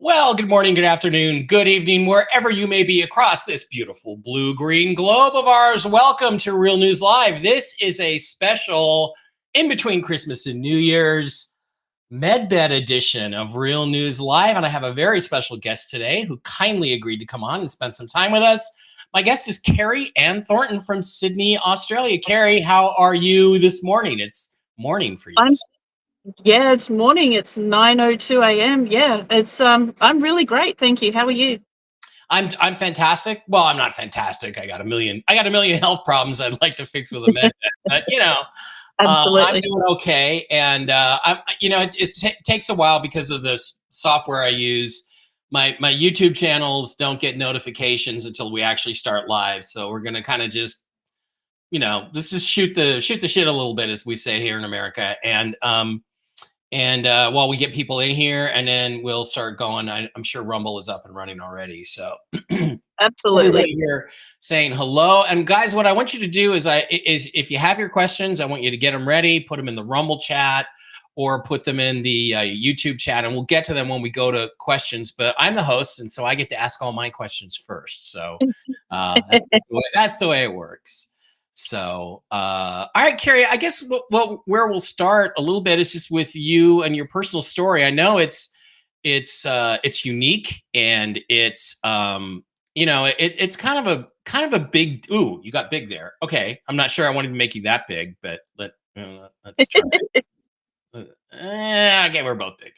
Well, good morning, good afternoon, good evening, wherever you may be across this beautiful blue-green globe of ours. Welcome to Real News Live. This is a special in between Christmas and New Year's medbed edition of Real News Live. And I have a very special guest today who kindly agreed to come on and spend some time with us. My guest is Carrie Ann Thornton from Sydney, Australia. Carrie, how are you this morning? It's morning for you. It's morning. It's 9:02 a.m. Yeah, I'm really great. Thank you. How are you? I'm fantastic. Well, I'm not fantastic. I got a million health problems I'd like to fix with a med bed, but I'm Absolutely. doing okay. And it takes a while because of this software I use. My YouTube channels don't get notifications until we actually start live. So we're gonna kind of just, this is shoot the shit a little bit, as we say here in America. And while we get people in here, and then we'll start going. I'm sure Rumble is up and running already. So Absolutely. everybody here saying hello. And guys, what I want you to do is if you have your questions, I want you to get them ready, put them in the Rumble chat or put them in the YouTube chat, and we'll get to them when we go to questions. But I'm the host, and so I get to ask all my questions first. So that's the way it works. So, all right, Carrie, I guess where we'll start a little bit is just with you and your personal story. I know it's unique, and it's it's kind of a big. Ooh, you got big there. Okay, I'm not sure I wanted to make you that big, but let's try. Okay, we're both big.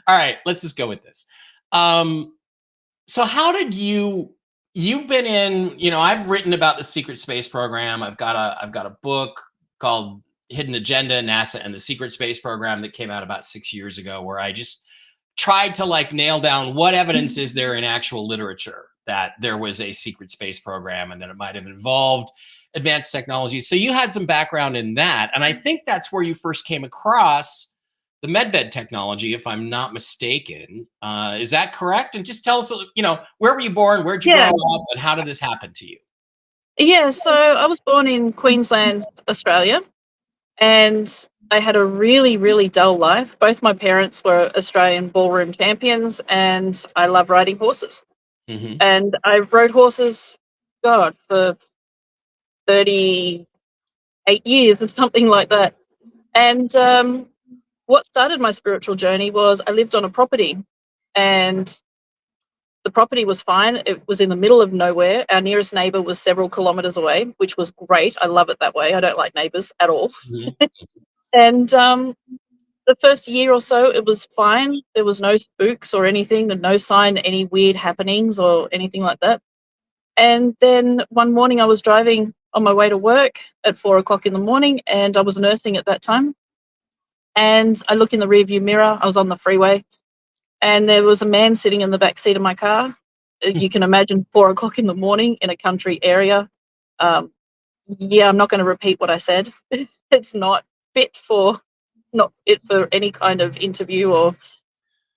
All right, let's just go with this. So how did you've been in, I've written about the secret space program. I've got a book called Hidden Agenda, NASA and the Secret Space Program, that came out about 6 years ago, where I just tried to nail down what evidence is there in actual literature that there was a secret space program and that it might have involved advanced technology. So you had some background in that. And I think that's where you first came across the medbed technology, if I'm not mistaken. Is that correct? And just tell us, where were you born? Where'd you grow up? And how did this happen to you? Yeah, so I was born in Queensland, Australia, and I had a really, really dull life. Both my parents were Australian ballroom champions, and I love riding horses. Mm-hmm. And I rode horses, God, for 38 years or something like that. And what started my spiritual journey was I lived on a property, and the property was fine. It was in the middle of nowhere. Our nearest neighbor was several kilometers away, which was great. I love it that way. I don't like neighbors at all. Mm-hmm. And the first year or so, it was fine. There was no spooks or anything, no sign any weird happenings or anything like that. And then one morning I was driving on my way to work at 4 o'clock in the morning, and I was nursing at that time. And I look in the rearview mirror. I was on the freeway, and there was a man sitting in the back seat of my car. You can imagine 4 o'clock in the morning in a country area. I'm not going to repeat what I said. It's not fit for any kind of interview or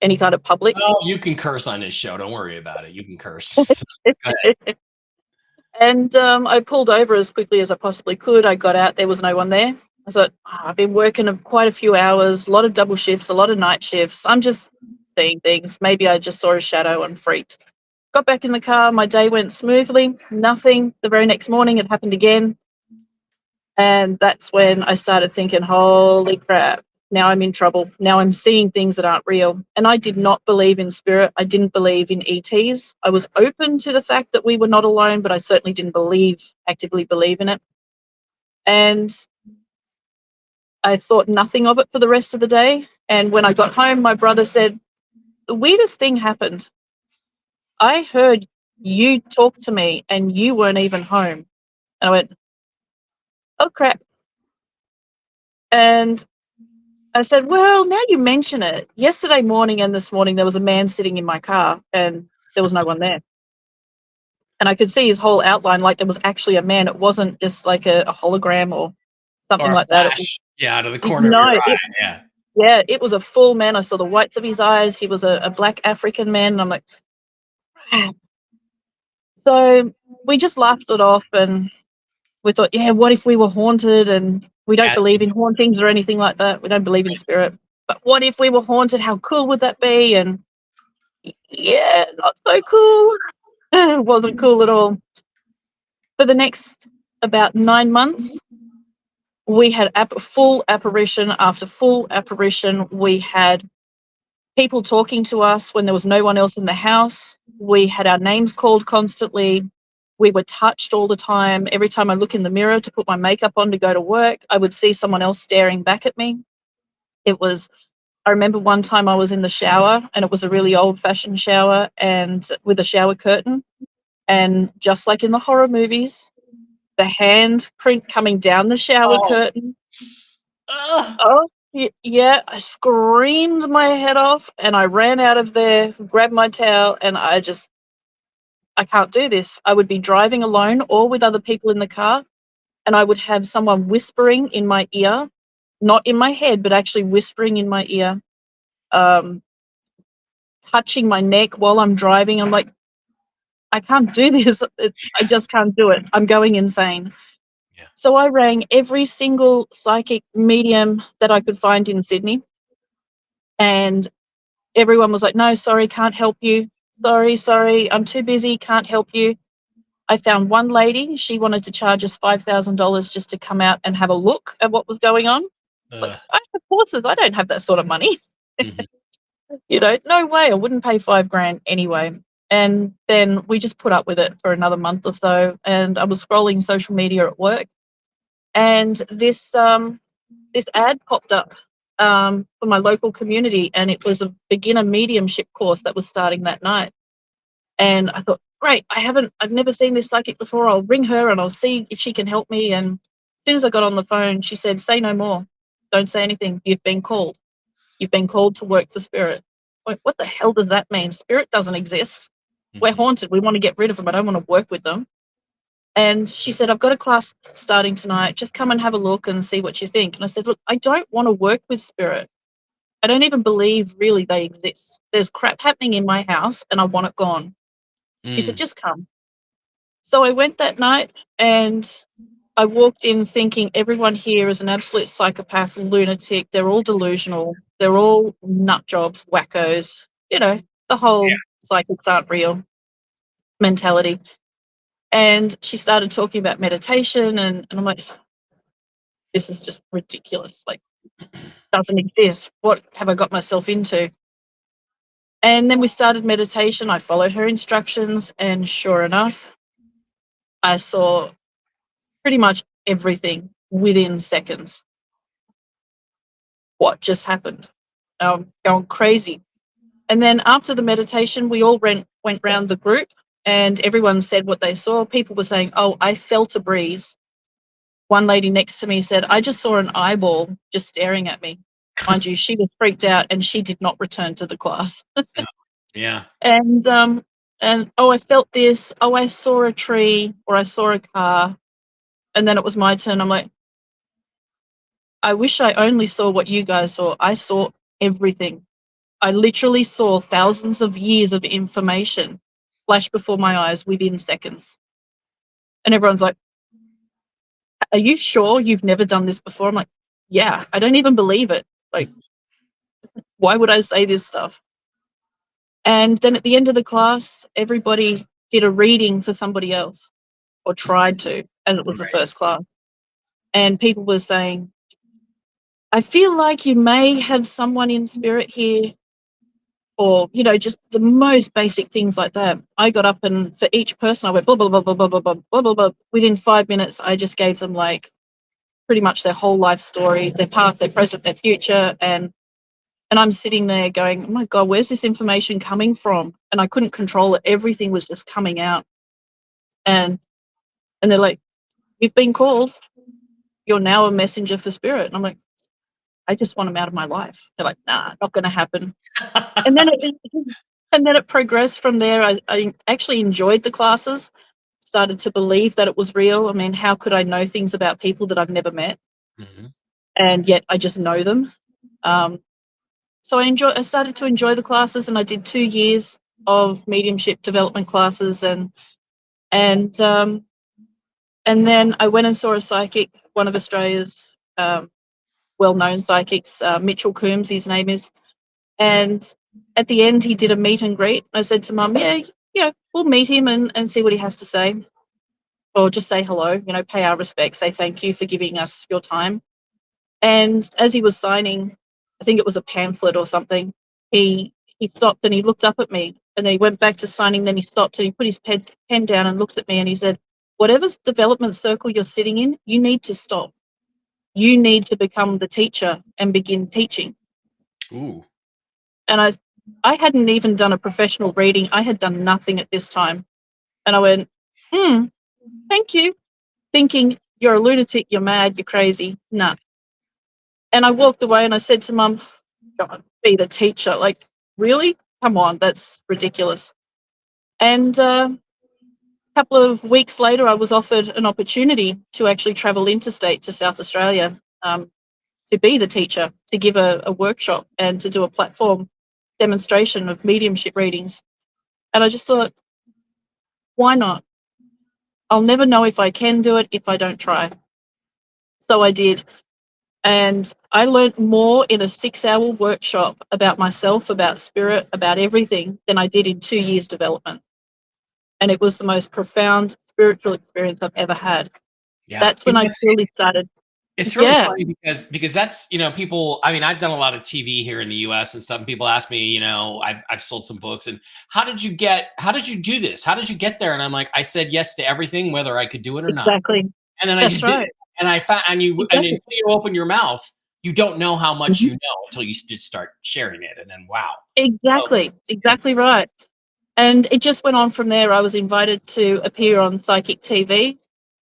any kind of public. Oh, you can curse on this show. Don't worry about it. You can curse. Go ahead. And I pulled over as quickly as I possibly could. I got out. There was no one there. I thought, I've been working quite a few hours, a lot of double shifts, a lot of night shifts. I'm just seeing things. Maybe I just saw a shadow and freaked. Got back in the car. My day went smoothly. Nothing. The very next morning, it happened again. And that's when I started thinking, holy crap, now I'm in trouble. Now I'm seeing things that aren't real. And I did not believe in spirit. I didn't believe in ETs. I was open to the fact that we were not alone, but I certainly didn't actively believe in it. And I thought nothing of it for the rest of the day. And when I got home, my brother said, the weirdest thing happened. I heard you talk to me and you weren't even home. And I went, oh, crap. And I said, well, now you mention it. Yesterday morning and this morning, there was a man sitting in my car and there was no one there. And I could see his whole outline, like there was actually a man. It wasn't just like a hologram or something Or a like flash. that. Out of the corner of your eye. Yeah. Yeah, it was a full man. I saw the whites of his eyes. He was a black African man. And I'm like, crap. So we just laughed it off and we thought, yeah, what if we were haunted? And we don't believe in hauntings or anything like that. We don't believe in spirit. But what if we were haunted? How cool would that be? And Yeah, not so cool. It wasn't cool at all. For the next about 9 months, we had full apparition after full apparition. We had people talking to us when there was no one else in the house. We had our names called constantly. We were touched all the time. Every time I look in the mirror to put my makeup on to go to work, I would see someone else staring back at me. It was, I remember one time I was in the shower and it was a really old fashioned shower and with a shower curtain. And just like in the horror movies, the hand print coming down the shower Oh, curtain. ugh. Oh, yeah, I screamed my head off and I ran out of there, grabbed my towel, and I can't do this. I would be driving alone or with other people in the car, and I would have someone whispering in my ear, not in my head, but actually whispering in my ear, um, touching my neck while I'm driving. I'm like, I can't do this. I just can't do it. I'm going insane. Yeah. So I rang every single psychic medium that I could find in Sydney, and everyone was like, no, sorry, can't help you. Sorry, I'm too busy, can't help you. I found one lady, she wanted to charge us $5,000 just to come out and have a look at what was going on. Like, Ugh. I have horses, I don't have that sort of money. Mhm. No way, I wouldn't pay 5 grand anyway. And then we just put up with it for another month or so. And I was scrolling social media at work, and this ad popped up for my local community, and it was a beginner mediumship course that was starting that night. And I thought, great, I've never seen this psychic before. I'll ring her and I'll see if she can help me. And as soon as I got on the phone, she said, say no more. Don't say anything. You've been called. You've been called to work for spirit. Like, what the hell does that mean? Spirit doesn't exist. We're Mhm. haunted. We want to get rid of them. I don't want to work with them. And she said, I've got a class starting tonight. Just come and have a look and see what you think. And I said, look, I don't want to work with spirit. I don't even believe really they exist. There's crap happening in my house and I want it gone. She said, Mm. just come. So I went that night and I walked in thinking everyone here is an absolute psychopath, lunatic. They're all delusional. They're all nut jobs, wackos, the whole psychics aren't real mentality. And she started talking about meditation, and I'm like, this is just ridiculous. Like, doesn't exist. What have I got myself into? And then we started meditation. I followed her instructions, and sure enough, I saw pretty much everything within seconds. What just happened? Going crazy. And then after the meditation, we all went round the group, and everyone said what they saw. People were saying, oh, I felt a breeze. One lady next to me said, I just saw an eyeball just staring at me. Mind you, she was freaked out and she did not return to the class. Yeah. Yeah. And oh, I felt this. Oh, I saw a tree or I saw a car. And then it was my turn. I'm like, I wish I only saw what you guys saw. I saw everything. I literally saw thousands of years of information flash before my eyes within seconds. And everyone's like, are you sure you've never done this before? I'm like, yeah, I don't even believe it. Like, why would I say this stuff? And then at the end of the class, everybody did a reading for somebody else or tried to, and it was the Right. first class. And people were saying, I feel like you may have someone in spirit here, or, just the most basic things like that. I got up and for each person, I went blah, blah, blah, blah, blah, blah, blah, blah, blah, blah. Within 5 minutes, I just gave them like pretty much their whole life story, their past, their present, their future. And I'm sitting there going, oh my God, where's this information coming from? And I couldn't control it. Everything was just coming out. And they're like, you've been called. You're now a messenger for spirit. And I'm like, I just want them out of my life. They're like, nah, not going to happen. And then it progressed from there. I actually enjoyed the classes, started to believe that it was real. I mean, how could I know things about people that I've never met? Mhm. And yet I just know them. So I started to enjoy the classes, and I did 2 years of mediumship development classes, and then I went and saw a psychic, one of Australia's well-known psychics, Mitchell Coombs, his name is, and at the end, he did a meet and greet. I said to Mum, yeah, we'll meet him and see what he has to say, or just say hello, pay our respects, say thank you for giving us your time. And as he was signing, I think it was a pamphlet or something, he stopped and he looked up at me, and then he went back to signing. Then he stopped and he put his pen down and looked at me, and he said, whatever development circle you're sitting in, you need to stop. You need to become the teacher and begin teaching. Ooh. And I hadn't even done a professional reading. I had done nothing at this time. And I went, thank you, thinking, you're a lunatic, you're mad, you're crazy. Nah. And I walked away and I said to Mum, God, be the teacher. Like, really? Come on, that's ridiculous. And a couple of weeks later, I was offered an opportunity to actually travel interstate to South Australia, to be the teacher, to give a workshop and to do a platform demonstration of mediumship readings. And I just thought, why not? I'll never know if I can do it if I don't try. So I did. And I learned more in a 6-hour workshop about myself, about spirit, about everything than I did in 2 years development. And it was the most profound spiritual experience I've ever had. Yeah. That's when I truly started. It's really Yeah, funny because that's, people, I mean, I've done a lot of TV here in the US and stuff, and people ask me, I've sold some books, and how did you do this? How did you get there? And I'm like, I said yes to everything, whether I could do it or not. exactly. And then I That's just did right. it. And I found, and until Exactly. you open your mouth, you don't know how much Mhm. you know until you just start sharing it. And then, wow. Oh, Exactly. yeah. Exactly right. And it just went on from there. I was invited to appear on Psychic TV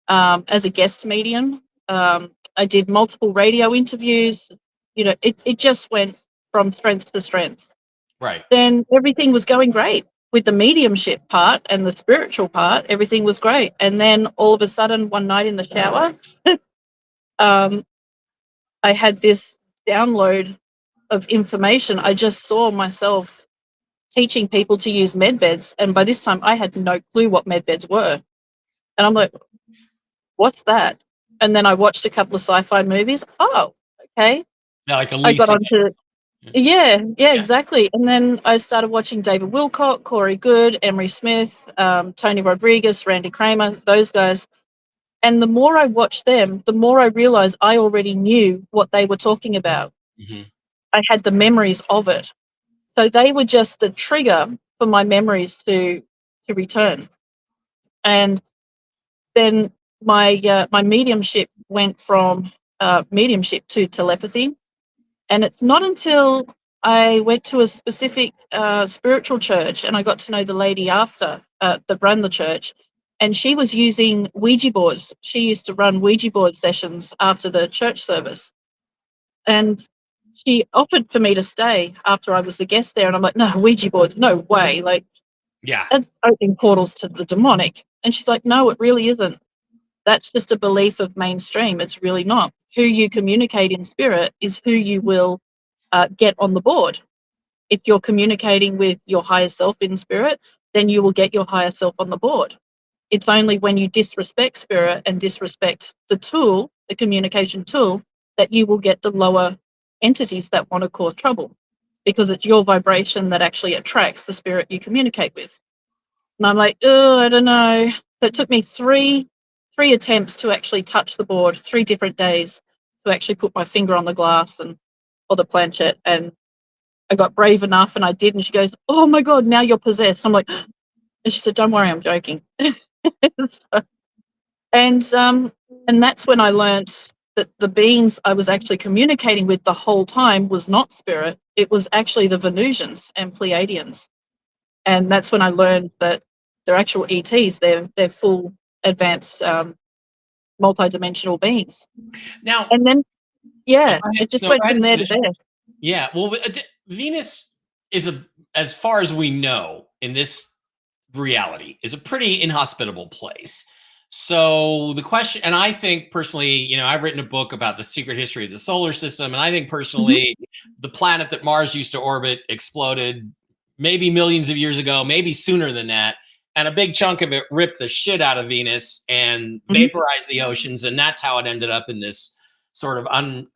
as a guest medium. I did multiple radio interviews. It just went from strength to strength. Right. Then everything was going great with the mediumship part and the spiritual part. Everything was great. And then all of a sudden, one night in the shower, um, I had this download of information. I just saw myself teaching people to use med beds, and by this time I had no clue what med beds were. And I'm like, what's that? And then I watched a couple of sci-fi movies. Oh, okay. Yeah, like I got Elysium. onto yeah, exactly. And then I started watching David Wilcock, Corey Good, Emery Smith, Tony Rodriguez, Randy Kramer, those guys. And the more I watched them, the more I realized I already knew what they were talking about. Mm-hmm. I had the memories of it. So they were just the trigger for my memories to return. And then my mediumship went from mediumship to telepathy. And it's not until I went to a specific spiritual church and I got to know the lady after that ran the church, and she was using Ouija boards. She used to run Ouija board sessions after the church service. And she offered for me to stay after I was the guest there. And I'm like, no, Ouija boards, no way. Like, Yeah. that's opening portals to the demonic. And she's like, no, it really isn't. That's just a belief of mainstream. It's really not. Who you communicate in spirit is who you will get on the board. If you're communicating with your higher self in spirit, then you will get your higher self on the board. It's only when you disrespect spirit and disrespect the tool, the communication tool, that you will get the lower entities that want to cause trouble, because it's your vibration that actually attracts the spirit you communicate with. And I'm like, oh, I don't know. So it took me three attempts to actually touch the board, 3 different days to actually put my finger on the glass or the planchette. And I got brave enough and I did. And she goes, oh my God, now you're possessed. I'm like, and she said, don't worry, I'm joking. So, and that's when I learnt that the beings I was actually communicating with the whole time was not spirit. It was actually the Venusians and Pleiadians. And that's when I learned that they're actual ETs. They're full advanced multi-dimensional beings. Now, And then, yeah, it just no, go went ahead from and there to finish. there. Yeah. Well, Venus is as far as we know in this reality, is a pretty inhospitable place. So the question, and I think personally, I've written a book about the secret history of the solar system, and I think Mhm. personally, the planet that Mars used to orbit exploded maybe millions of years ago, maybe sooner than that, and a big chunk of it ripped the shit out of Venus and Mhm. vaporized the oceans, and that's how it ended up in this sort of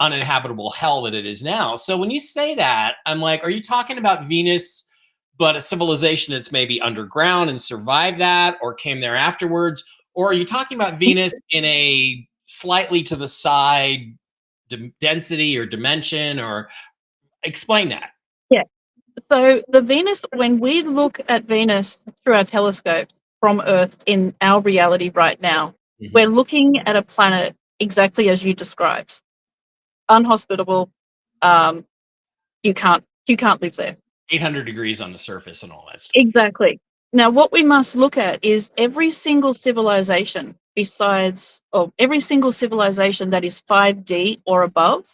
uninhabitable hell that it is now. So when you say that, I'm like, are you talking about Venus, but a civilization that's maybe underground and survived that, or came there afterwards? Or are you talking about Venus in a slightly to the side density or dimension? Or explain that. Yeah. So the Venus, when we look at Venus through our telescope from Earth in our reality right now, we're looking at a planet exactly as you described, unhospitable. Um, you can't live there. 800 degrees on the surface and all that stuff. Exactly. Now, what we must look at is every single civilization every single civilization that is 5D or above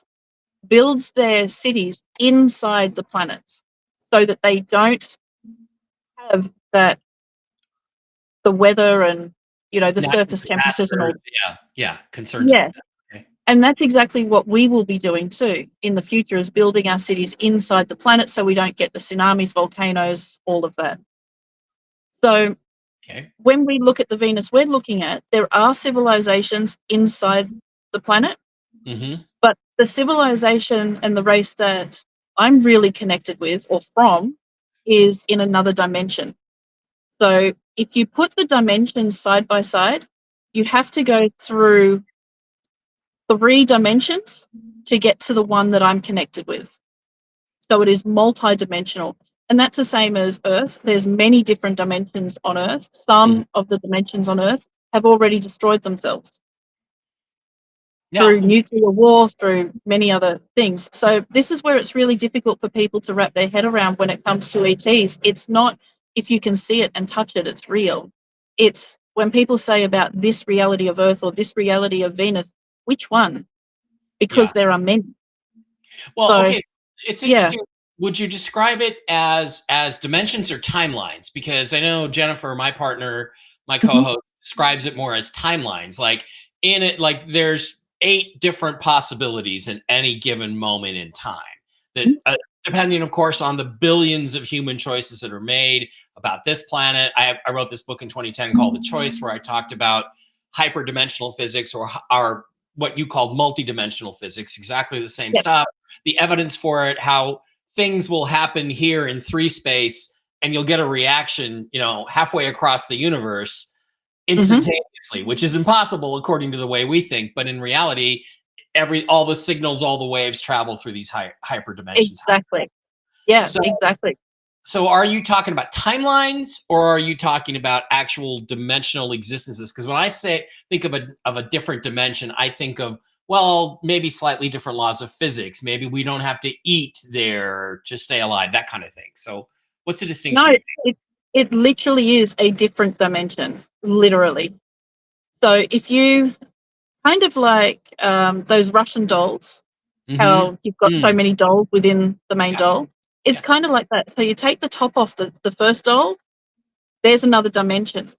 builds their cities inside the planets so that they don't have the weather and the Natural surface temperatures and all. disasters. Yeah, concerns Yeah, about that. Okay. and that's exactly what we will be doing too in the future, is building our cities inside the planet so we don't get the tsunamis, volcanoes, all of that. So Okay. when we look at the Venus we're looking at, there are civilizations inside the planet, but the civilization and the race that I'm really connected with or from is in another dimension. So if you put the dimensions side by side, you have to go through 3 dimensions to get to the one that I'm connected with. So it is multi-dimensional. And that's the same as Earth. There's many different dimensions on Earth. Some of the dimensions on Earth have already destroyed themselves Yeah. through nuclear war, through many other things. So this is where it's really difficult for people to wrap their head around when it comes to ETs. It's not if you can see it and touch it, it's real. It's when people say about this reality of Earth or this reality of Venus, which one? Because there are many. Well, So, okay, it's yeah. interesting. Would you describe it as dimensions or timelines? Because I know Jennifer, my partner, my co-host, describes it more as timelines. Like in it, like there's 8 different possibilities in any given moment in time. That depending, of course, on the billions of human choices that are made about this planet. I wrote this book in 2010 called The Choice, where I talked about hyperdimensional physics, or what you called multidimensional physics, exactly the same stuff. The evidence for it, how things will happen here in 3 space, and you'll get a reaction, halfway across the universe instantaneously, which is impossible according to the way we think. But in reality, all the signals, all the waves travel through these hyper dimensions. Exactly. Yeah, So, exactly. So are you talking about timelines, or are you talking about actual dimensional existences? Because when I think of a different dimension, I think of, well, maybe slightly different laws of physics. Maybe we don't have to eat there to stay alive, that kind of thing. So what's the distinction? No, it literally is a different dimension, literally. So if you kind of like those Russian dolls, how you've got so many dolls within the main doll, it's kind of like that. So you take the top off the first doll, there's another dimension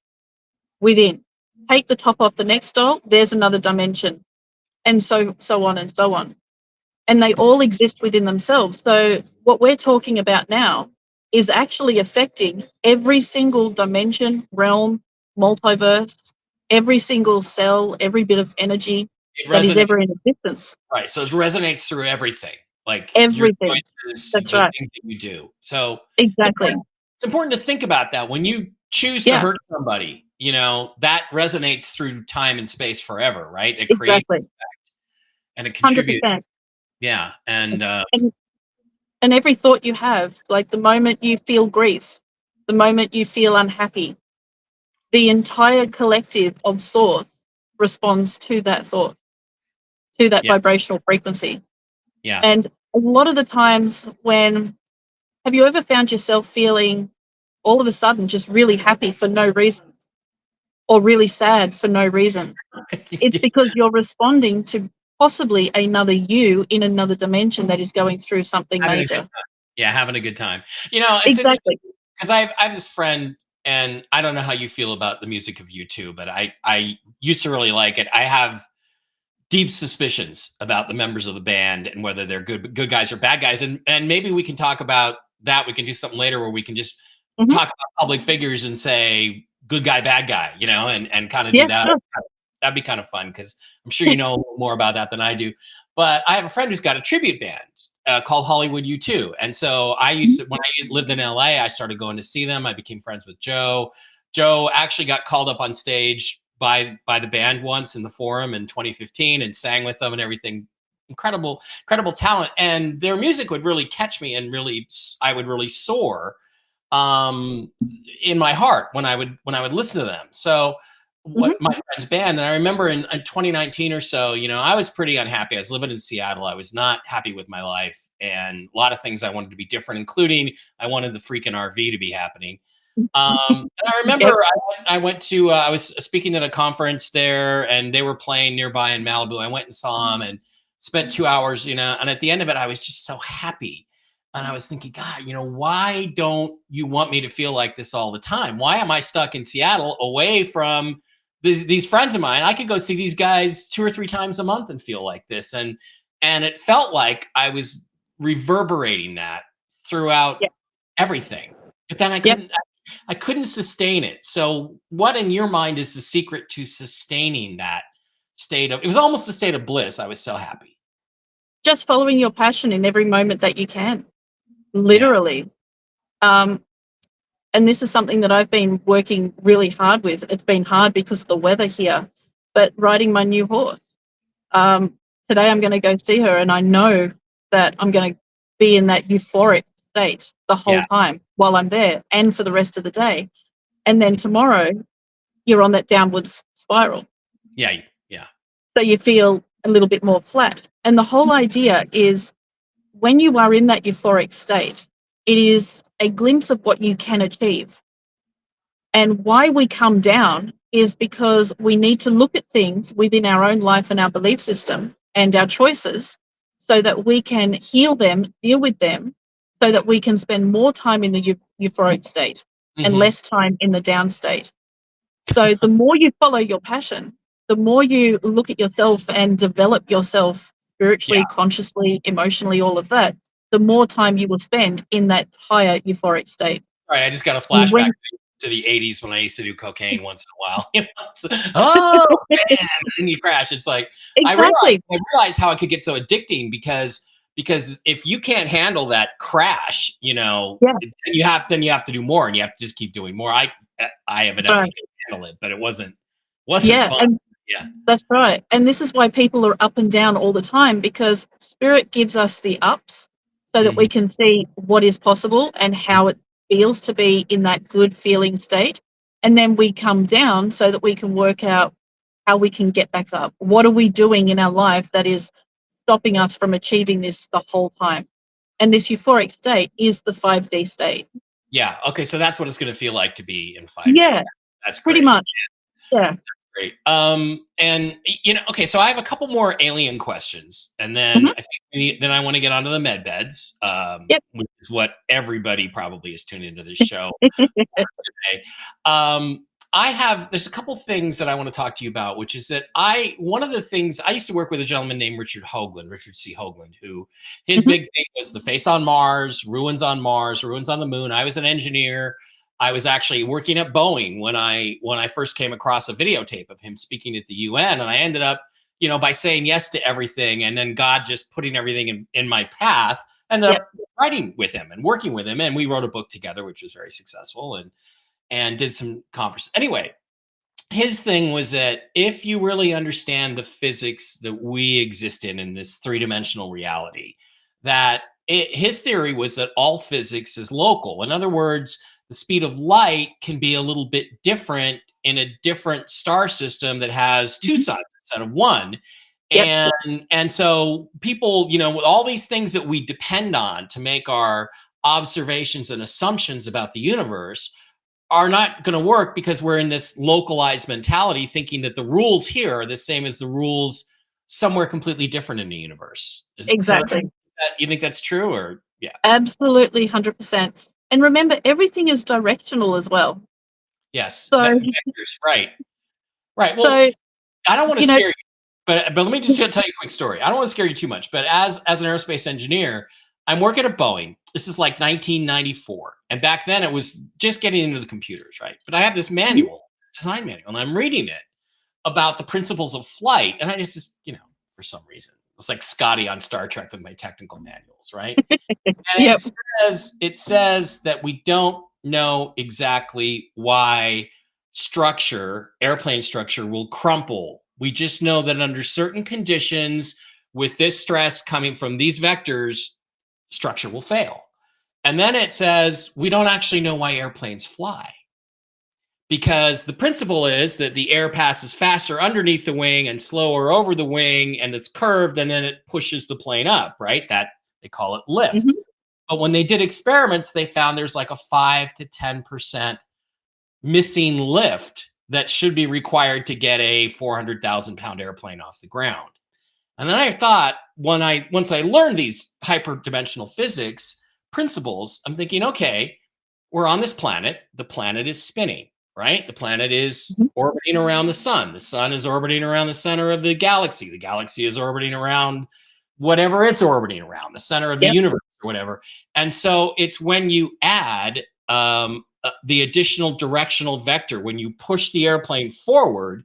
within. Take the top off the next doll, there's another dimension, and so on and so on. And they all exist within themselves. So what we're talking about now is actually affecting every single dimension, realm, multiverse, every single cell, every bit of energy that is ever in existence. Right. So it resonates through everything, like Everything. your choices, That's the right. things that you do. So Exactly. it's important to think about that when you choose to hurt somebody. That resonates through time and space forever, right? It creates Exactly. and it contributes. 100%. Yeah, and every thought you have, like the moment you feel grief, the moment you feel unhappy, the entire collective of source responds to that thought, to that vibrational frequency. Yeah. And a lot of the times have you ever found yourself feeling all of a sudden just really happy for no reason, or really sad for no reason? It's because you're responding to possibly another you in another dimension that is going through something major. Having a good time. It's Exactly. interesting because I have this friend, and I don't know how you feel about the music of U2, but I used to really like it. I have deep suspicions about the members of the band and whether they're good guys or bad guys, and maybe we can talk about that. We can do something later where we can just talk about public figures and say good guy, bad guy, and kind of do that. Sure. that'd be kind of fun because I'm sure you know a little more about that than I do. But I have a friend who's got a tribute band called Hollywood U2, and so when I lived in LA, I started going to see them. I became friends with Joe. Joe actually got called up on stage by the band once in the Forum in 2015 and sang with them and everything. Incredible talent, and their music would really catch me, and I would really soar in my heart when I would listen to them. So what my friend's band, and I remember in 2019 or so, I was pretty unhappy. I was living in Seattle. I was not happy with my life, and a lot of things I wanted to be different, including I wanted the freaking RV to be happening. And I remember I went to I was speaking at a conference there, and they were playing nearby in Malibu. I went and saw them and spent 2 hours, and at the end of it, I was just so happy. And I was thinking, God, why don't you want me to feel like this all the time? Why am I stuck in Seattle away from these friends of mine? I could go see these guys 2 or 3 times a month and feel like this. And it felt like I was reverberating that throughout everything. But then I couldn't sustain it. So what in your mind is the secret to sustaining that it was almost a state of bliss. I was so happy. Just following your passion in every moment that you can, Yeah. literally. And this is something that I've been working really hard with. It's been hard because of the weather here, but riding my new horse. Today I'm going to go see her, and I know that I'm going to be in that euphoric state the whole time while I'm there and for the rest of the day. And then tomorrow you're on that downwards spiral. Yeah. So you feel a little bit more flat. And the whole idea is when you are in that euphoric state, it is a glimpse of what you can achieve. And why we come down is because we need to look at things within our own life and our belief system and our choices so that we can heal them, deal with them, so that we can spend more time in the euphoric state and less time in the down state. So the more you follow your passion, the more you look at yourself and develop yourself spiritually, consciously, emotionally, all of that, the more time you will spend in that higher euphoric state. All right, I just got a flashback to the 80s when I used to do cocaine once in a while. Oh, man, and then you crash. It's like, exactly. I realized how it could get so addicting because if you can't handle that crash, then you have to do more, and you have to just keep doing more. I evidently can handle it, but it wasn't fun. That's right. And this is why people are up and down all the time, because spirit gives us the ups so that we can see what is possible and how it feels to be in that good feeling state. And then we come down so that we can work out how we can get back up. What are we doing in our life that is stopping us from achieving this the whole time? And this euphoric state is the 5D state. Yeah. Okay. So that's what it's going to feel like to be in 5D. Yeah. That's pretty great. much. Yeah. Great. And okay, so I have a couple more alien questions, and then I think then I want to get onto the med beds, which is what everybody probably is tuned into this show today. There's a couple things that I want to talk to you about, which is that one of the things I used to work with a gentleman named Richard C. Hoagland, who his big thing was the face on Mars, ruins on the moon. I was an engineer. I was actually working at Boeing when I first came across a videotape of him speaking at the UN, and I ended up, by saying yes to everything, and then God just putting everything in my path, ended up writing with him and working with him, and we wrote a book together, which was very successful, and did some conference. Anyway, his thing was that if you really understand the physics that we exist in this three-dimensional reality, his theory was that all physics is local. In other words, the speed of light can be a little bit different in a different star system that has 2 suns instead of 1. And so people, with all these things that we depend on to make our observations and assumptions about the universe are not going to work because we're in this localized mentality, thinking that the rules here are the same as the rules somewhere completely different in the universe. Exactly. You think that's true, or Absolutely, 100%. And remember, everything is directional as well. Yes. So, vectors, right. Well, so, I don't want to scare you, but let me just tell you a quick story. I don't want to scare you too much, but as an aerospace engineer, I'm working at Boeing. This is like 1994. And back then it was just getting into the computers, right? But I have this manual, design manual, and I'm reading it. about the principles of flight, and I just for some reason, it's like Scotty on Star Trek with my technical manuals, right? And Yep. it says that we don't know exactly why airplane structure will crumple. We just know that under certain conditions, with this stress coming from these vectors, structure will fail. And then it says we don't actually know why airplanes fly, because the principle is that the air passes faster underneath the wing and slower over the wing, and it's curved, and then it pushes the plane up, right? That they call it lift. Mhm. But when they did experiments, they found there's like a 5 to 10% missing lift that should be required to get a 400,000-pound airplane off the ground. And then I thought, once I learned these hyperdimensional physics principles, I'm thinking, okay, we're on this planet. The planet is spinning, right? The planet is Mhm. orbiting around the sun. The sun is orbiting around the center of the galaxy. The galaxy is orbiting around whatever it's orbiting around, the center of the Yep. universe or whatever. And so it's when you add the additional directional vector, when you push the airplane forward,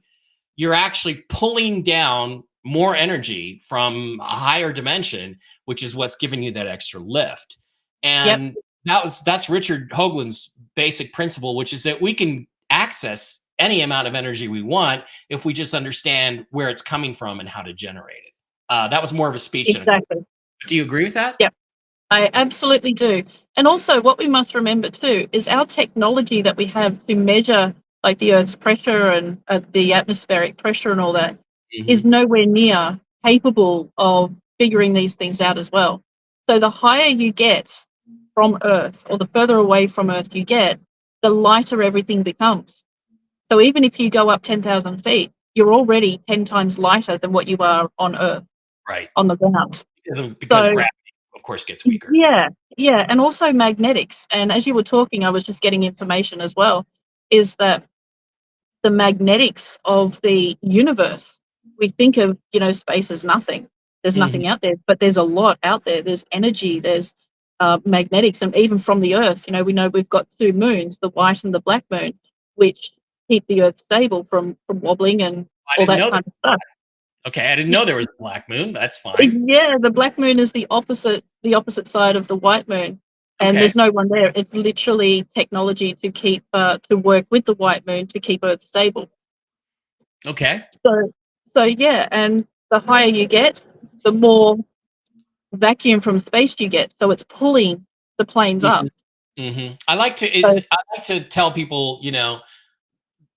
you're actually pulling down more energy from a higher dimension, which is what's giving you that extra lift. Yep. And that's Richard Hoagland's basic principle, which is that we can access any amount of energy we want if we just understand where it's coming from and how to generate it. That was more of a speech than a comment. Exactly. Do you agree with that? Yep. I absolutely do. And also, what we must remember too is our technology that we have to measure like the Earth's pressure and the atmospheric pressure and all that is Mhm. nowhere near capable of figuring these things out as well. So the higher you get from Earth, or the further away from Earth you get, the lighter everything becomes. So even if you go up 10,000 feet, you're already 10 times lighter than what you are on Earth, Right. on the ground. Because So gravity, of course, gets weaker. yeah, yeah, and also magnetics. And as you were talking, I was just getting information as well, is that the magnetics of the universe, we think of, space as nothing. There's Mhm. nothing out there, but there's a lot out there. There's energy, there's magnetics, and even from the Earth, we know we've got two moons, the white and the black moon, which keep the Earth stable from wobbling and I all didn't that know kind that. of stuff. Okay, I didn't know there was a black moon, but that's fine. Yeah, the black moon is the opposite side of the white moon, and Okay. there's no one there. It's literally technology to keep to work with the white moon to keep Earth stable. Okay. So yeah, and the higher you get, the more vacuum from space you get. So it's pulling the planes up. Mhm. Mhm. So I like to tell people,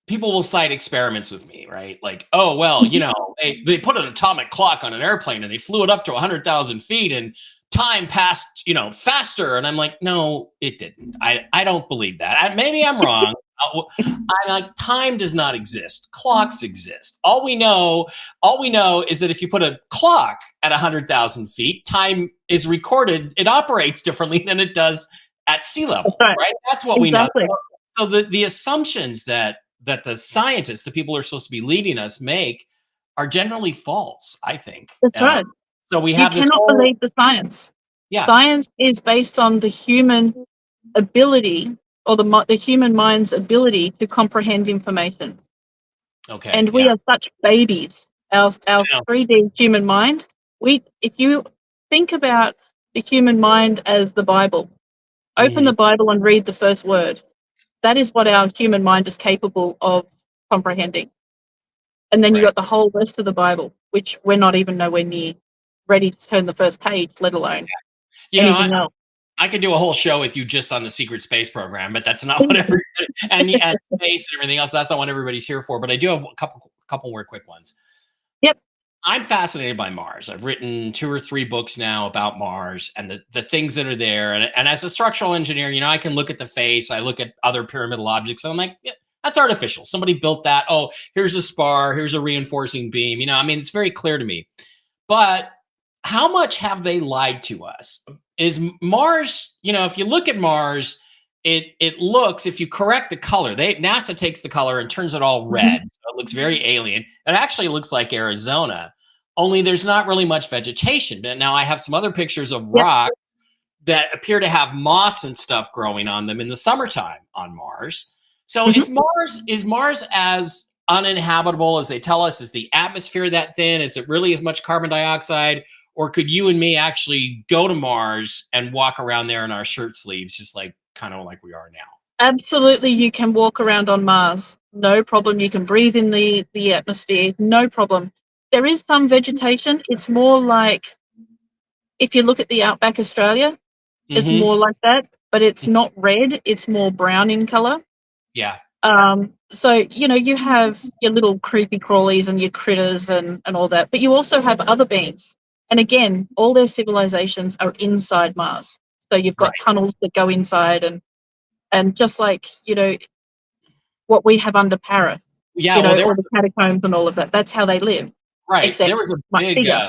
people will cite experiments with me, right? Like, oh, well, mhm, they put an atomic clock on an airplane and they flew it up to 100,000 feet and time passed, faster. And I'm like, no, it didn't. I don't believe that. Maybe I'm wrong. I'm like, time does not exist. Clocks exist. All we know is that if you put a clock at 100,000 feet, time is recorded. It operates differently than it does at sea that's level, right. right? That's what we know. Exactly. So the assumptions that the scientists, the people who are supposed to be leading us, make are generally false, I think. That's right. So we You have this cannot whole believe the science. yeah. Science is based on the human ability, or the human mind's ability to comprehend information. Okay, And we yeah. are such babies. Our I know. 3D human mind. If you think about the human mind as the Bible, open Mhm. the Bible and read the first word. That is what our human mind is capable of comprehending. And then you Right. got the whole rest of the Bible, which we're not even nowhere near ready to turn the first page, let alone You know, I anything else. I could do a whole show with you just on the secret space program, but that's not what everybody and space and everything else. That's not what everybody's here for. But I do have a couple more quick ones. Yep. I'm fascinated by Mars. I've written 2 or 3 books now about Mars and the things that are there. And as a structural engineer, I can look at the face. I look at other pyramidal objects. And I'm like, yeah, that's artificial. Somebody built that. Oh, here's a spar. Here's a reinforcing beam. It's very clear to me. But how much have they lied to us? Is Mars, if you look at Mars, it looks, if you correct the color, NASA takes the color and turns it all Mhm. red. So it looks very alien. It actually looks like Arizona, only there's not really much vegetation. But now I have some other pictures of Yep. rock that appear to have moss and stuff growing on them in the summertime on Mars. So Mhm. is Mars as uninhabitable as they tell us? Is the atmosphere that thin? Is it really as much carbon dioxide? Or could you and me actually go to Mars and walk around there in our shirt sleeves, just like kind of like we are now? Absolutely, you can walk around on Mars. No problem. You can breathe in the atmosphere. No problem. There is some vegetation. It's more like if you look at the outback Australia, it's Mm-hmm. more like that, but it's not red. It's more brown in color. Yeah. So, you know, you have your little creepy crawlies and your critters and all that, but you also have other beings. And again, all their civilizations are inside Mars. So you've got Right. tunnels that go inside and just like, you know, what we have under Paris, Yeah. you Well, know, all the catacombs and all of that. That's how they live, right. There except was a much big bigger.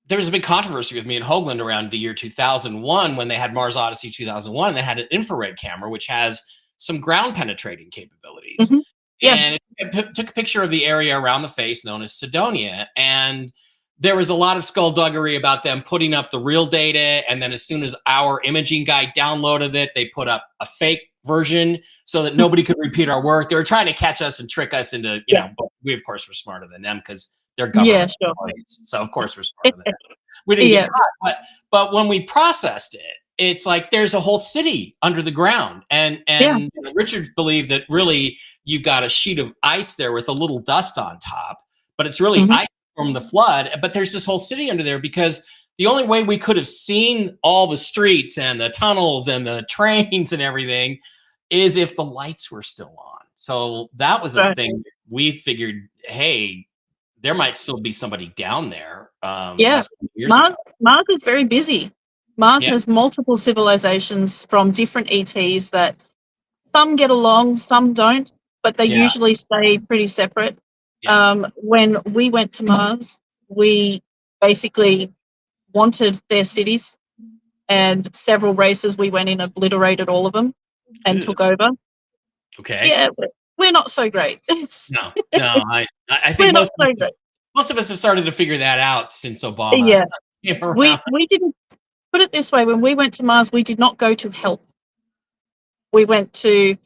there was a big controversy with me and Hoagland around the year 2001 when they had Mars Odyssey 2001. They had an infrared camera, which has some ground penetrating capabilities. Hmm. Yeah, And it took a picture of the area around the face known as Cydonia. And there was a lot of skullduggery about them putting up the real data. And then as soon as our imaging guy downloaded it, they put up a fake version so that nobody could repeat our work. They were trying to catch us and trick us into, yeah, but we, of course, were smarter than them because they're yeah, government sure. employees. So, of course, we're smarter than them. We didn't Yeah. get caught. But when we processed it, it's like there's a whole city under the ground. And Yeah. you know, Richard believed that really you've got a sheet of ice there with a little dust on top, but it's really Hmm. ice from the flood. But there's this whole city under there because the only way we could have seen all the streets and the tunnels and the trains and everything is if the lights were still on. So that was a Right. thing we figured, hey, there might still be somebody down there. Yeah. That's years ago. Mars is very busy. Mars Yeah, has multiple civilizations from different ETs that some get along, some don't, but they yeah, usually stay pretty separate. yeah. When we went to Mars, we basically wanted their cities, and several races we went in, obliterated all of them, and Ew. took over. Okay. Yeah, we're not so great. No, no. I think We're not so great. most of us have started to figure that out since Obama Yeah, came we around. we didn't put it this way. When we went to Mars, we did not go to help. We went to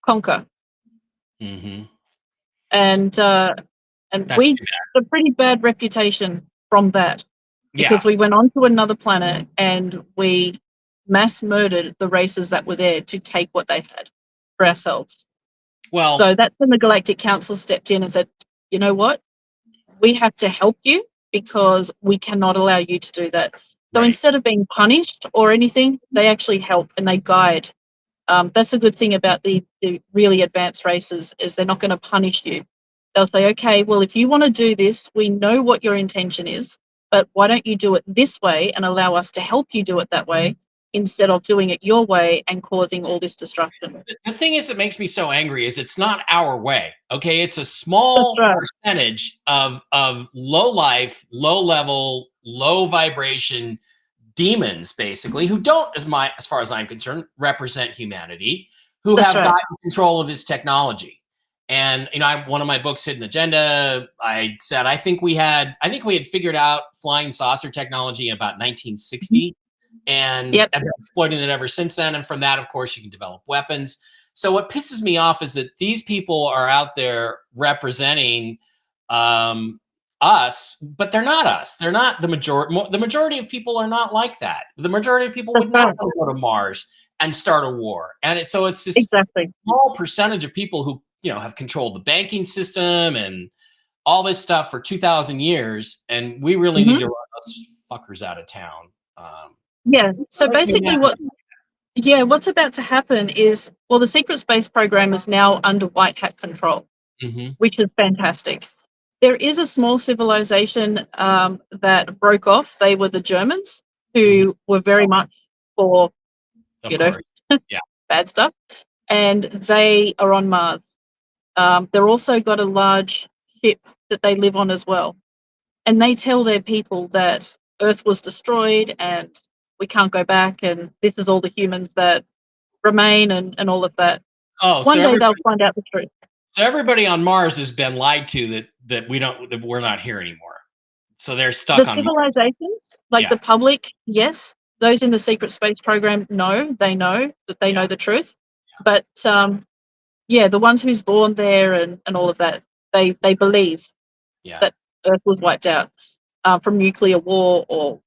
conquer, Hmm. and That's we too bad. got a pretty bad reputation from that Yeah. because we went on to another planet and we mass murdered the races that were there to take what they had for ourselves. Well, So that's when the Galactic Council stepped in and said, you know what? We have to help you because we cannot allow you to do that. So right. instead of being punished or anything, they actually help and they guide. That's a good thing about the really advanced races is they're not going to punish you. They'll say, okay, well, if you want to do this, we know what your intention is, but why don't you do it this way and allow us to help you do it that way instead of doing it your way and causing all this destruction. The thing is that makes me so angry is it's not our way. Okay, it's a That's small right. percentage of low life, low level, low vibration demons, basically, who don't, as far as I'm concerned, represent humanity, who That's have right. gotten control of his technology. And you know, one of my books, Hidden Agenda, I said I think we had figured out flying saucer technology in about 1960, and Yep. have been exploiting it ever since then. And from that, of course, you can develop weapons. So what pisses me off is that these people are out there representing um, us, but they're not us. They're not the majority. The majority of people are not like that. The majority of people That's would not right. want to go to Mars and start a war. And so it's this Exactly. small percentage of people who, you know, have controlled the banking system and all this stuff for 2,000 years. And we really need Hmm. to run those fuckers out of town. Yeah. So That makes me basically, mad. what's about to happen is, well, the secret space program is now under white hat control, Mhm. which is fantastic. There is a small civilization that broke off. They were the Germans, Mhm. who were very much for, Of you know, course. Yeah. bad stuff, and they are on Mars. They're also got a large ship that they live on as well, and they tell their people that Earth was destroyed and we can't go back, and this is all the humans that remain, and all of that. Oh, One day they'll find out the truth. so everybody on Mars has been lied to that we're not here anymore. So they're The stuck on Mars. civilizations, like Yeah. the public, yes. Those in the secret space program, no, they know that they Yeah. know the truth. But yeah, the ones who's born there and all of that, they believe Yeah. that Earth was wiped out from nuclear war or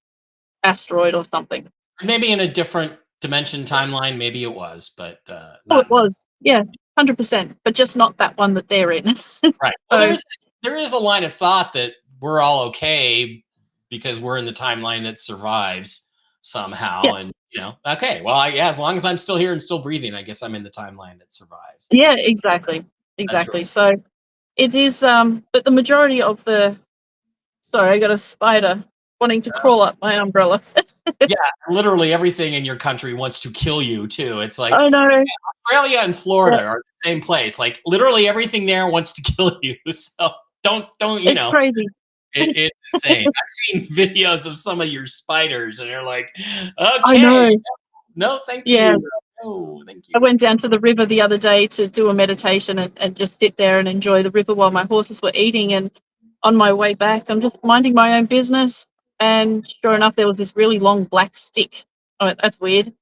asteroid or something. Maybe in a different dimension timeline, maybe it was, but Oh, it not in the was, yeah, 100%, but just not that one that they're in. right. Well, So there is a line of thought that we're all okay because we're in the timeline that survives yeah, somehow, and okay. Well, yeah, as long as I'm still here and still breathing, I guess I'm in the timeline that survives. yeah, exactly, That's right. exactly. So it is, but the majority of the sorry, I got a spider wanting to crawl up my umbrella. Yeah, literally everything in your country wants to kill you too. It's like Oh no, Australia and yeah, Florida are the same place. Like literally everything there wants to kill you. So don't it's crazy. it's insane. I've seen videos of some of your spiders, and they're like, I know. okay, no, thank Yeah, you, no, thank I you. went down to the river the other day to do a meditation and just sit there and enjoy the river while my horses were eating. And on my way back, I'm just minding my own business. And sure enough, there was this really long black stick. Oh, that's weird.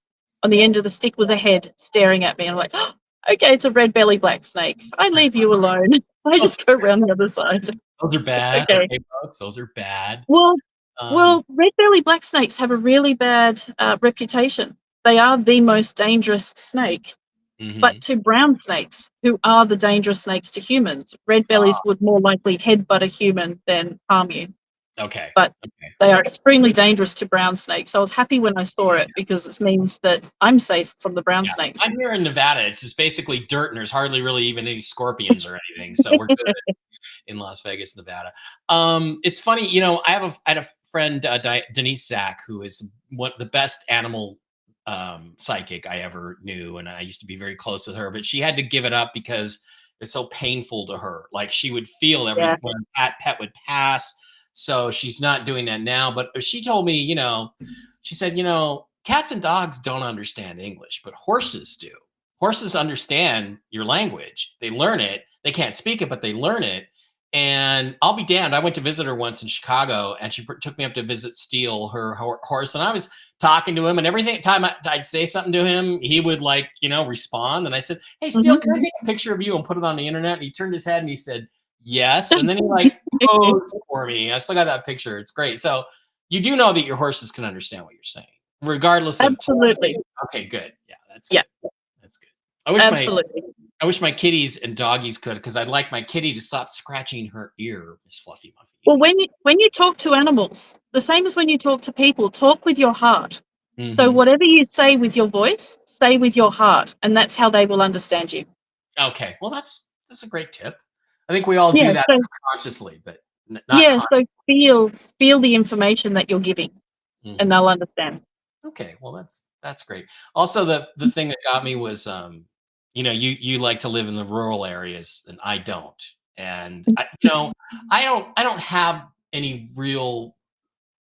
On the end of the stick was a head staring at me. I'm like, oh, okay, it's a red belly black snake. I leave you alone. I Those, just go around the other side. those are bad. Okay. Okay, folks, those are bad. Well, Um, well, red belly black snakes have a really bad reputation. They are the most dangerous snake. But mhm. to brown snakes, who are the dangerous snakes to humans, red bellies Ah, would more likely headbutt a human than harm you. okay, But okay. they are extremely dangerous to brown snakes. I was happy when I saw it because it means that I'm safe from the brown Yeah, snakes. I'm here in Nevada. It's just basically dirt, and there's hardly really even any scorpions or anything. So we're good in Las Vegas, Nevada. It's funny, I had a friend, Denise Sack, who is one the best animal psychic I ever knew, and I used to be very close with her. But she had to give it up because it's so painful to her. Like she would feel Yeah. every when a pet would pass. So she's not doing that now. But she told me, she said, cats and dogs don't understand English, but horses do. Horses understand your language. They learn it. They can't speak it, but they learn it. And I'll be damned. I went to visit her once in Chicago, and she took me up to visit Steele, her horse. And I was talking to him, and every time I'd say something to him, he would respond. And I said, "Hey, Steele, can I Mhm. take a picture of you and put it on the internet?" And he turned his head and he said, "Yes." And then he posed for me. I still got that picture. It's great. So you do know that your horses can understand what you're saying, regardless of Absolutely. telepathy. Okay, good. Yeah, that's Yeah, good. That's good. I wish my absolutely. I wish my kitties and doggies could, because I'd like my kitty to stop scratching her ear, Miss Fluffy Muffy. Well, when you talk to animals, the same as when you talk to people, talk with your heart. So Mhm. whatever you say with your voice, say with your heart, and that's how they will understand you. Okay. Well, that's a great tip. I think we all do Yeah. that So subconsciously, but not yeah. consciously. So feel the information that you're giving, and Mhm. they'll understand. Okay. Well, that's great. Also, the thing that got me was, you like to live in the rural areas, and I don't. And I don't have any real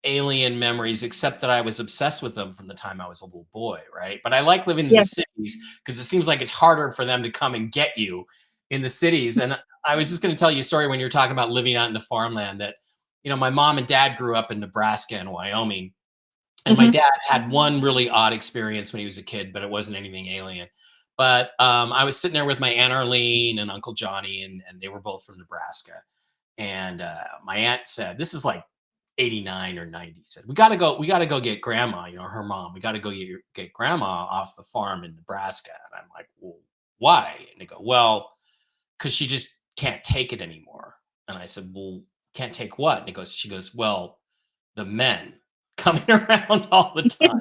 alien memories, except that I was obsessed with them from the time I was a little boy, right? But I like living in the Yeah. cities because it seems like it's harder for them to come and get you in the cities. And I was just going to tell you a story when you're talking about living out in the farmland that, my mom and dad grew up in Nebraska and Wyoming. And my Hmm. dad had one really odd experience when he was a kid, but it wasn't anything alien. But I was sitting there with my Aunt Arlene and Uncle Johnny, and they were both from Nebraska. And my aunt said, this is like 89 or 90, said, we got to go get grandma, her mom. We got to go get grandma off the farm in Nebraska. And I'm like, well, why? And they go, well, because she just can't take it anymore. And I said, well, can't take what? And she goes, well, the men coming around all the time.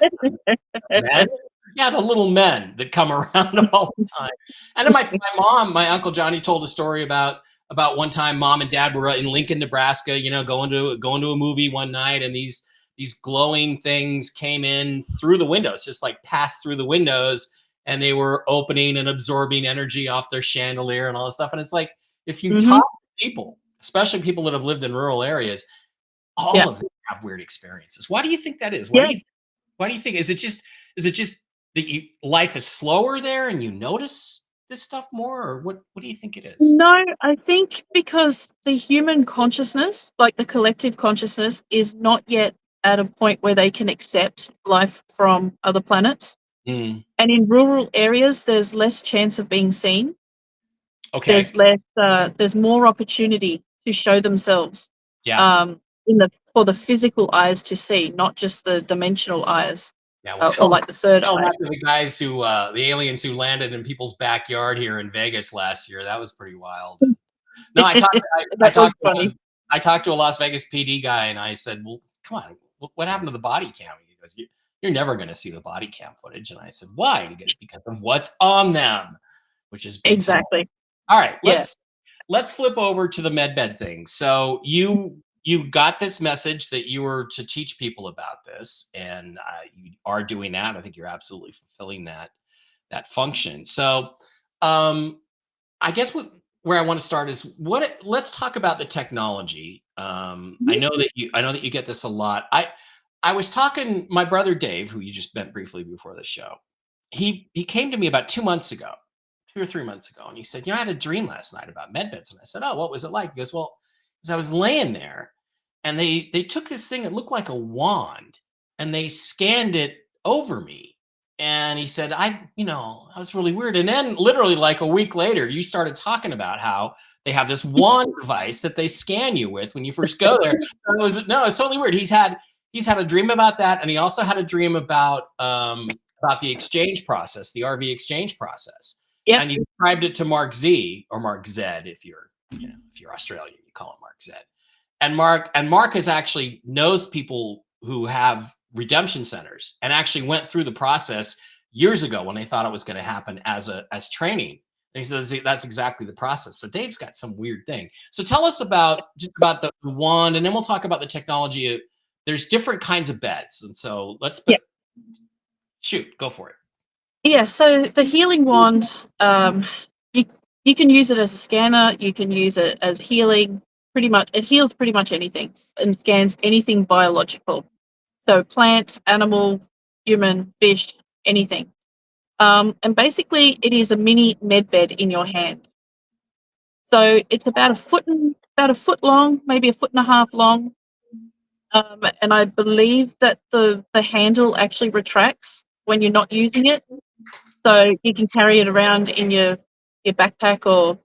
Men? Yeah, the little men that come around all the time. And then my uncle Johnny told a story about one time mom and dad were in Lincoln, Nebraska, going to a movie one night, and these glowing things came in through the windows, just like passed through the windows, and they were opening and absorbing energy off their chandelier and all this stuff. And it's like, if you Hmm. talk to people, especially people that have lived in rural areas, Yeah. all of them have weird experiences. Why do you think that is? Yeah. Why do you think? Is it just that life is slower there and you notice this stuff more, or what do you think it is? No, I think because the human consciousness, like the collective consciousness, is not yet at a point where they can accept life from other planets. Mm, And in rural areas, there's less chance of being seen. Okay. There's more opportunity to show themselves Yeah. for the physical eyes to see, not just the dimensional eyes, Yeah. Well, or like the third tell eye. that to the guys who, the aliens who landed in people's backyard here in Vegas last year. That was pretty wild. No, I That was talked to funny. I talked to a Las Vegas PD guy, and I said, "Well, come on, what happened to the body cam?" He goes, "You're never going to see the body cam footage." And I said, "Why?" He goes, "Because of what's on them," which is big time. Exactly. All right, Yeah. let's flip over to the medbed thing. So you got this message that you were to teach people about this, and you are doing that. I think you're absolutely fulfilling that function. So, I guess where I want to start is let's talk about the technology. Mhm. I know that you get this a lot. I was talking my brother Dave, who you just met briefly before the show. He came to me about 2 months ago, 2 or 3 months ago, and he said, I had a dream last night about med beds. And I said, oh, what was it like? He goes, well, because I was laying there and they took this thing that looked like a wand and they scanned it over me. And he said, that was really weird. And then literally like a week later, you started talking about how they have this wand device that they scan you with when you first go there. So it's totally weird. He's had a dream about that. And he also had a dream about the exchange process, the RV exchange process. Yep. And you described it to Mark Z or Mark Zed if you're Australian, you call him Mark Zed. And Mark has actually knows people who have redemption centers and actually went through the process years ago when they thought it was going to happen as training. And he says that's exactly the process. So Dave's got some weird thing. So tell us about the wand, and then we'll talk about the technology. There's different kinds of beds, and so shoot, go for it. Yeah, so the healing wand, you, you can use it as a scanner, you can use it as healing. Pretty much, it heals pretty much anything and scans anything biological. So plant, animal, human, fish, anything. And basically, it is a mini med bed in your hand. So it's about a foot long, maybe a foot and a half long. And I believe that the handle actually retracts when you're not using it. So you can carry it around in your backpack or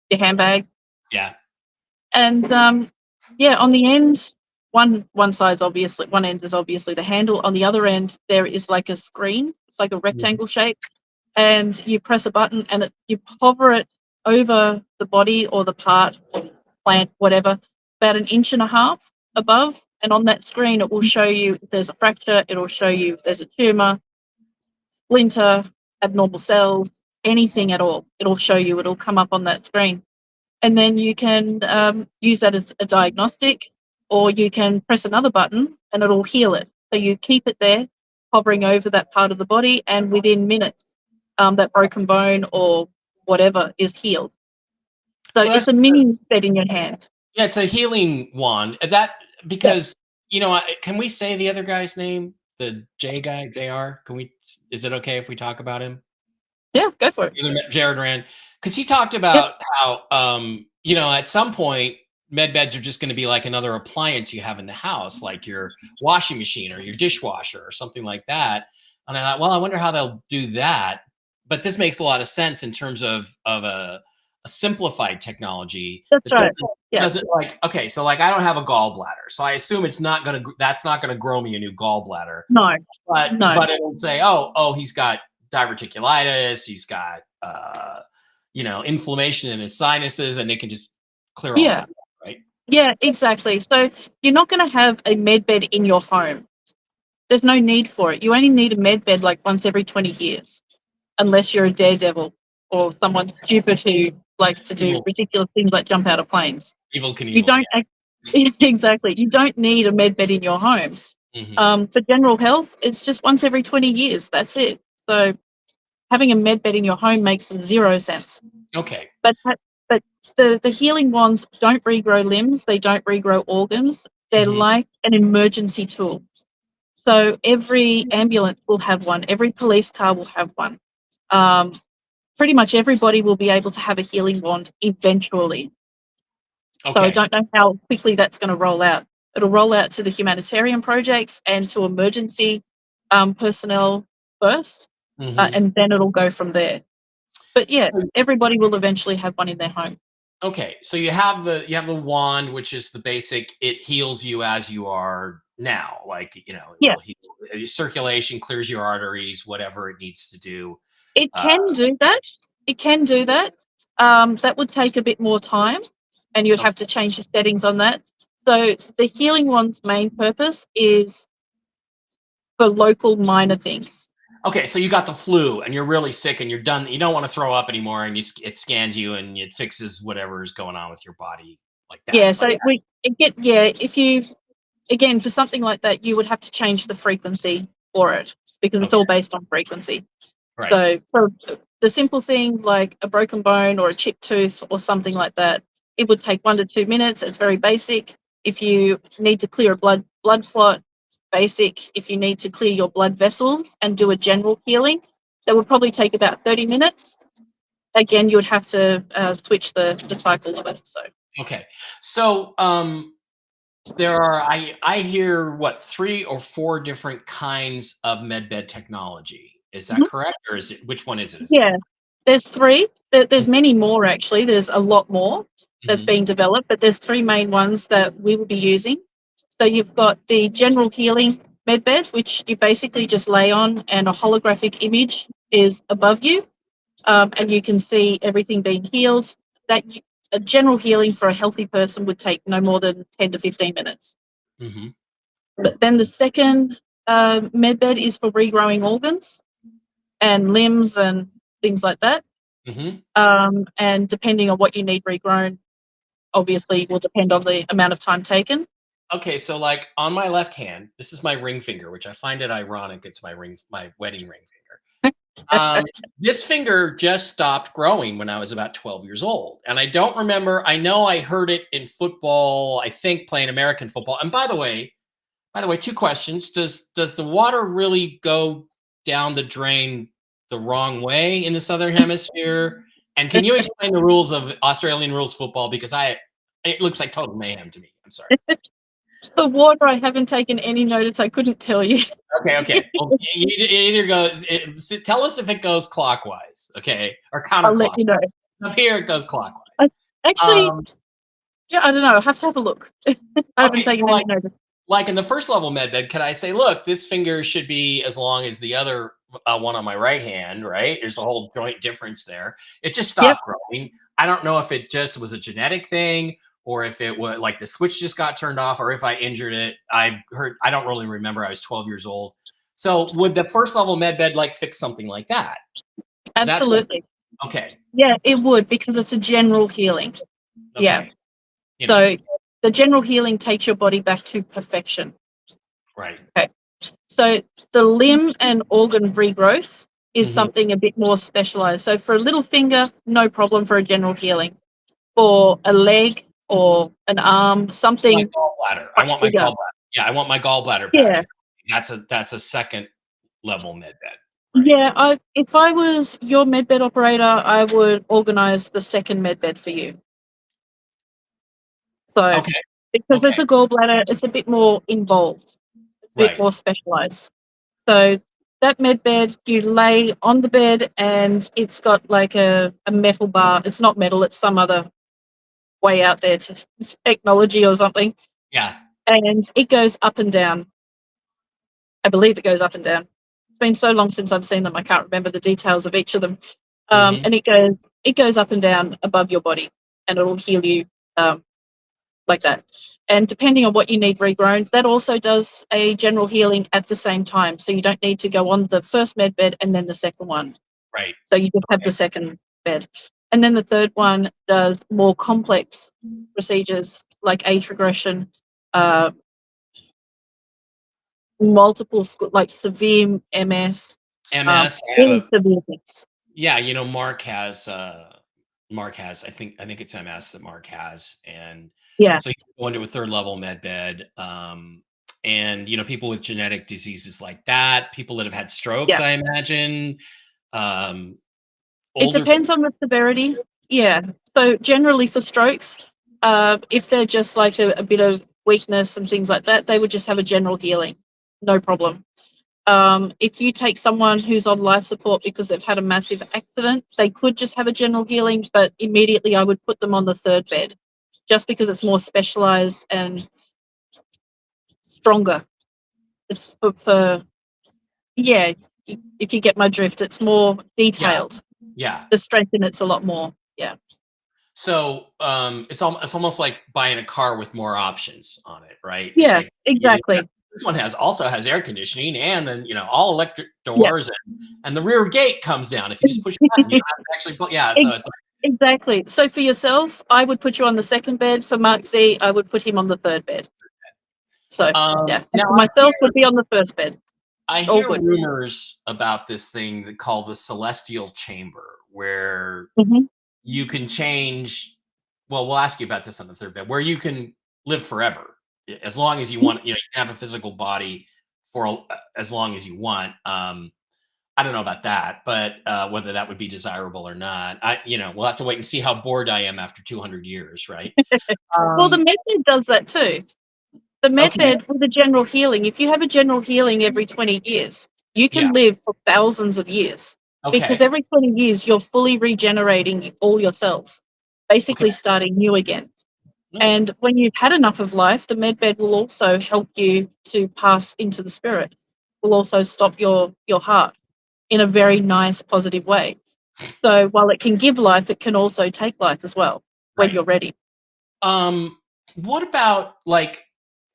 your handbag. Yeah. And on the end, one side's obviously, one end is obviously the handle. On the other end, there is like a screen. It's like a rectangle shape, and you press a button and you hover it over the body or the part, or plant, whatever, about 1.5 inches above. And on that screen, it will show you if there's a fracture. It will show you if there's a tumor, splinter, abnormal cells, anything at all. It'll show you. It'll come up on that screen. And then you can use that as a diagnostic, or you can press another button and it'll heal it. So you keep it there, hovering over that part of the body, and within minutes, that broken bone or whatever is healed. So So it's a mini bed in your hand. yeah, it's a healing wand. Because can we say the other guy's name? The J guy, JR? Is it okay if we talk about him? Yeah, go for it. Jared Rand, because he talked Yep. about how at some point med beds are just going to be like another appliance you have in the house, like your washing machine or your dishwasher or something like that. And I thought, well, I wonder how they'll do that. But this makes a lot of sense in terms of a simplified technology That's that right. Yeah. doesn't like, okay, so like I don't have a gallbladder, so I assume that's not gonna grow me a new gallbladder. No. But it'll say, oh, he's got diverticulitis, he's got inflammation in his sinuses, and it can just clear all that, right? Yeah, exactly. So you're not going to have a med bed in your home. There's no need for it. You only need a med bed like once every 20 years, unless you're a daredevil or someone stupid who likes to do ridiculous things like jump out of planes. Evil Knievel. You don't exactly. You don't need a med bed in your home. For general health, it's just once every 20 years. That's it. So having a med bed in your home makes 0 sense. Okay. But the healing wands don't regrow limbs. They don't regrow organs. They're like an emergency tool. So every ambulance will have one. Every police car will have one. Pretty much everybody will be able to have a healing wand eventually. Okay. So I don't know how quickly that's going to roll out. It'll roll out to the humanitarian projects and to emergency personnel first, and then it'll go from there. But yeah, everybody will eventually have one in their home. Okay, so you have the wand, which is the basic. It heals you as you are now. Like, Yeah, it'll heal your circulation, clears your arteries, whatever it needs to do. it Uh, can do that. It can do that. That would take a bit more time, and you'd okay. have to change the settings on that. So the healing wand's main purpose is for local minor things. Okay, so you got the flu and you're really sick and you're done. You don't want to throw up anymore, and it scans you and it fixes whatever is going on with your body, like that. Yeah, Like, so if you, again, for something like that, you would have to change the frequency for it because it's okay, all based on frequency. right. So for the simple things like a broken bone or a chipped tooth or something like that, it would take 1 to 2 minutes. It's very basic. If you need to clear a blood clot, basic. If you need to clear your blood vessels and do a general healing, that would probably take about 30 minutes. Again, you would have to switch the cycle of it. So Okay, so there are I hear what 3 or 4 different kinds of medbed technology. Is that Mhm. correct, or is it which one is it? Is it? Yeah, there's three. There's many more actually. There's a lot more that's Mhm, being developed, but there's three main ones that we will be using. So you've got the general healing medbed, which you basically just lay on, and a holographic image is above you, and you can see everything being healed. That a general healing for a healthy person would take no more than 10 to 15 minutes. mhm, But then the second medbed is for regrowing organs and limbs and things like that. mhm. And depending on what you need regrown, obviously will depend on the amount of time taken. Okay, so like on my left hand, this is my ring finger, which I find it ironic. It's my wedding ring finger. Um, this finger just stopped growing when I was about 12 years old, and I don't remember. I know I heard it in football. I think playing American football. And by the way, two questions: Does the water really go down the drain the wrong way in the southern hemisphere? And can you explain the rules of Australian rules football? Because it looks like total mayhem to me. I'm sorry. The water, I haven't taken any notice. I couldn't tell you. Okay, okay. Well, it either goes. Tell us if it goes clockwise, okay, or I'll let counterclockwise. you know. Up here, it goes clockwise. I, actually, Um, yeah, I don't know. I have to have a look. I haven't okay, so taken any notice. like in the first level med bed, can I say, look, this finger should be as long as the other one on my right hand, right? There's a whole joint difference there. It just Yep, stopped growing. I don't know if it just was a genetic thing or if it was like the switch just got turned off or if I injured it. I don't really remember. I was 12 years old. So would the first level med bed like fix something like that? Is that absolutely. okay? Yeah, it would because it's a general healing. Yeah. Okay. You know, So the general healing takes your body back to perfection. right. Okay. So the limb and organ regrowth is Hmm. something a bit more specialized. So for a little finger, no problem for a general healing. For a leg or an arm, My something gallbladder. I much want my bigger. gallbladder. Yeah, I want my gallbladder back Yeah. in. That's a second level med bed, right? Yeah, if I was your medbed operator, I would organize the second medbed for you. So Okay. because it's Okay. a gallbladder, it's a bit more involved, it's a bit Right. more specialized. So that med bed, you lay on the bed and it's got like a metal bar. It's not metal, it's some other way out there to it's technology or something. Yeah. And it goes up and down. I believe it goes up and down. It's been so long since I've seen them, I can't remember the details of each of them. Hmm. And it goes up and down above your body and it'll heal you um, like that. And depending on what you need regrown, that also does a general healing at the same time. So you don't need to go on the first med bed and then the second one. Right. So you just have the second bed. And then the third one does more complex procedures like age regression, uh, like severe MS, MS. I have really a severe things. yeah. Mark has. I think it's MS that Mark has, and Yeah, so you can go into a third level med bed. And people with genetic diseases like that, people that have had strokes, yeah. I imagine, um, It older. depends on the severity. Yeah. So generally for strokes, if they're just like a bit of weakness and things like that, they would just have a general healing, no problem. If you take someone who's on life support because they've had a massive accident, they could just have a general healing, but immediately I would put them on the third bed just because it's more specialized and stronger. It's for yeah, if you get my drift, it's more Yeah. detailed. Yeah. The strength in it's a lot more. Yeah. So it's almost like buying a car with more options on it, right? It's Yeah, like exactly. this one also has air conditioning and then all electric Yeah. doors and the rear gate comes down if you just push a button. You don't have to actually put so it's Exactly. So for yourself, I would put you on the second bed. For Mark Z, I would put him on the third bed. So yeah, and now for myself would be on the first bed. I All hear good. rumors about this thing that called the celestial chamber where Hmm. you can change. Well, we'll ask you about this on the third bed, where you can live forever as long as you want. You can have a physical body for as long as you want. I don't know about that, but whether that would be desirable or not, we'll have to wait and see how bored I am after 200 years, right? Well, the Um, med does that too. The okay, med with the general healing, if you have a general healing every 20 years, you yeah, can live for thousands of years because okay, every 20 years you're fully regenerating all your cells, okay. basically starting new again. No, And when you've had enough of life, the med bed will also help you to pass into the spirit. Will also stop your heart in a very nice, positive way. So while it can give life, it can also take life as well when right. you're ready. What about like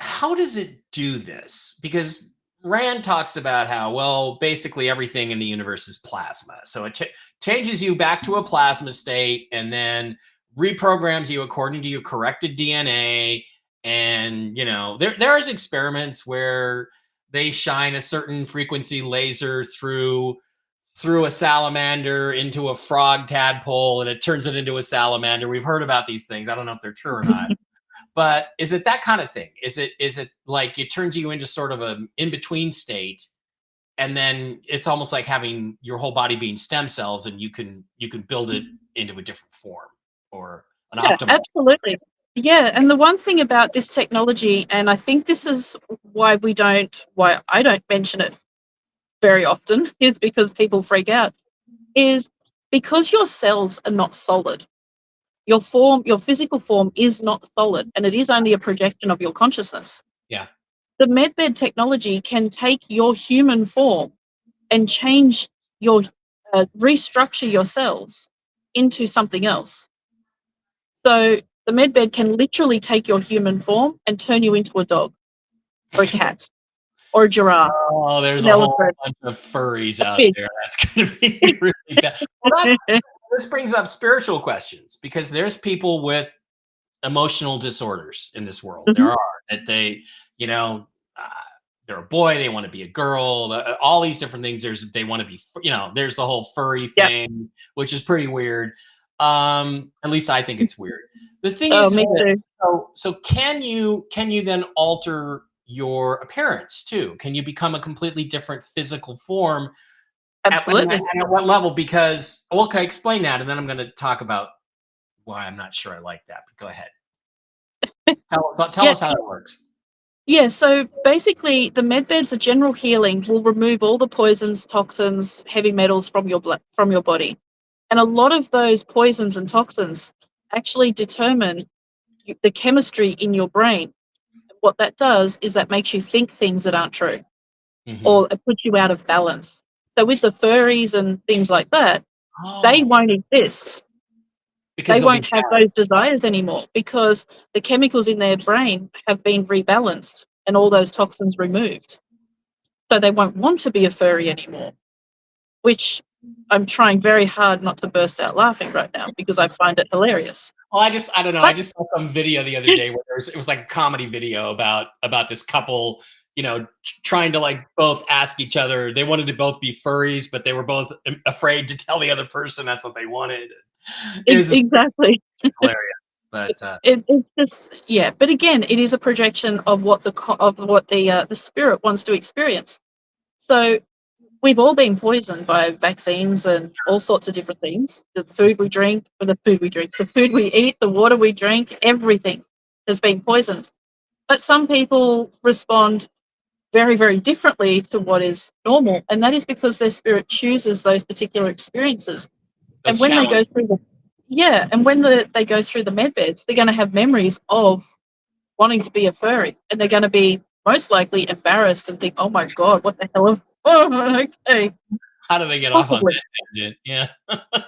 how does it do this? Because Rand talks about how well basically everything in the universe is plasma. So it changes you back to a plasma state and then reprograms you according to your corrected DNA. And there's experiments where they shine a certain frequency laser through a salamander into a frog tadpole and it turns it into a salamander. We've heard about these things. I don't know if they're true or not. But is it that kind of thing? Is it like it turns you into sort of an in-between state and then it's almost like having your whole body being stem cells and you can build it into a different form or an Yeah, optimal. absolutely. Yeah, and the one thing about this technology, and I think this is why I don't mention it very often, is because people freak out, is because your cells are not solid. Your physical form is not solid, and it is only a projection of your consciousness. Yeah. The medbed technology can take your human form and change your, restructure your cells into something else. So the medbed can literally take your human form and turn you into a dog or a cat or a giraffe, Oh, there's an a whole elephant, bunch of furries a out fish. there. That's going to be really bad. Well, this brings up spiritual questions because there's people with emotional disorders in this world. There Mhm. are that uh, they're a boy, they want to be a girl, all these different things. They want to be, there's the whole furry Yeah. thing, which is pretty weird. At least I think it's weird. The thing Oh, is me that, too. so can you then alter your appearance too? Can you become a completely different physical form Absolutely. at what level? Because okay, explain that, and then I'm going to talk about why I'm not sure I like that. But go ahead. Tell Yeah. us how that works. Yeah, so basically, the med beds, a general healing, will remove all the poisons, toxins, heavy metals from your blood, from your body, and a lot of those poisons and toxins actually determine the chemistry in your brain. What that does is that makes you think things that aren't true, Mhm. or it puts you out of balance. So with the furries and things like that, they Oh, won't exist. because They they'll be won't have those desires anymore because the chemicals in their brain have been rebalanced and all those toxins removed. So they won't want to be a furry anymore, which I'm trying very hard not to burst out laughing right now because I find it hilarious. well, I don't know. I But just saw some video the other day where it was like a comedy video about this couple, trying to like both ask each other. They wanted to both be furries, but they were both afraid to tell the other person that's what they wanted. It was just exactly. hilarious. But It's just, yeah. But again, it is a projection of what the spirit wants to experience. So we've all been poisoned by vaccines and all sorts of different things. The food we drink, the food we eat, the water we drink, everything has been poisoned. But some people respond very, very differently to what is normal. And that is because their spirit chooses those particular experiences. And Those when they go challenges. through they go through the med beds, they're going to have memories of wanting to be a furry, and they're going to be most likely embarrassed and think, "Oh my god, what the hell?" Oh, okay, How do they get off on possibly, that tangent? Yeah.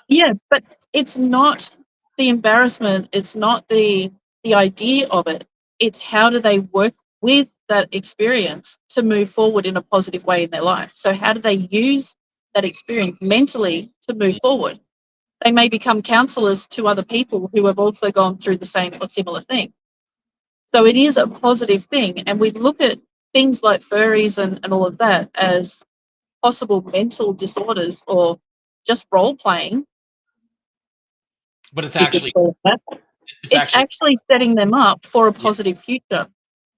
yeah. But it's not the embarrassment. It's not the idea of it. It's how do they work with that experience to move forward in a positive way in their life. So how do they use that experience mentally to move forward? They may become counselors to other people who have also gone through the same or similar thing. So it is a positive thing. And we look at things like furries and all of that as possible mental disorders or just role playing, But it's you could actually call it that. it's It's actually actually setting them up for a yeah. positive future.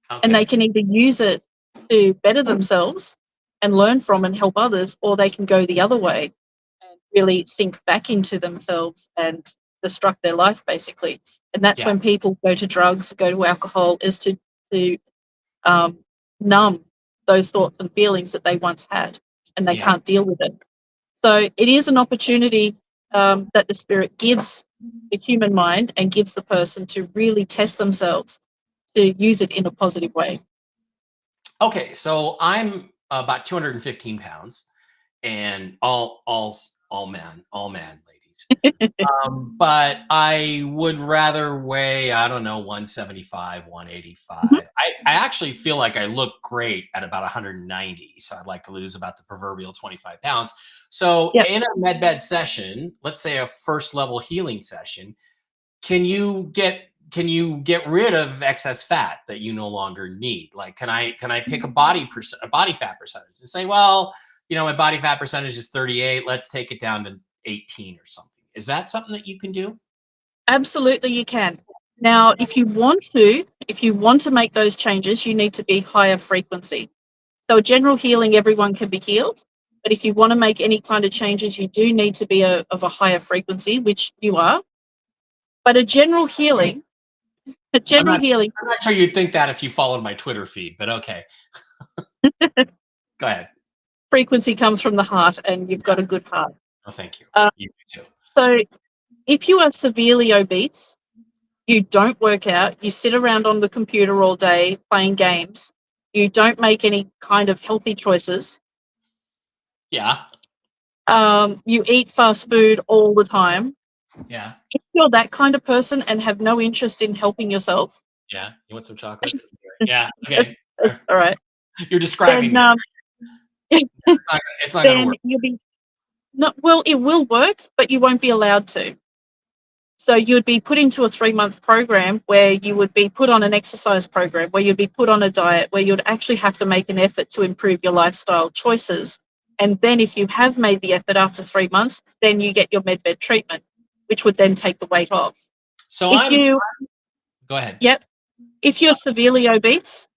And they Okay. can either use it to better themselves and learn from and help others, or they can go the other way and really sink back into themselves and destruct their life, basically. And that's Yeah. when people go to drugs, go to alcohol, is to um, numb those thoughts and feelings that they once had, and they Yeah. can't deal with it. So it is an opportunity that the spirit gives the human mind and gives the person to really test themselves to use it in a positive way. Okay. So I'm about 215 pounds, and all man, ladies. But I would rather weigh, I don't know, 175, 185. Mhm. I actually feel like I look great at about 190. So I'd like to lose about the proverbial 25 pounds. So Yeah, in a med bed session, let's say a first level healing session, can you get rid of excess fat that you no longer need? Like, can I pick a body fat percentage and say, well, my body fat percentage is 38. Let's take it down to 18 or something. Is that something that you can do? absolutely you can. Now, if you want to make those changes, you need to be higher frequency. So a general healing, everyone can be healed. But if you want to make any kind of changes, you do need to be of a higher frequency, which you are. But a I'm general not. healing I'm not sure you'd think that if you followed my Twitter feed, but okay, go ahead. frequency comes from the heart, and you've got a good heart. Oh, thank you. Uh, You too. so if you are severely obese, you don't work out, you sit around on the computer all day playing games, you don't make any kind of healthy choices, Yeah, you eat fast food all the time. yeah, If you're that kind of person and have no interest in helping yourself, yeah. You want some chocolates? Yeah. Okay. all right, You're then describing me. It's not going to then work. you'll be not well. It will work, but you won't be allowed to. So you'd be put into a 3-month program where you would be put on an exercise program, where you'd be put on a diet, where you'd actually have to make an effort to improve your lifestyle choices. And then if you have made the effort after 3 months, then you get your medbed treatment, which would then take the weight off. So If I'm. you, Go ahead. yep, if you're severely obese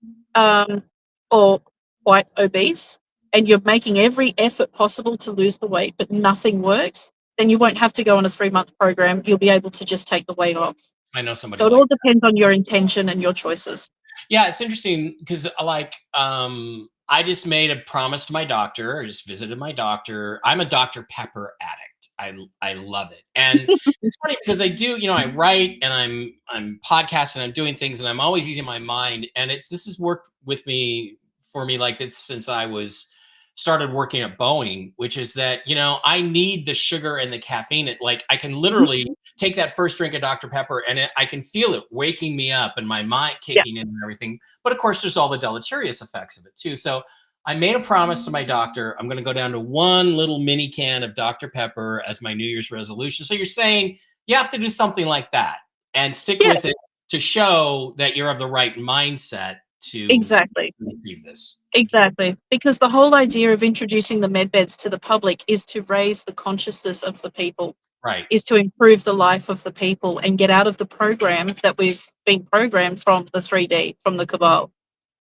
or quite obese, and you're making every effort possible to lose the weight, but nothing works, then you won't have to go on a 3-month program. You'll be able to just take the weight off. I know somebody So it like. all depends on your intention and your choices. Yeah, it's interesting because I just made a promise to my doctor. I just visited my doctor. I'm a Dr. Pepper addict. I love it. And it's funny because I do, I write and I'm podcasting, I'm doing things and I'm always using my mind. And this has worked with me for me like this since I was started working at Boeing, which is that, I need the sugar and the caffeine. Like I can Mhm. literally take that first drink of Dr. Pepper and I can feel it waking me up and my mind Yeah, kicking in and everything. But of course, there's all the deleterious effects of it too. So I made a promise to my doctor. I'm going to go down to one little mini can of Dr. Pepper as my New Year's resolution. So you're saying you have to do something like that and stick yeah, with it to show that you're of the right mindset to exactly. achieve this. Exactly. Because the whole idea of introducing the medbeds to the public is to raise the consciousness of the people, Right. is to improve the life of the people and get out of the program that we've been programmed from the 3D, from the cabal.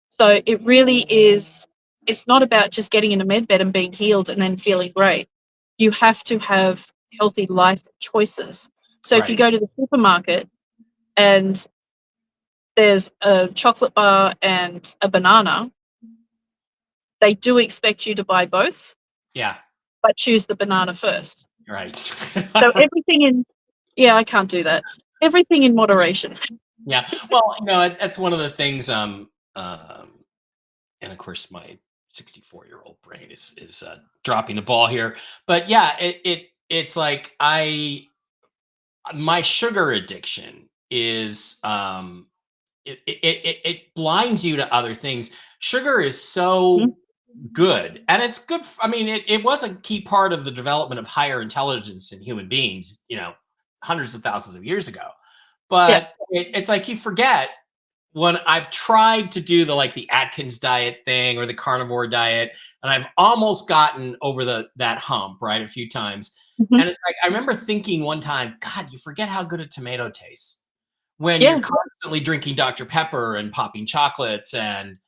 So it really is, it's not about just getting in a medbed and being healed and then feeling great. You have to have healthy life choices. So if you Right. go to the supermarket and there's a chocolate bar and a banana, they do expect you to buy both, Yeah. but choose the banana first. Right. So everything in, yeah, I can't do that. Everything in moderation. Yeah. Well, that's one of the things. And of course, my 64-year-old brain is dropping the ball here. But yeah, it's like my sugar addiction is it blinds you to other things. Sugar is Mhm. so good, and it's good. I mean, it was a key part of the development of higher intelligence in human beings, hundreds of thousands of years ago. Yeah. But it's like you forget when I've tried to do the Atkins diet thing or the carnivore diet, and I've almost gotten over that hump, right, a few times. Mhm. And it's like I remember thinking one time, God, you forget how good a tomato tastes when you're Yeah. constantly drinking Dr. Pepper and popping chocolates and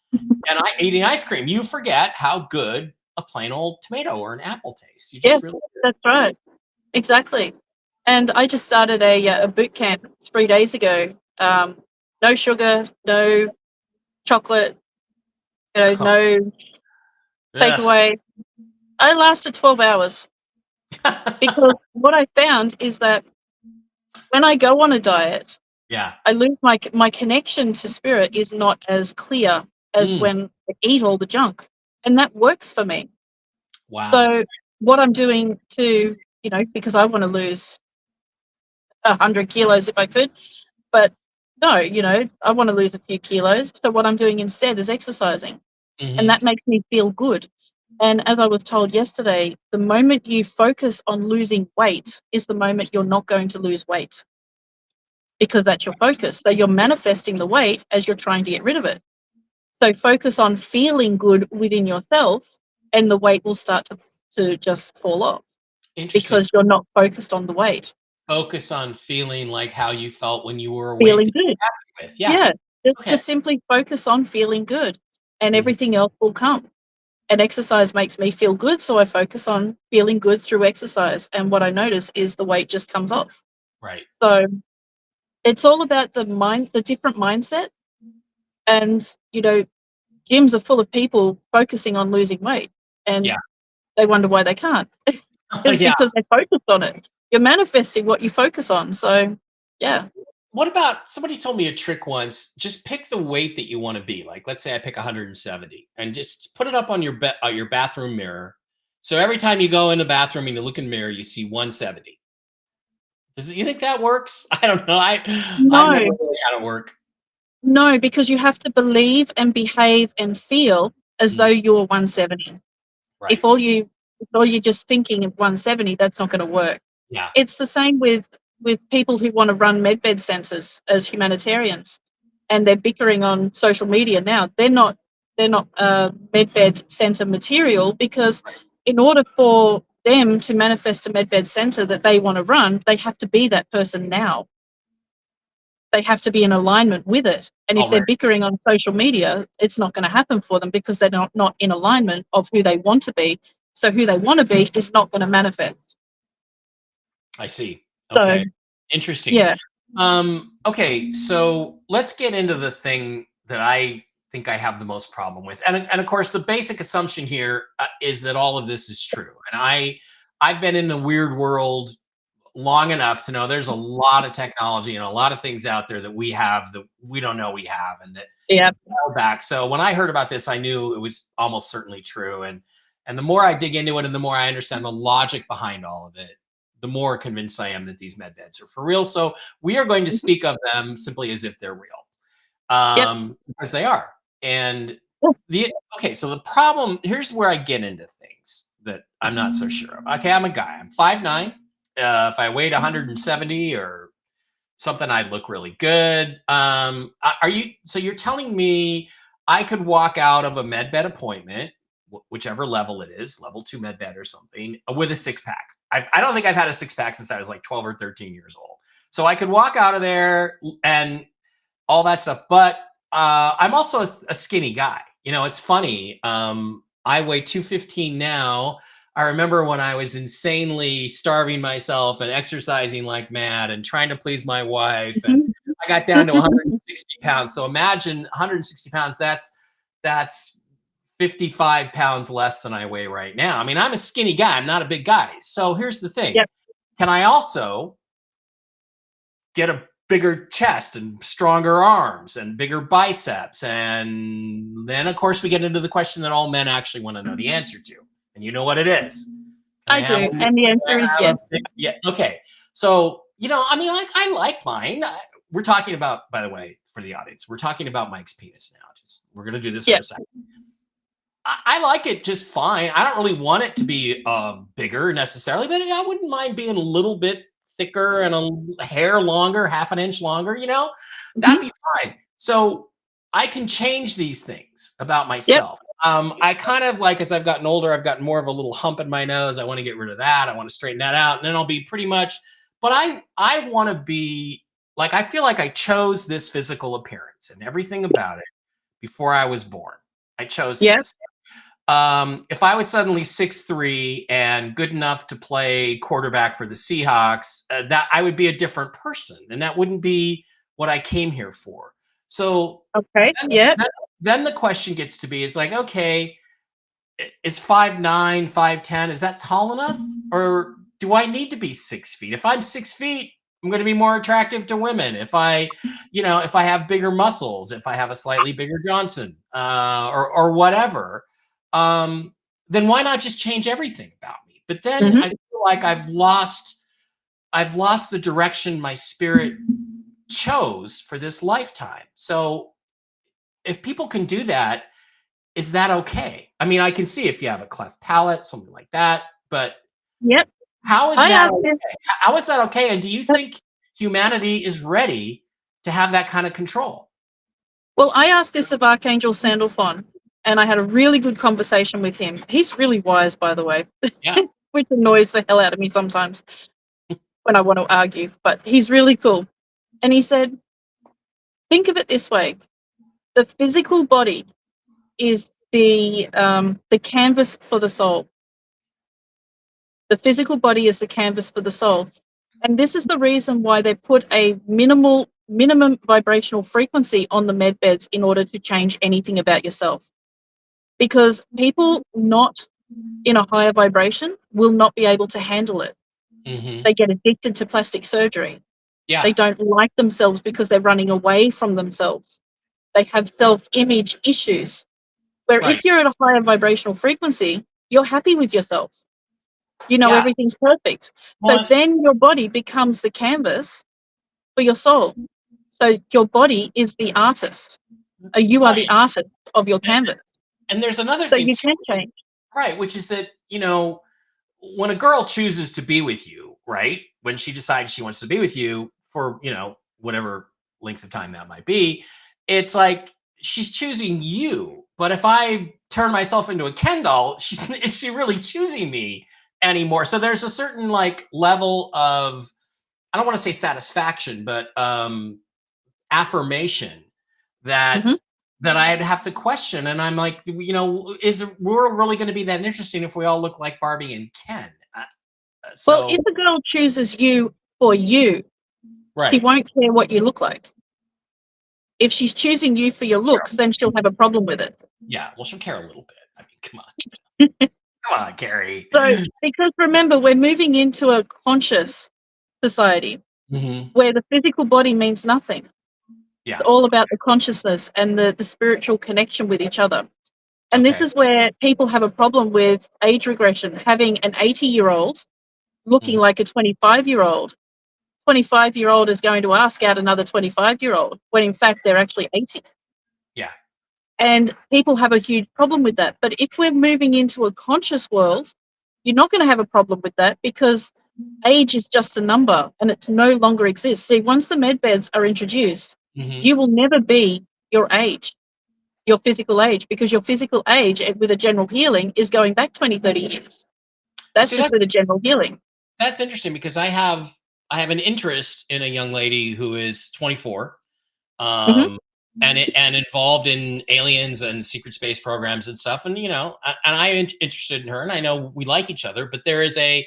eating ice cream. You forget how good a plain old tomato or an apple tastes. You Yeah. just really do. That's right. Exactly. And I just started a boot camp 3 days ago. No sugar, no chocolate, no Ugh. takeaway. I lasted 12 hours because what I found is that when I go on a diet, Yeah. I lose my connection to spirit is not as clear as Mm. when I eat all the junk, and that works for me. Wow. So what I'm doing to, because I want to lose 100 kilos if I could, but no, I want to lose a few kilos. So what I'm doing instead is exercising, and Hmm. that makes me feel good. And as I was told yesterday, the moment you focus on losing weight is the moment you're not going to lose weight because that's your focus. So you're manifesting the weight as you're trying to get rid of it. So focus on feeling good within yourself, and the weight will start to just fall off Interesting. because you're not focused on the weight. Focus on feeling like how you felt when you were a weight Feeling that good. you're happy with. Yeah. Yeah. Just, Okay. just simply focus on feeling good, and Mhm. everything else will come. And exercise makes me feel good, so I focus on feeling good through exercise. And what I notice is the weight just comes off. Right. So it's all about the different mindset. And, gyms are full of people focusing on losing weight, Yeah. and they wonder why they can't. It's Yeah. because they focused on it. You're manifesting what you focus on. So, yeah. What about somebody told me a trick once? Just pick the weight that you want to be. Like, let's say I pick 170 and just put it up on your bathroom mirror. So every time you go in the bathroom and you look in the mirror, you see 170. You think that works? I don't know. I've never No, really had it work. no, because you have to believe and behave and feel as though Mm, you're 170. If right. all you're just thinking of 170, that's not going to work. Yeah. It's the same with people who want to run medbed centres as humanitarians, and they're bickering on social media now. They're not medbed centre material because in order for them to manifest a medbed centre that they want to run, they have to be that person now. They have to be in alignment with it. And if they're Already. bickering on social media, it's not going to happen for them because they're not in alignment of who they want to be. So who they want to be is not going to manifest. I see. So Okay. Interesting. yeah. Okay, so let's get into the thing that I think I have the most problem with, and of course, the basic assumption here is that all of this is true. And I've been in the weird world long enough to know there's a lot of technology and a lot of things out there that we have that we don't know we have, and that Yeah. fell back. So when I heard about this, I knew it was almost certainly true. And the more I dig into it, and the more I understand the logic behind all of it, the more convinced I am that these med beds are for real. So we are going to Mhm. speak of them simply as if they're real, Yep. because they are. And Yeah. the okay, so the problem here's where I get into things that I'm not so sure of. Okay, I'm a guy. I'm 5'9". If I weighed 170 or something, I'd look really good. Are you? So you're telling me I could walk out of a med bed appointment, whichever level it is, level 2 med bed or something, with a six pack. I don't think I've had a six pack since I was like 12 or 13 years old. So I could walk out of there and all that stuff. But I'm also a skinny guy. It's funny. I weigh 215 now. I remember when I was insanely starving myself and exercising like mad and trying to please my wife, and Mhm. I got down to 160 pounds. So imagine 160 pounds. That's 55 pounds less than I weigh right now. I mean, I'm a skinny guy. I'm not a big guy. So here's the thing. Yep. Can I also get a bigger chest and stronger arms and bigger biceps? And then, of course, we get into the question that all men actually want to know the answer to. And you know what it is. I do. And the answer is yes. Yeah. Okay. So, I mean, like, I like mine. We're talking about, by the way, for the audience, we're talking about Mike's penis now. We're going to do this for a second. I like it just fine. I don't really want it to be bigger necessarily, but I wouldn't mind being a little bit thicker and a hair longer, half an inch longer, that'd be fine. So I can change these things about myself. Yep. I kind of like, as I've gotten older, I've gotten more of a little hump in my nose. I want to get rid of that. I want to straighten that out. And then I'll be pretty much, but I want to be like, I feel like I chose this physical appearance and everything about it before I was born. I chose this. If I was suddenly 6'3" and good enough to play quarterback for the Seahawks, that I would be a different person, and that wouldn't be what I came here for. So, then the question gets to be, is like, okay, is 5'9", 5'10", is that tall enough, or do I need to be 6 feet? If I'm 6 feet, I'm going to be more attractive to women. If I have bigger muscles, if I have a slightly bigger Johnson, or whatever. Then why not just change everything about me? But then I feel like I've lost the direction my spirit chose for this lifetime. So if people can do that, is that okay? I mean, I can see if you have a cleft palate, something like that, but how is that okay? How is that okay? And do you think humanity is ready to have that kind of control? Well, I asked this of Archangel Sandalphon, and I had a really good conversation with him. He's really wise, by the way, which annoys the hell out of me sometimes when I want to argue, but he's really cool. And he said, think of it this way. The physical body is the canvas for the soul. The physical body is the canvas for the soul. And this is the reason why they put a minimum vibrational frequency on the med beds in order to change anything about yourself. Because people not in a higher vibration will not be able to handle it. They get addicted to plastic surgery. They don't like themselves because they're running away from themselves. They have self-image issues. Where if you're at a higher vibrational frequency, you're happy with yourself. Everything's perfect. So then your body becomes the canvas for your soul. So your body is the artist. You are the artist of your canvas. And there's another thing, you can change. Right, which is that, when a girl chooses to be with you, right, when she decides she wants to be with you for, whatever length of time that might be, it's like she's choosing you. But if I turn myself into a Ken doll, is she really choosing me anymore? So there's a certain level of, I don't want to say satisfaction, but affirmation that that I'd have to question. And I'm like, is we're really going to be that interesting if we all look like Barbie and Ken? Well, if a girl chooses you for you, she won't care what you look like. If she's choosing you for your looks, then she'll have a problem with it. Yeah, well, she'll care a little bit. I mean, come on. Come on, Carrie. So, because remember, we're moving into a conscious society where the physical body means nothing. Yeah. It's all about the consciousness and the spiritual connection with each other. And this is where people have a problem with age regression, having an 80-year-old looking like a 25-year-old. 25-year-old is going to ask out another 25-year-old when in fact they're actually 80. Yeah. And people have a huge problem with that. But if we're moving into a conscious world, you're not going to have a problem with that because age is just a number and it no longer exists. See, once the med beds are introduced, you will never be your age, your physical age, because your physical age with a general healing is going back 20, 30 years. That's just with a general healing. That's interesting because I have an interest in a young lady who is 24 and involved in aliens and secret space programs and stuff. And, and I'm interested in her and I know we like each other, but there is a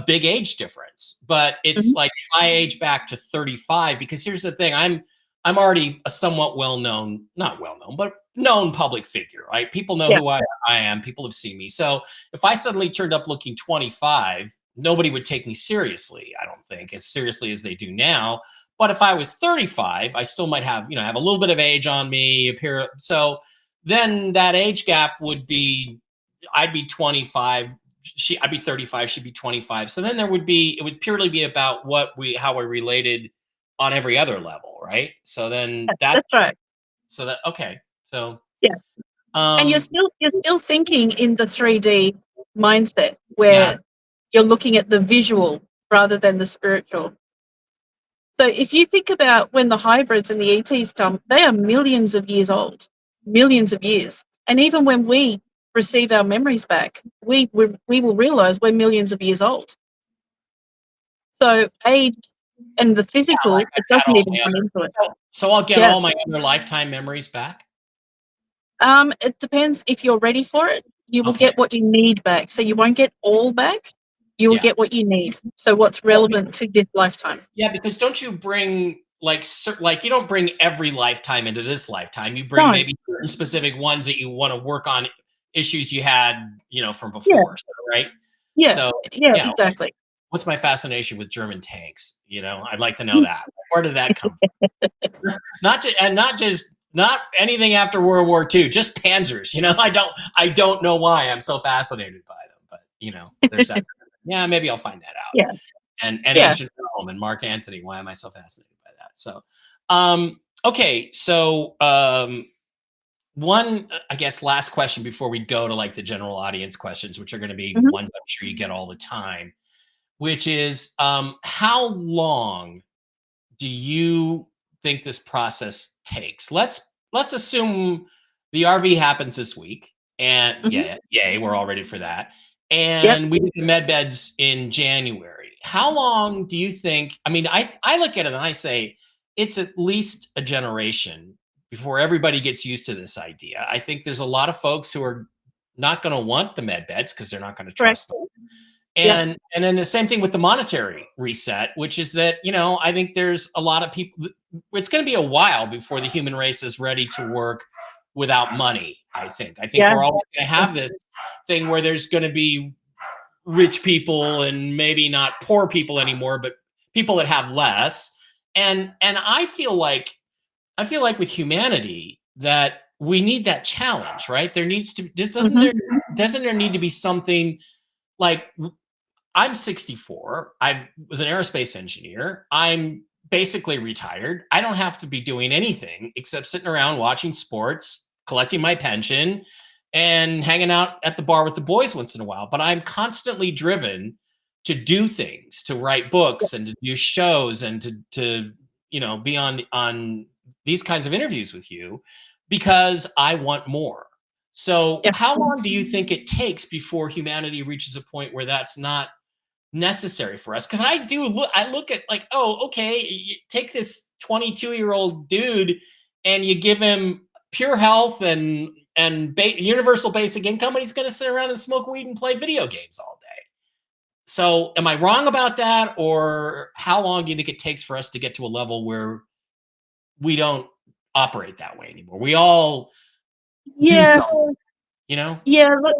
big age difference. But it's like if I age back to 35, because here's the thing, I'm already a somewhat not well-known, but known public figure, right? People know Yeah, who I am. People have seen me. So if I suddenly turned up looking 25, nobody would take me seriously, I don't think, as seriously as they do now. But if I was 35, I still might have, have a little bit of age on me, appear. So then that age gap would be, I'd be 25, I'd be 35, she'd be 25. So then it would purely be about how we related on every other level, right? So then that's right. okay. So Yeah. And um you're still thinking in the 3D mindset yeah, where you're looking at the visual rather than the spiritual. So if you think about when the hybrids and the ETs come, they are millions of years old, millions of years. And even when we receive our memories back, we will realize we're millions of years old. So age and the like physical, it I've had doesn't all even my come into it. so I'll get Yeah. all my other lifetime memories back. It depends if you're ready for it. You will Okay. get what you need back. So you won't get all back. You will Yeah. get what you need. So what's Well, relevant to this lifetime. yeah, because don't you bring like you don't bring every lifetime into this lifetime. You bring No. maybe certain specific ones that you want to work on issues you had, from Yeah. before, so, right? Yeah. So, Yeah, yeah, exactly. what's my fascination with German tanks? I'd like to know that. Where did that come from? Not anything after World War II, just panzers. I don't know why I'm so fascinated by them, but there's that. Yeah, maybe I'll find that out. Yeah. And Yeah. ancient Rome and Mark Antony. Why am I so fascinated by that? So, okay, so one, I guess, last question before we go to like the general audience questions, which are going to be Mhm. ones I'm sure you get all the time, which is how long do you think this process takes? Let's assume the RV happens this week, and Mhm. yeah, yay, we're all ready for that. Yep. And we get the med beds in January. How long do you think? I mean, I look at it and I say it's at least a generation before everybody gets used to this idea. I think there's a lot of folks who are not going to want the med beds because they're not going to Correct. trust them. Yep. And then the same thing with the monetary reset, which is that, I think there's a lot of people, it's going to be a while before the human race is ready to work without money. I think Yeah. we're always going to have this thing where there's going to be rich people and maybe not poor people anymore, but people that have less. And I feel like with humanity that we need that challenge, right? There needs to just Mhm. doesn't there need to be something like, I'm 64. I was an aerospace engineer. I'm basically retired. I don't have to be doing anything except sitting around watching sports, collecting my pension, and hanging out at the bar with the boys once in a while. But I'm constantly driven to do things, to write books and to do shows and to be on these kinds of interviews with you because I want more. So, Yep. how long do you think it takes before humanity reaches a point where that's not necessary for us? Because I look at like, oh, okay, you take this 22-year-old dude and you give him pure health and universal basic income, and he's going to sit around and smoke weed and play video games all day. So am I wrong about that, or how long do you think it takes for us to get to a level where we don't operate that way anymore? We all do Yeah. something, you know? Yeah. Look,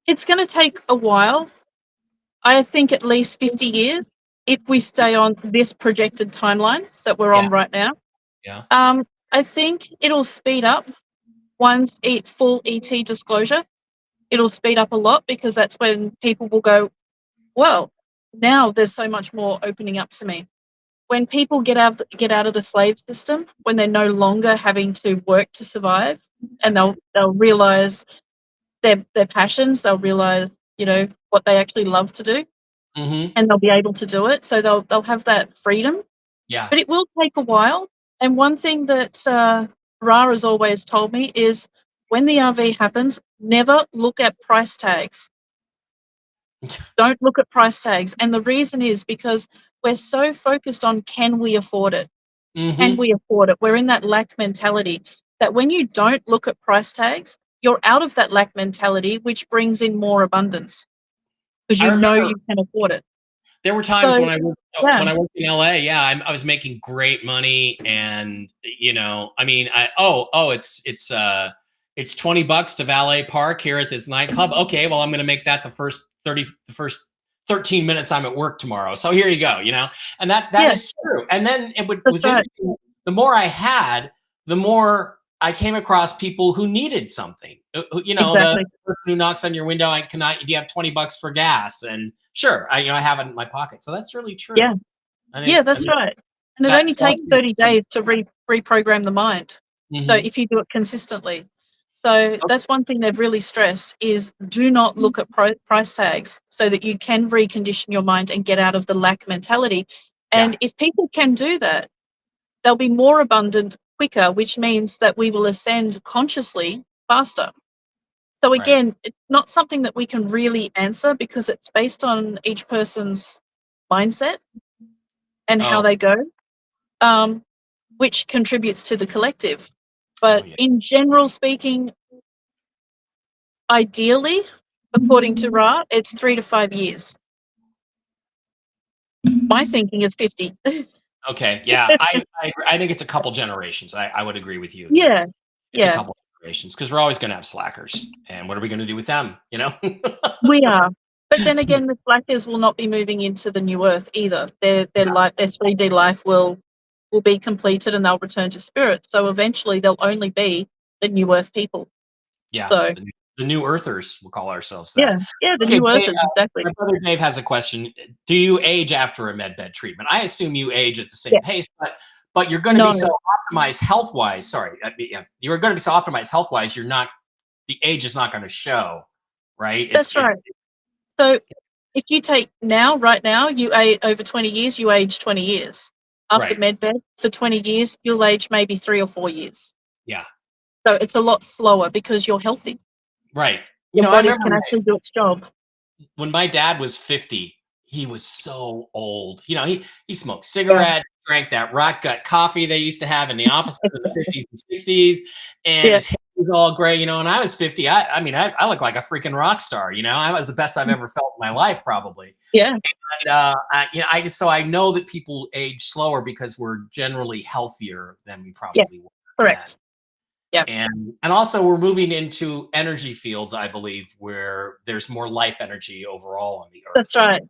it's going to take a while. I think at least 50 years if we stay on this projected timeline that we're Yeah, on right now. yeah. I think it'll speed up once full ET disclosure. It'll speed up a lot because that's when people will go, well, now there's so much more opening up to me. When people get out of the slave system, when they're no longer having to work to survive, and That's cool. they'll realize their passions, they'll realize what they actually love to do, Hmm. and they'll be able to do it. So they'll have that freedom, Yeah. but it will take a while. And one thing that Ra has always told me is when the RV happens, never look at price tags. Don't look at price tags. And the reason is because we're so focused on can we afford it? Can Hmm. we afford it? We're in that lack mentality that when you don't look at price tags, you're out of that lack mentality, which brings in more abundance because I you know remember you can afford it. There were times So, when yeah, when I worked in LA, yeah, I was making great money, and I mean, it's $20 to valet park here at this nightclub. Okay, well, I'm going to make that the first 13 minutes I'm at work tomorrow. So here you go, and that yeah, is true. And then that's was right. interesting. The more I had, the more I came across people who needed something. The Exactly. person who knocks on your window, do you have $20 for gas? And sure, I have it in my pocket. So that's really Yeah. true. Yeah, I that's think right. And it only that takes 30 days to reprogram the mind. So Mhm. if you do it consistently. So Okay. that's one thing they've really stressed is do not look at price tags so that you can recondition your mind and get out of the lack mentality. Yeah. And if people can do that, they'll be more abundant quicker, which means that we will ascend consciously faster. So Right. again, it's not something that we can really answer because it's based on each person's mindset and how Oh. they go, um, which contributes to the collective. Oh But yeah. in general speaking, ideally, according to Ra, it's 3 to 5 years. My thinking is 50. Okay. Yeah. I think it's a couple generations. I would agree with you that Yeah, it's a yeah, couple generations because we're always going to have slackers, and what are we going to do with them? we So, are. But then again, the slackers will not be moving into the new earth either. Their life, their 3D life will be completed and they'll return to spirit. So eventually they'll only be the new earth people. yeah. So The new earthers, we'll call ourselves that. yeah, yeah, the Okay. new earthers, exactly. My brother Dave has a question. Do you age after a med bed treatment? I assume you age at the Yeah, same pace, but you're going to be no, so optimized health wise. Sorry, yeah, you're going to be so optimized health wise. You're not the age is not going to show, right? that's right. So if you take now, right now, you age over 20 years, you age 20 years. After Right. medbed for 20 years, you'll age maybe 3 or 4 years. Yeah. So it's a lot slower because you're healthy. Right. Your I body remember can actually do its job. when my dad was 50, he was so old. He smoked Yeah. cigarettes, drank that rot gut coffee they used to have in the offices in the 50s and 60s, and Yeah. his hair was all gray, and I was 50. I mean, I look like a freaking rock star, I was the best I've ever felt in my life, probably. Yeah. And I know that people age slower because we're generally healthier than we Yeah. probably were then. Correct. Yeah. And also we're moving into energy fields, I believe, where there's more life energy overall on the earth. That's right.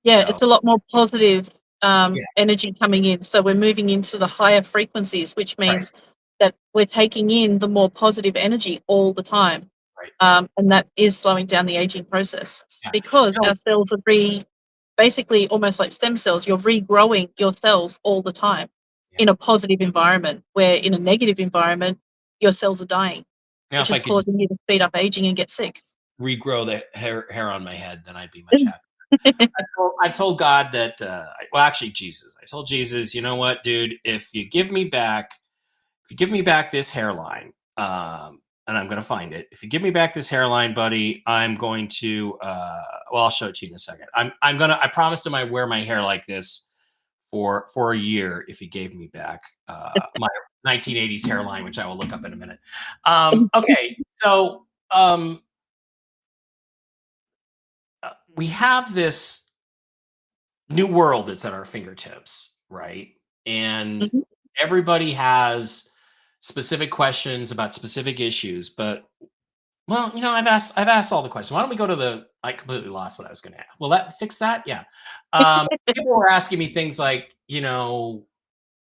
Yeah. So It's a lot more positive yeah, energy coming in. So we're moving into the higher frequencies, which right, means that we're taking in the more positive energy all the time. right. And that is slowing down the aging process Yeah. because You know, our cells are basically almost like stem cells. You're regrowing your cells all the time yeah. in a positive environment, where in a negative environment, your cells are dying, Now, which if is I could causing you to speed up aging and get sick. regrow the hair on my head, then I'd be much happier. I've told God that, well, actually, Jesus. I told Jesus, you know what, dude? If you give me back this hairline, and I'm going to find it. If you give me back this hairline, buddy, I'm going to. Well, I'll show it to you in a second. I'm gonna. I promised him I'd wear my hair like this for a year if he gave me back my 1980s hairline, which I will look up in a minute. Okay, so we have this new world that's at our fingertips, right? And Mhm. everybody has specific questions about specific issues, but well, I've asked all the questions. Why don't we go to I completely lost what I was going to ask. Will that fix that? Yeah. People were asking me things like,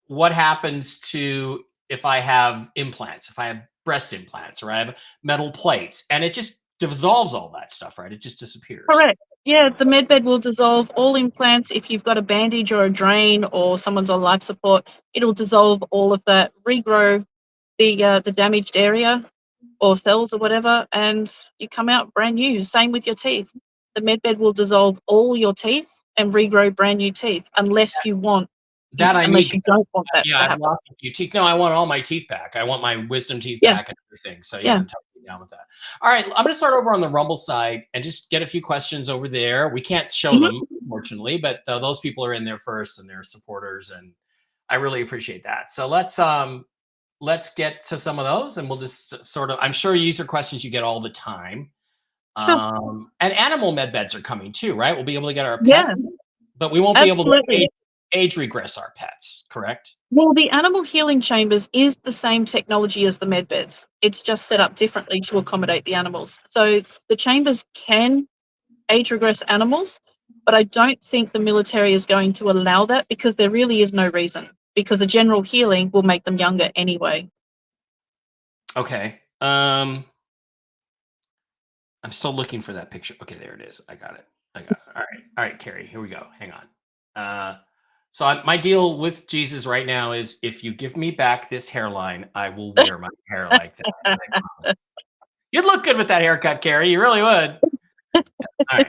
what happens to if I have implants, if I have breast implants, or I have metal plates, and it just dissolves all that stuff, right? It just disappears. Correct. Yeah, the medbed will dissolve all implants. If you've got a bandage or a drain or someone's on life support, it'll dissolve all of that, regrow the damaged area or cells or whatever, and you come out brand new. Same with your teeth. The medbed will dissolve all your teeth and regrow brand new teeth, unless you want, That I need. unless you don't want that Yeah, to I've happen. lost a few teeth. No, I want all my teeth back. I want my wisdom teeth Yeah, back and everything. So yeah, yeah. I'm totally down with that. All right, I'm going to start over on the Rumble side and just get a few questions over there. We can't show Mhm. them, unfortunately, but those people are in there first and they're supporters, and I really appreciate that. So let's get to some of those, and we'll just sort of. I'm sure these are questions you get all the time. Sure. And animal med beds are coming too, right? We'll be able to get our Yeah, pets. But we won't be able to Absolutely. age regress our pets, correct? Well, the animal healing chambers is the same technology as the med beds. It's just set up differently to accommodate the animals. So the chambers can age regress animals, but I don't think the military is going to allow that because there really is no reason. Because the general healing will make them younger anyway. Okay. I'm still looking for that picture. Okay, there it is. I got it. I got it. All right. All right, Carrie, here we go. Hang on. My deal with Jesus right now is if you give me back this hairline, I will wear my hair like that. I promise. You'd look good with that haircut, Carrie. You really would. All right.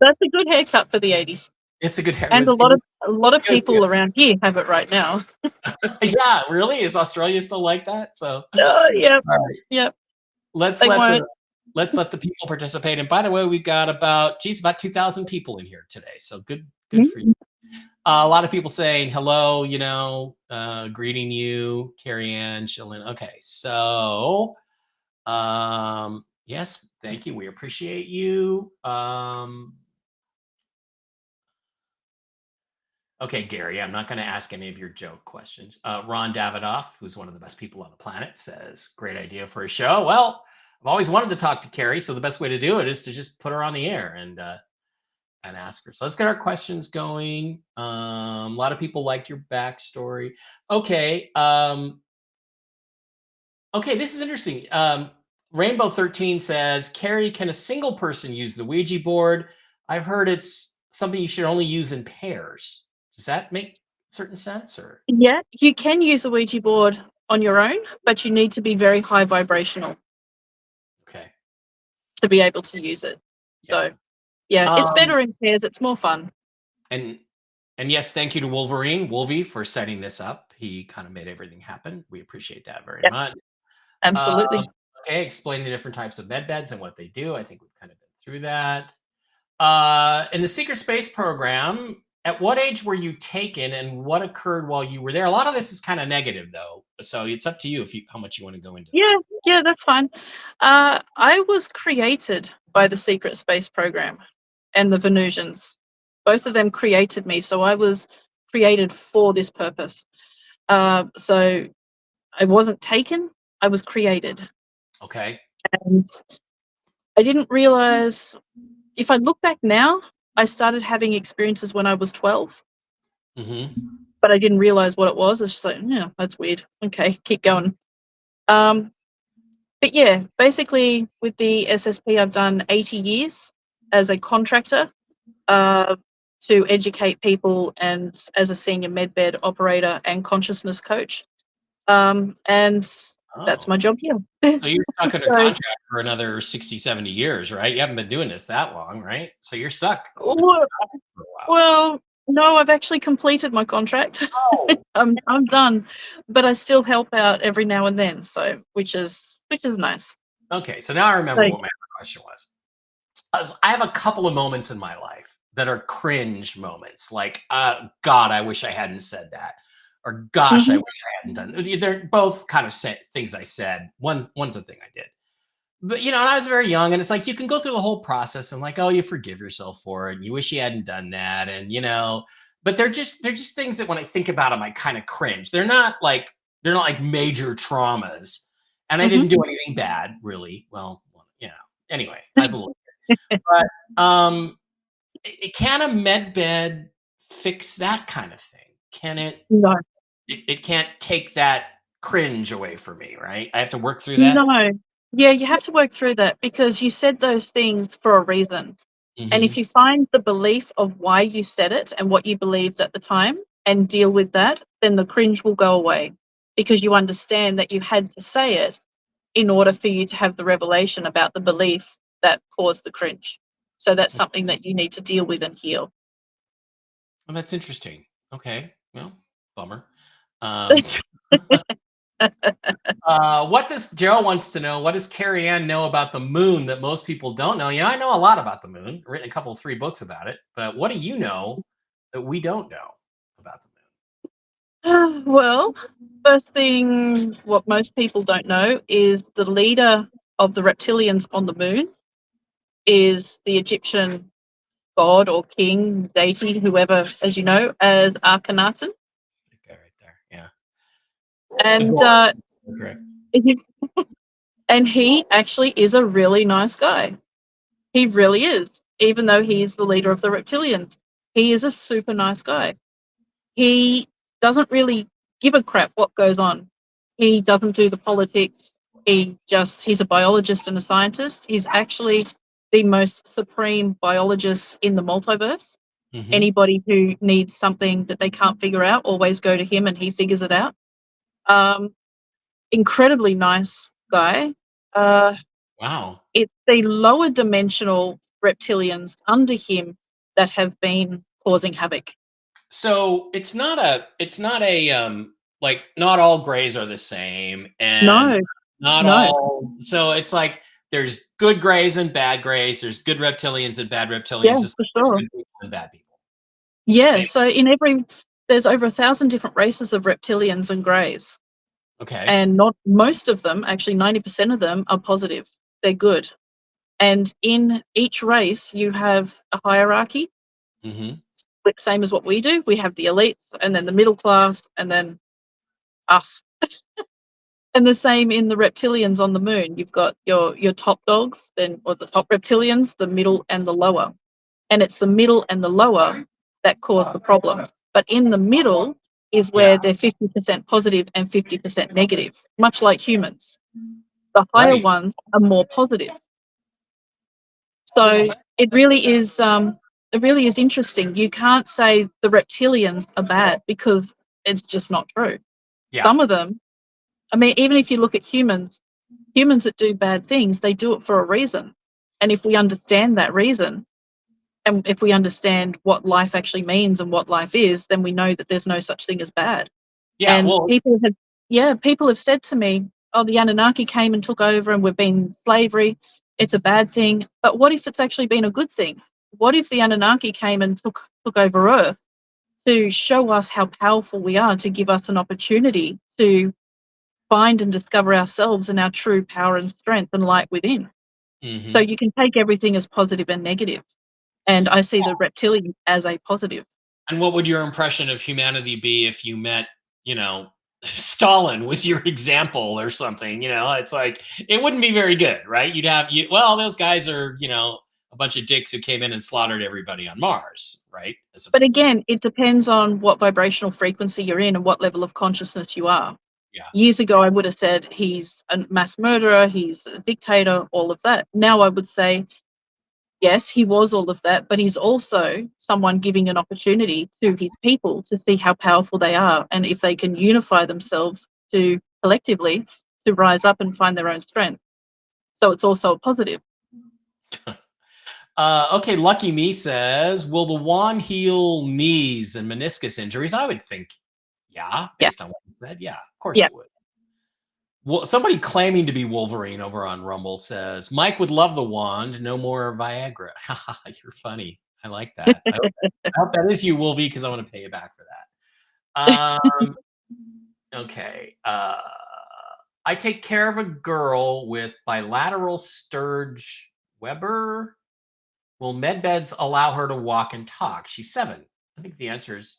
That's a good haircut for the 80s. It's a good hair. And a lot of good, people around here have it right now. yeah, really? Is Australia still like that? So Yep. all right. Yep. Let's They let won't. the people participate. And by the way, we've got about 2,000 people in here today. So good for you. A lot of people saying hello, greeting you, Carrie Ann, Shilin. Okay, so yes, thank you. We appreciate you. Okay, Gary, I'm not going to ask any of your joke questions. Ron Davidoff, who's one of the best people on the planet, says, great idea for a show. Well, I've always wanted to talk to Carrie, so the best way to do it is to just put her on the air and ask her. So let's get our questions going. A lot of people liked your backstory. Okay. Okay, this is interesting. Rainbow 13 says, Carrie, can a single person use the Ouija board? I've heard it's something you should only use in pairs. Does that make certain sense? Or Yeah, you can use a Ouija board on your own, but you need to be very high vibrational okay, to be able to use it. yeah. So, yeah, it's better in pairs. It's more fun. And yes, thank you to Wolvie for setting this up. He kind of made everything happen. We appreciate that very Yep, much. absolutely. Okay, explain the different types of med beds and what they do. I think we've kind of been through that. In the Secret Space program, at what age were you taken and what occurred while you were there? A lot of this is kind of negative though. So it's up to you how much you want to go into. Yeah, that's fine. I was created by the Secret Space program and the Venusians. Both of them created me, so I was created for this purpose. So I wasn't taken, I was created. Okay. And I didn't realize, if I look back now, I started having experiences when I was 12, but I didn't realize what it was. It's just like, yeah, that's weird. Okay, keep going. But yeah, basically with the SSP, I've done 80 years as a contractor to educate people and as a senior medbed operator and consciousness coach. And that's my job here. So you're stuck under So, contract for another 60, 70 years, right? You haven't been doing this that long, right? So you're stuck for a while. well, no, I've actually completed my contract. Oh. I'm done, but I still help out every now and then. So, which is nice. Okay, so now I remember what my other question was. I have a couple of moments in my life that are cringe moments, like, God, I wish I hadn't said that, or gosh, I wish I hadn't done. They're both kind of things I said. One's a thing I did, but and I was very young, and it's like you can go through the whole process and like, oh, you forgive yourself for it, and you wish you hadn't done that, and but they're just things that when I think about them, I kind of cringe. They're not like major traumas, and I didn't do anything bad, really. Well, anyway, I was a little kid. But can a med bed fix that kind of thing? Can it? No. It can't take that cringe away from me, right? I have to work through that. No. Yeah, you have to work through that because you said those things for a reason. And if you find the belief of why you said it and what you believed at the time and deal with that, then the cringe will go away because you understand that you had to say it in order for you to have the revelation about the belief that caused the cringe. So that's something that you need to deal with and heal. Well, that's interesting. Okay. Well, bummer. What does Joe wants to know? What does Carrie Ann know about the moon that most people don't know? I know a lot about the moon. I've written a 3 books about it. But what do you know that we don't know about the moon? Well, first thing, what most people don't know is the leader of the reptilians on the moon is the Egyptian god or king, deity, whoever, as you know, as Akhenaten. Okay, right there. Yeah. The And dwarf. Correct. and he actually is a really nice guy. He really is, even though he is the leader of the reptilians. He is a super nice guy. He doesn't really give a crap what goes on. He doesn't do the politics. He's a biologist and a scientist. He's actually the most supreme biologist in the multiverse. Mm-hmm. Anybody who needs something that they can't figure out, always go to him and he figures it out. Um, Incredibly nice guy. Uh, Wow. it's the lower dimensional reptilians under him that have been causing havoc. So it's not a like not all grays are the same, and No, not no. all, so it's like there's good grays and bad grays, there's good reptilians and bad Yeah, reptilians, just for like there's sure. good people and bad people. Yeah, Same. so there's over 1,000 different races of reptilians and greys, Okay. and not most of them, actually 90% of them, are positive. They're good. And in each race, you have a hierarchy, Mm-hmm. same as what we do. We have the elites, and then the middle class, and then us. And the same in the reptilians on the moon. You've got your top dogs, then or the top reptilians, the middle and the lower. And it's the middle and the lower that cause the problems. But in the middle is Yeah. where they're 50% positive and 50% negative, much like humans. The higher Right. ones are more positive. So it really is interesting. You can't say the reptilians are bad because it's just not true. Yeah. Some of them, I mean, even if you look at humans that do bad things, they do it for a reason. And if we understand that reason, and if we understand what life actually means and what life is, then we know that there's no such thing as bad. Yeah. And Well, people have said to me, "Oh, the Anunnaki came and took over, and we've been slavery. It's a bad thing." But what if it's actually been a good thing? What if the Anunnaki came and took over Earth to show us how powerful we are, to give us an opportunity to find and discover ourselves and our true power and strength and light within? So mm-hmm. you can take everything as positive and negative. And I see the reptilian as a positive. And what would your impression of humanity be if you met, Stalin was your example or something? It's like it wouldn't be very good, right? Well, those guys are, a bunch of dicks who came in and slaughtered everybody on Mars, right? As But opposed to, again, it depends on what vibrational frequency you're in and what level of consciousness you are. yeah. Years ago, I would have said he's a mass murderer, he's a dictator, all of that. Now I would say, yes, he was all of that, but he's also someone giving an opportunity to his people to see how powerful they are and if they can unify themselves to collectively to rise up and find their own strength. So it's also a positive. Okay, Lucky Me says, will the wand heal knees and meniscus injuries? I would think, yeah, Yeah. based on what you said, yeah, of course Yeah. it would. Well, somebody claiming to be Wolverine over on Rumble says, Mike would love the wand, no more Viagra. You're funny. I like that. I hope that is you, Wolvie, because I want to pay you back for that. Okay. I take care of a girl with bilateral Sturge Weber. Will medbeds allow her to walk and talk? She's 7. I think the answer is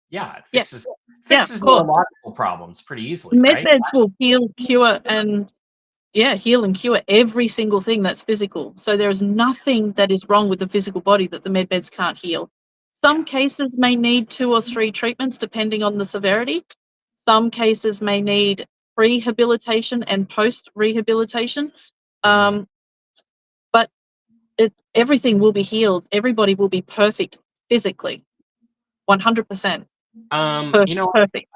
yeah. It Yeah. fixes Yeah, of fixes course. neurological problems pretty easily, Med right? beds will heal and cure every single thing that's physical. So there is nothing that is wrong with the physical body that the med beds can't heal. Some Yeah. cases may need 2 or 3 treatments depending on the severity. Some cases may need rehabilitation and post rehabilitation. Mhm. Um, but everything will be healed. Everybody will be perfect physically, 100% You know, perfect.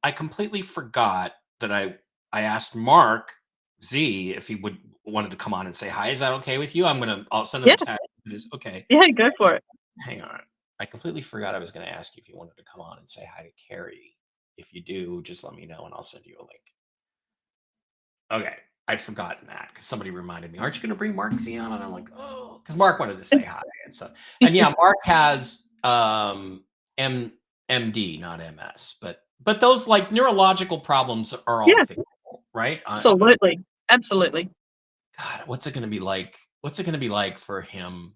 I completely forgot that I asked Mark Z if he wanted to come on and say hi. Is that okay with you? I'll send him Yeah, a text. It is okay. yeah, go for it. Hang on. I completely forgot I was going to ask you if you wanted to come on and say hi to Carrie. If you do, just let me know and I'll send you a link. Okay. I'd forgotten that because somebody reminded me, aren't you going to bring Mark Z on? And I'm like, oh, because Mark wanted to say hi and stuff. And yeah, Mark has MD, not MS, but those like neurological problems are all Yeah, fixable, right? absolutely. Absolutely. God, what's it going to be like? What's it going to be like for him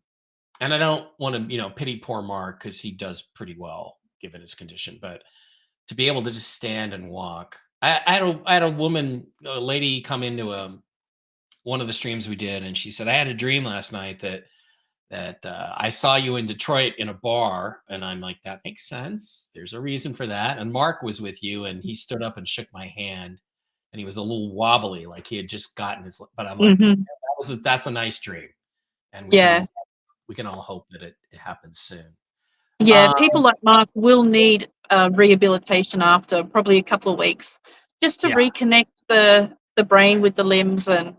and I don't want to, pity poor Mark because he does pretty well given his condition, but to be able to just stand and walk. I had a woman, a lady come into one of the streams we did, and she said, I had a dream last night that I saw you in Detroit in a bar, and I'm like, that makes sense. There's a reason for that. And Mark was with you, and he stood up and shook my hand, and he was a little wobbly, like he had just gotten his. But I'm like, Hmm. that's a nice dream, and Yeah. we can all hope that it happens soon. Yeah, Uh, people like Mark will need rehabilitation after probably a couple of weeks, just to yeah, reconnect the brain with the limbs and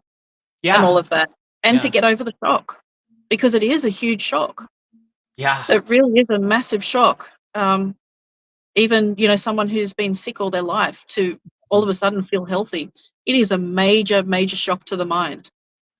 yeah, all of that, and to yeah, get over the shock, because it is a huge shock. yeah. It really is a massive shock. Even someone who's been sick all their life to all Mhm. of a sudden feel healthy, it is a major, major shock to the mind.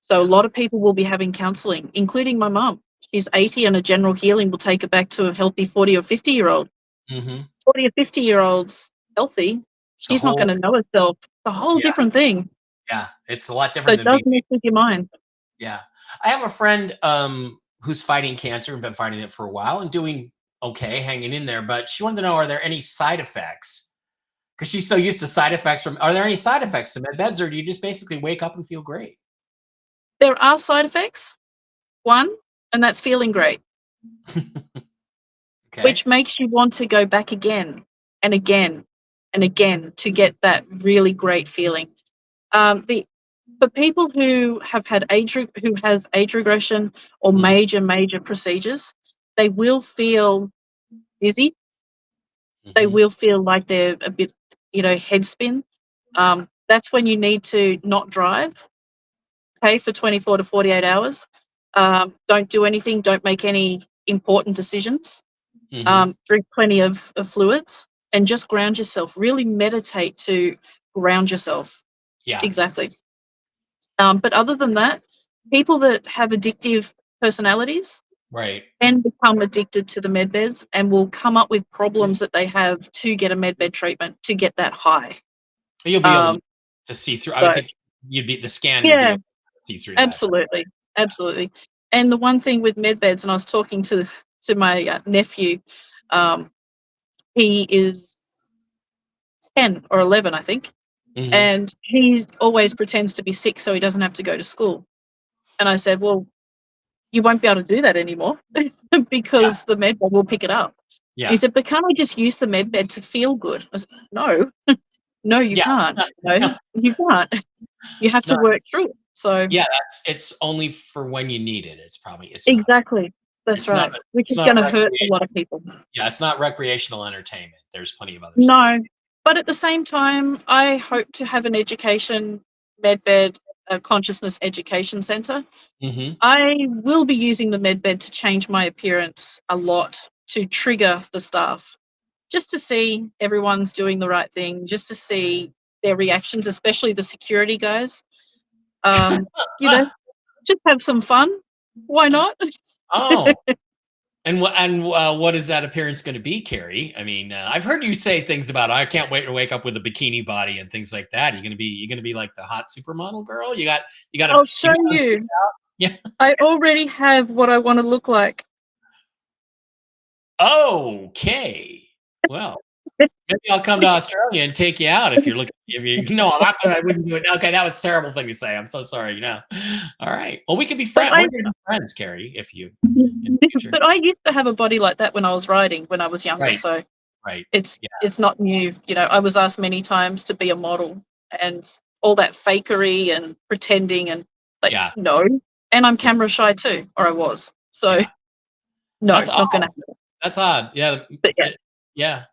So a Yeah. lot of people will be having counselling, including my mum. She's 80, and a general healing will take her back to a healthy 40 or 50-year-old. Hmm. 40 or 50-year-olds healthy, It's a she's not going whole, to know herself. It's a whole yeah, different thing. yeah. It's a lot So different it than does being. mess with your mind. Yeah. I have a friend who's fighting cancer and been fighting it for a while and doing okay, hanging in there, but she wanted to know, are there any side effects? Because she's so used to side effects from, are there any side effects to med beds, or do you just basically wake up and feel great? There are side effects, one, and that's feeling great, Okay. which makes you want to go back again and again and again to get that really great feeling. The For people who have had who has age regression or Hmm. major procedures, they will feel dizzy. They Hmm. will feel like they're a bit, head spin. That's when you need to not drive, okay, for 24 to 48 hours. Don't do anything. Don't make any important decisions. Hmm. Drink plenty of fluids and just ground yourself. Really meditate to ground yourself. Yeah. Exactly. But other than that, people that have addictive personalities Right. can become addicted to the med beds and will come up with problems that they have to get a med bed treatment to get that high. You'll be able Um, to see through. I so would think you'd be the scan would be yeah, able to see through that. absolutely, absolutely. And the one thing with med beds, and I was talking to my nephew, um, he is 10 or 11, I think, Hmm. and he always pretends to be sick so he doesn't have to go to school. And I said, well, you won't be able to do that anymore Yeah. because the med bed will pick it up. And he Yeah. said, but can't I just use the med bed to feel good? I said, no, no, you Yeah. can't. No, no, You can't. You have no. to work through it. So Yeah, it's only for when you need it. It's not exactly, that's it's not right. Which it's is not going to hurt a recreation. lot of people. Yeah, it's not recreational entertainment. There's plenty of other stuff. No, but at the same time, I hope to have an education medbed, a consciousness education centre. Mhm. I will be using the medbed to change my appearance a lot to trigger the staff, just to see everyone's doing the right thing, just to see their reactions, especially the security guys. Um, you know, just have some fun. Why not? Oh, what is that appearance gonna be, Carrie? I mean, I've heard you say things about, "I can't wait to wake up with a bikini body," and things like that. You gonna be like the hot supermodel girl? I'll show you got you. yeah. I already have what I want to look like. Okay. Well, maybe I'll come to Which Australia and take you out if you no, not that I wouldn't do it. Okay, that was a terrible thing to say. I'm so sorry, All right. Well, we could be but We're gonna be friends, Carrie, if you in the future. but I used to have a body like that when I was riding when I was younger, Right, so right. Yeah, it's not new. I was asked many times to be a model and all that fakery and pretending and like yeah, no. And I'm camera shy too, or I was. So yeah. no, That's odd. not gonna happen. That's odd. Yeah, But yeah. yeah.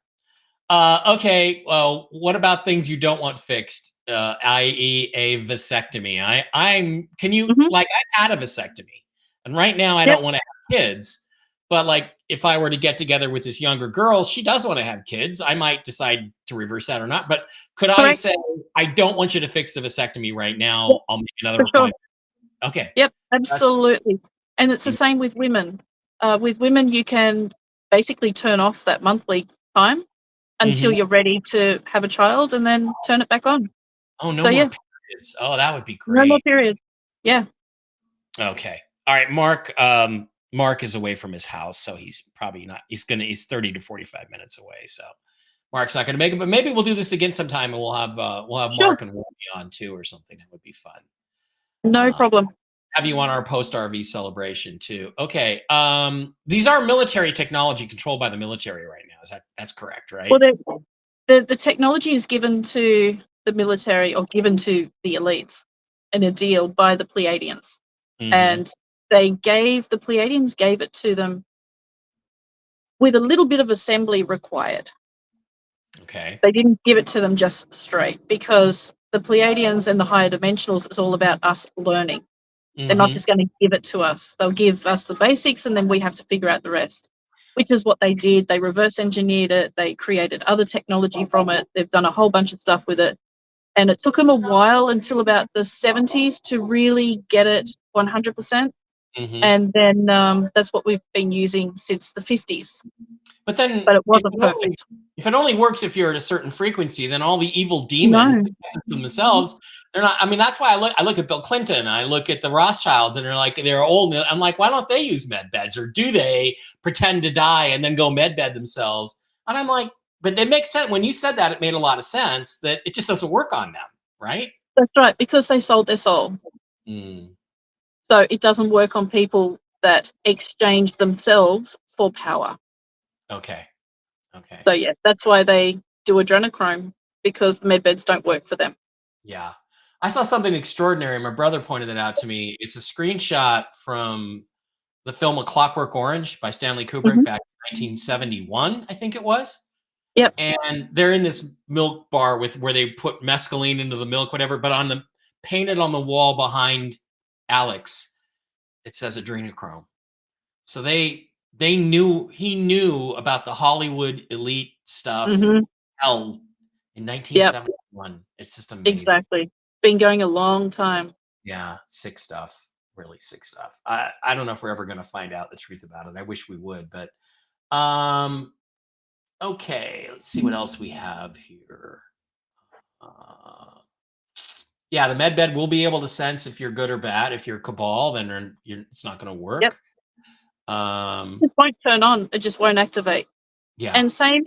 Okay, well, what about things you don't want fixed, i.e. a vasectomy? Can you Hmm. like, I've had a vasectomy, and right now I Yep, don't wanna have kids, but, like, if I were to get together with this younger girl, she does wanna have kids, I might decide to reverse that or not, but could I correct. say, "I don't want you to fix the vasectomy right Yep, now, I'll make for another sure. appointment." Okay, Yep, that's absolutely. And it's the mm, same with women. With women, you can basically turn off that monthly time until mhm. you're ready to have a child and then turn it back on. Oh, no So more yeah, periods. Oh, that would be no more great. periods. Yeah. Okay. All right, Mark. Mark is away from his house, so he's probably not. He's 30 to 45 minutes away, so Mark's not going to make it. But maybe we'll do this again sometime, and we'll have Sure. Mark and Wolfie on too, or something. That would be fun. No Uh, problem. have you on our post RV celebration too? Okay. These are military technology controlled by the military right now. That's correct, right? Well, the technology is given to the military or given to the elites in a deal by the Pleiadians. Mm-hmm. And the Pleiadians gave it to them with a little bit of assembly required. Okay. They didn't give it to them just straight because the Pleiadians and the higher dimensionals is all about us learning. They're not Mm-hmm. just going to give it to us. They'll give us the basics and then we have to figure out the rest, which is what they did. They reverse engineered it. They created other technology from it. They've done a whole bunch of stuff with it. And it took them a while until about the 70s to really get it 100%. Mm-hmm. And then that's what we've been using since the 50s. But then But it wasn't perfect. if it only works if you're at a certain frequency, then all the evil demons No. themselves, they're not. I mean, that's why I look at Bill Clinton, I look at the Rothschilds, and they're old. And I'm like, why don't they use med beds, or do they pretend to die and then go med bed themselves? And I'm like, but it makes sense. When you said that, it made a lot of sense that it just doesn't work on them, right? That's right, because they sold their soul. Mm. So it doesn't work on people that exchange themselves for power. Okay. Okay. So yeah, that's why they do adrenochrome, because the med beds don't work for them. Yeah. I saw something extraordinary. My brother pointed it out to me. It's a screenshot from the film A Clockwork Orange by Stanley Kubrick Mhm. back in 1971, I think it was. Yep. And they're in this milk bar where they put mescaline into the milk, whatever. But painted on the wall behind Alex, it says adrenochrome. So he knew about the Hollywood elite stuff. Mhm. Hell, in Yep. 1971. It's just amazing. Exactly. Been going a long time. Yeah, sick stuff. Really sick stuff. I don't know if we're ever going to find out the truth about it. I wish we would, but okay, let's see what else we have here. Yeah, the med bed will be able to sense if you're good or bad. If you're cabal, then it's not going to Yep. work. It just won't turn on. It just won't activate. Yeah. And same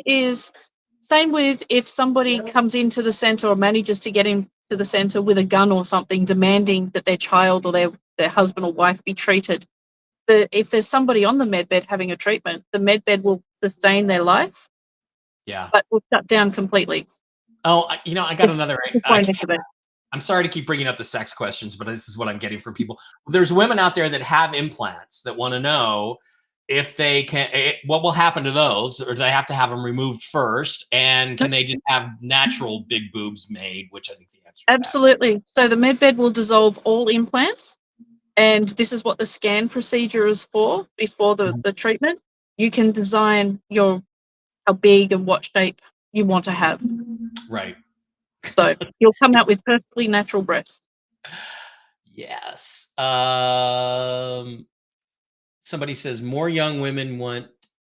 with if somebody comes into the center or manages to get into the center with a gun or something, demanding that their child or their husband or wife be treated. If there's somebody on the med bed having a treatment, the med bed will sustain their life, Yeah. but will shut down completely. Oh, I got another. Won't activate. I'm sorry to keep bringing up the sex questions, but this is what I'm getting from people. There's women out there that have implants that want to know if they can, what will happen to those, or do they have to have them removed first? And can they just have natural big boobs made? Which I think the answer. Absolutely. So the med bed will dissolve all implants, and this is what the scan procedure is for before the treatment. You can design how big and what shape you want to have. Right. So you'll come out with perfectly natural breasts. Yes. Somebody says more young women want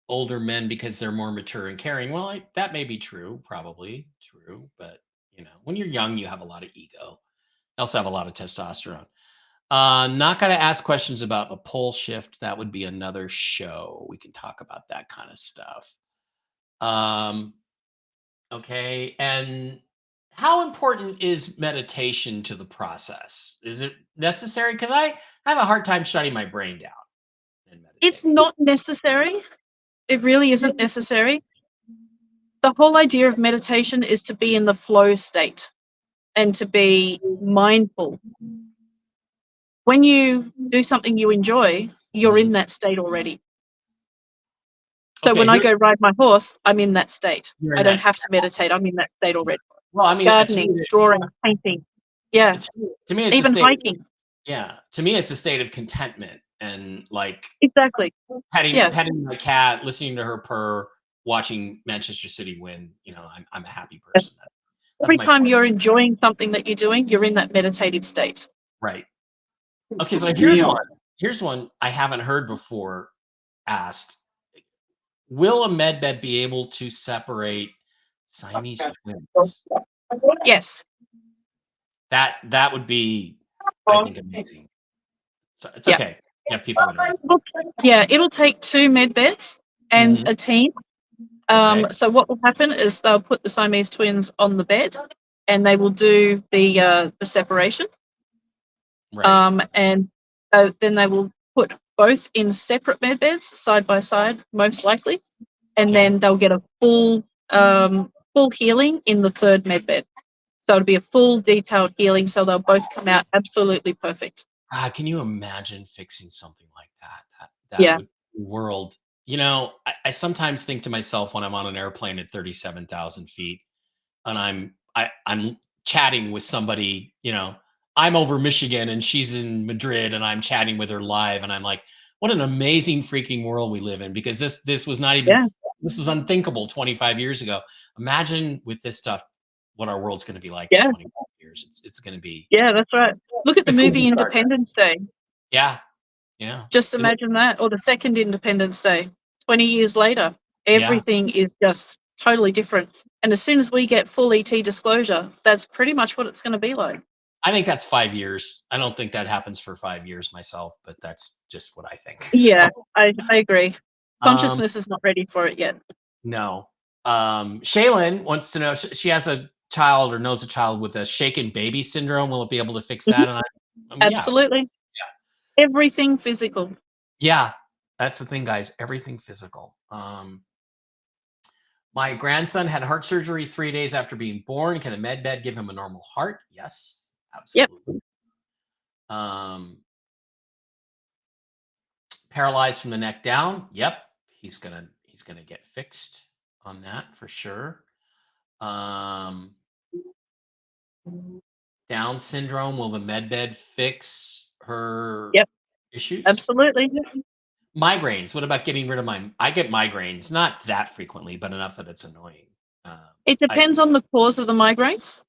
older men because they're more mature and caring. Well, that may be true, probably true, but when you're young, you have a lot of ego. You also have a lot of testosterone. Not going to ask questions about the pole shift. That would be another show. We can talk about that kind of stuff. Okay. And how important is meditation to the process? Is it necessary? Because I have a hard time shutting my brain down and meditating. It's not necessary. It really isn't necessary. The whole idea of meditation is to be in the flow state and to be mindful. When you do something you enjoy, you're in that state already. So Okay, when I go ride my horse, I'm in that state. I don't that. have to meditate. I'm in that state already. Well, I mean, Gardening, drawing, painting. Yeah. To me, it's even hiking. To me, it's a state of contentment and Exactly. petting my cat, listening to her purr, watching Manchester City win. I'm a happy person. Every time you're enjoying something that you're doing, you're in that meditative state. Right. Okay, so here's one I haven't heard before asked. Will a med bed be able to separate Siamese twins? Yes. That would be, I think, amazing. So it's okay. You have people that are. Yeah, it'll take 2 med beds and Mhm. a team. Okay. So what will happen is they'll put the Siamese twins on the bed, and they will do the separation. Right. And then they will put both in separate med beds side by side, most likely, and Okay. then they'll get a full healing in the third med bed. So it'll be a full detailed healing. So they'll both come out absolutely perfect. Can you imagine fixing something like that? That Yeah, would world. I sometimes think to myself when I'm on an airplane at 37,000 feet, and I'm chatting with somebody. I'm over Michigan and she's in Madrid, and I'm chatting with her live, and I'm like, what an amazing freaking world we live in, because this was not even yeah, this was unthinkable 25 years ago. Imagine with this stuff what our world's going to be like in yeah, 25 years. It's going to be yeah. That's right. Look at the it's going to be movie Star Trek. Independence Day. Yeah, yeah. Just It imagine that, or the second Independence Day. 20 years later, Yeah, everything is just totally different. And as soon as we get full ET disclosure, that's pretty much what it's going to be like. I think that's 5 years. I don't think that happens for 5 years myself, but that's just what I think. Yeah, I agree. Um, Consciousness is not ready for it yet. no. Shaylin wants to know. She has a child, or knows a child with a shaken baby syndrome. Will it be able to fix Mhm. that? And yeah, Absolutely. Everything physical. yeah. That's the thing, guys. Everything physical. My grandson had heart surgery 3 days after being born. Can a med bed give him a normal heart? Yes, Yep. absolutely. Um, Paralyzed from the neck down. Yep, he's gonna get fixed on that for sure. Um, Down syndrome. Will the med bed fix her Yep. issues? Absolutely. Migraines. What about getting rid of my? I get migraines, not that frequently, but enough that it's annoying. Um, It I depends on the cause of the migraines.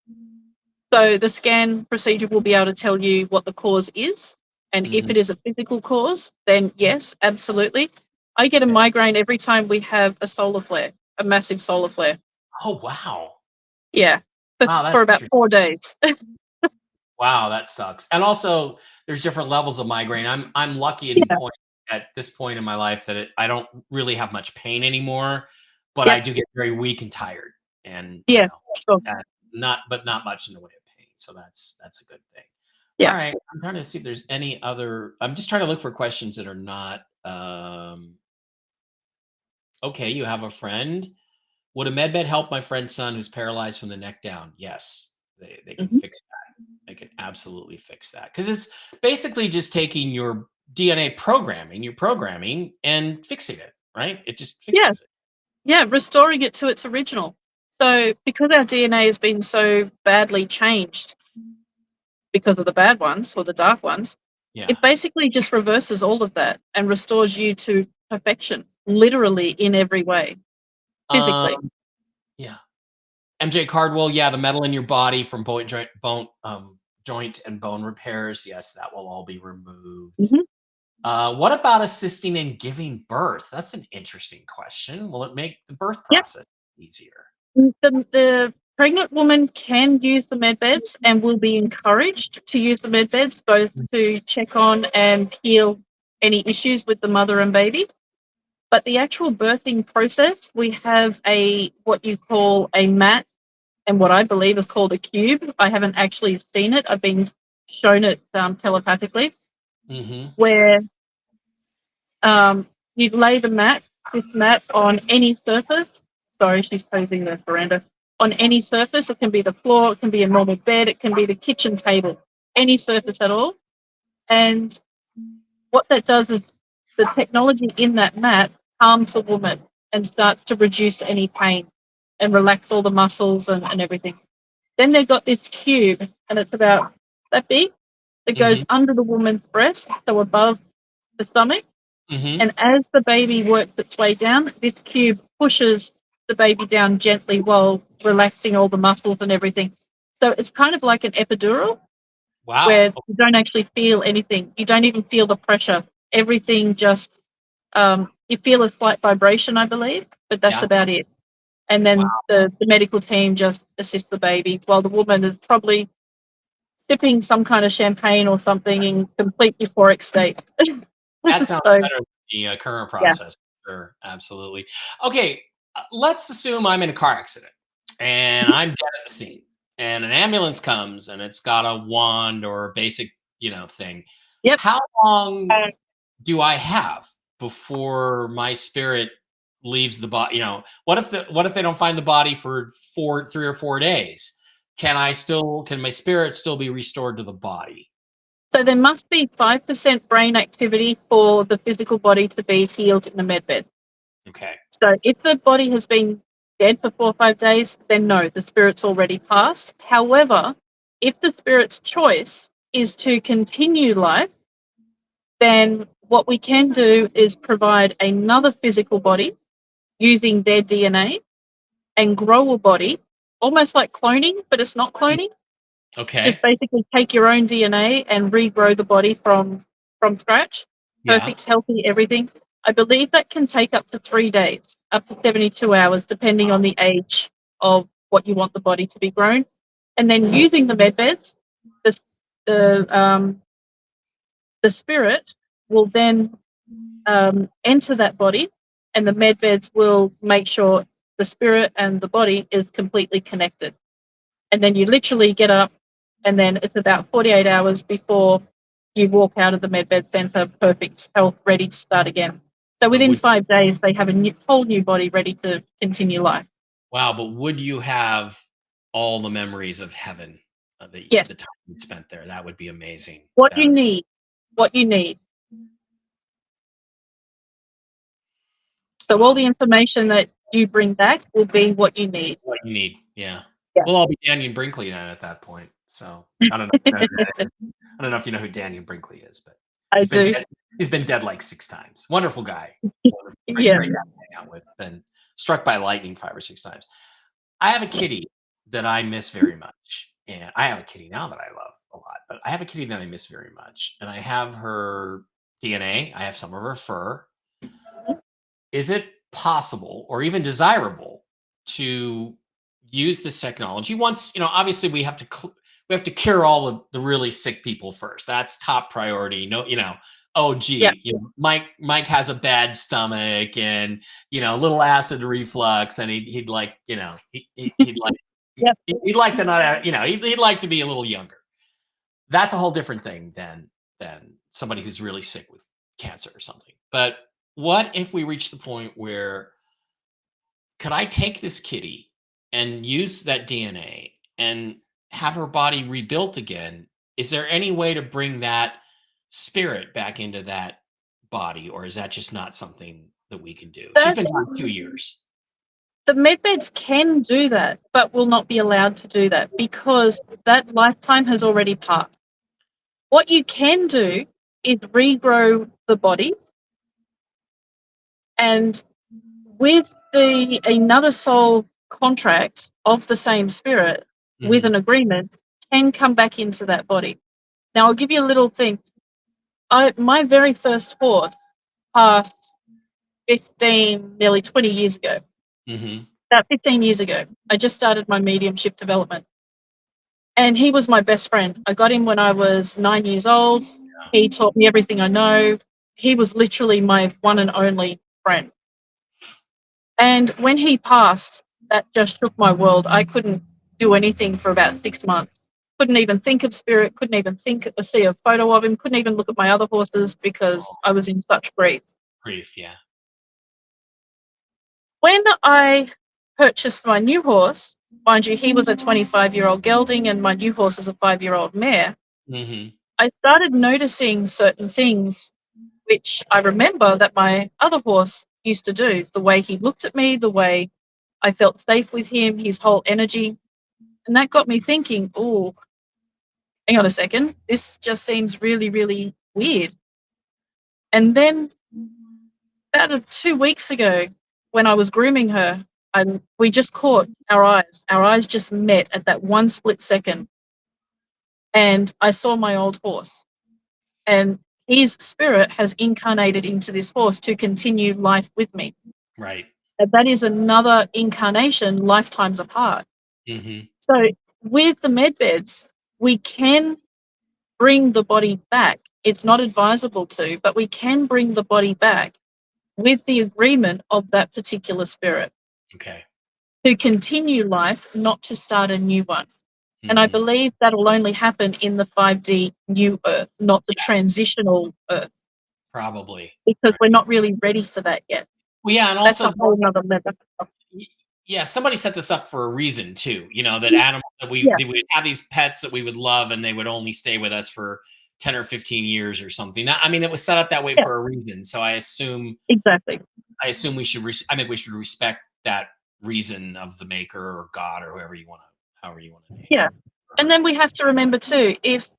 So the scan procedure will be able to tell you what the cause is. And if mhm, it is a physical cause, then yes, absolutely. I get a okay. migraine every time we have a solar flare, a massive solar flare. Oh wow, Yeah. But wow, that's for about interesting. 4 days. Wow, that sucks. And also, there's different levels of migraine. I'm lucky Yeah. at this point in my life that I don't really have much pain anymore, but I Yep. do get very weak and tired, and Yeah. Sure. not much in the way of pain. So that's a good thing. All Yeah. right, I'm trying to see if there's any other. I'm just trying to look for questions that are not. Okay, you have a friend. Would a med bed help my friend's son who's paralyzed from the neck down? Yes, they can Mhm. fix that. They can absolutely fix that, because it's basically just taking your DNA programming, your programming, and fixing it, right? It just Yeah. fixes it. Yeah. Restoring it to its original. So because our DNA has been so badly changed because of the bad ones or the dark ones, Yeah. it basically just reverses all of that and restores you to perfection, literally in every way, Um, physically. yeah. MJ Cardwell, yeah, the metal in your body from joint and bone repairs, yes, that will all be removed. Mhm. What about assisting in giving birth? That's an interesting question. Will it make the birth Yep. process easier? The pregnant woman can use the med beds and will be encouraged to use the med beds both to check on and heal any issues with the mother and baby. But the actual birthing process, we have a what you call a mat and what I believe is called a cube. I haven't actually seen it. I've been shown it telepathically, Mhm. where you lay this mat on any surface. Sorry, she's closing the veranda. On any surface, it can be the floor, it can be a normal bed, it can be the kitchen table, any surface at all. And what that does is the technology in that mat calms the woman and starts to reduce any pain and relax all the muscles and everything. Then they've got this cube, and it's about that big, that goes Mhm. under the woman's breast, so above the stomach. Mhm. And as the baby works its way down, this cube pushes the baby down gently while relaxing all the muscles and everything. So it's kind of like an epidural Wow. where you don't actually feel anything. You don't even feel the pressure. Everything just, you feel a slight vibration, I believe, but that's Yeah. about it. And then Wow. the medical team just assists the baby while the woman is probably sipping some kind of champagne or something in complete euphoric state. That sounds So better than the current yeah. process. Sure, absolutely. Okay, let's assume I'm in a car accident and I'm dead at the scene, and an ambulance comes and it's got a wand or a basic, thing. Yep. How long do I have before my spirit leaves the body? What if they don't find the body for 3 or 4 days? Can my spirit still be restored to the body? So there must be 5% brain activity for the physical body to be healed in the med bed. Okay. So if the body has been dead for 4 or 5 days, then no, the spirit's already passed. However, if the spirit's choice is to continue life, then what we can do is provide another physical body using their DNA and grow a body, almost like cloning, but it's not cloning. Just Okay. basically take your own DNA and regrow the body from scratch. Yeah. Perfect, healthy, everything. I believe that can take up to 3 days, up to 72 hours, depending on the age of what you want the body to be grown. And then using the med beds, the, the, the spirit will then enter that body, and the med beds will make sure the spirit and the body is completely connected. And then you literally get up, and then it's about 48 hours before you walk out of the medbed center, perfect health, ready to start again. So But within would 5 days, they have a whole new body ready to continue life. Wow, but would you have all the memories of heaven, Yes, the time you spent there? That would be amazing. what That you would need, what you need. So all Wow. the information that you bring back will be what you need. What you need, yeah. Yeah. Well, I'll be Daniel Brinkley then at that point, so I don't know if you know who that is. I don't know if you know who Daniel Brinkley is, but I he's been do. dead he's been dead, like, 6 times. Wonderful guy. Wonderful, great Yeah. great guy to hang out with. Been struck by lightning 5 or 6 times. I have a kitty that I miss very much, and I have a kitty now that I love a lot, but I have a kitty that I miss very much, and I have her DNA, I have some of her fur. Is it possible or even desirable to use this technology once, obviously we have to cure all the really sick people first. That's top priority. No, oh Yeah. gee, Mike has a bad stomach and a little acid reflux, and he'd like, he'd like Yep. he'd like to not have, he'd like to be a little younger. That's a whole different thing than somebody who's really sick with cancer or something. But what if we reach the point where could I take this kitty and use that DNA and have her body rebuilt again? Is there any way to bring that spirit back into that body, or is that just not something that we can do? She's That been gone 2 years. the medbeds can do that, but will not be allowed to do that because that lifetime has already passed. What you can do is regrow the body, and with the another soul contract of the same spirit with Mhm. an agreement can come back into that body. Now I'll give you a little thing. My very first horse passed 15, nearly 20 years ago. Mhm. About 15 years ago, I just started my mediumship development. And he was my best friend. I got him when I was 9 years old. He taught me everything I know. He was literally my one and only friend. And when he passed, that just shook my world. I couldn't do anything for about 6 months. Couldn't even think of spirit, couldn't even see a photo of him, couldn't even look at my other horses because Oh, I was in such grief. grief, yeah. When I purchased my new horse, mind you, he was a 25-year-old gelding and my new horse is a 5-year-old mare, Mhm. I started noticing certain things which I remember that my other horse used to do. The way he looked at me, the way I felt safe with him, his whole energy. And that got me thinking, oh, hang on a second, this just seems really, really weird. And then about 2 weeks ago, when I was grooming her, and we just caught our eyes. Our eyes just met at that one split second. And I saw my old horse. And his spirit has incarnated into this horse to continue life with me. Right. And that is another incarnation lifetimes apart. Mhm. So with the med beds, we can bring the body back It's not advisable to, but we can bring the body back with the agreement of that particular spirit Okay. to continue life, not to start a new one. And I Mm-hmm. believe that'll only happen in the 5D new Earth, not the transitional Earth, Probably. because Right. we're not really ready for that yet. Well, yeah, and That's also a whole nother level. yeah, somebody set this up for a reason too. That animal that Yeah, we would have these pets that we would love, and they would only stay with us for 10 or 15 years or something. I mean, it was set up that way yeah, for a reason. So exactly. I assume we should. I think we should respect that reason of the maker or God or however you want to name Yeah. him or And her. then we have to remember too, if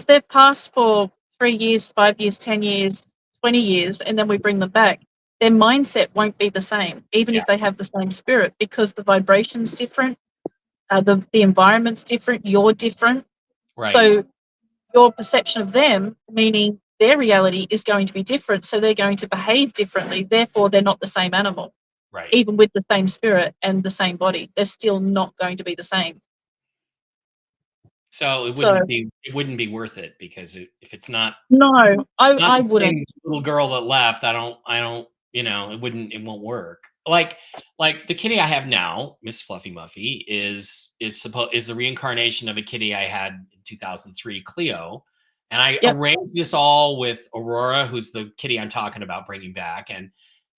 they've passed for 3 years, 5 years, 10 years, 20 years, and then we bring them back, their mindset won't be the same, even Yeah, if they have the same spirit, because the vibration's different, the environment's different, you're different. right, So your perception of them, meaning their reality, is going to be different. So they're going to behave differently. Therefore, they're not the same animal. right. Even with the same spirit and the same body, they're still not going to be the same. So So it wouldn't be worth it because if it's no, not I the wouldn't. same little girl that left, I don't, it won't work. Like the kitty I have now, Miss Fluffy Muffy, is the reincarnation of a kitty I had in 2003, Cleo. And I Yep, arranged this all with Aurora, who's the kitty I'm talking about bringing back,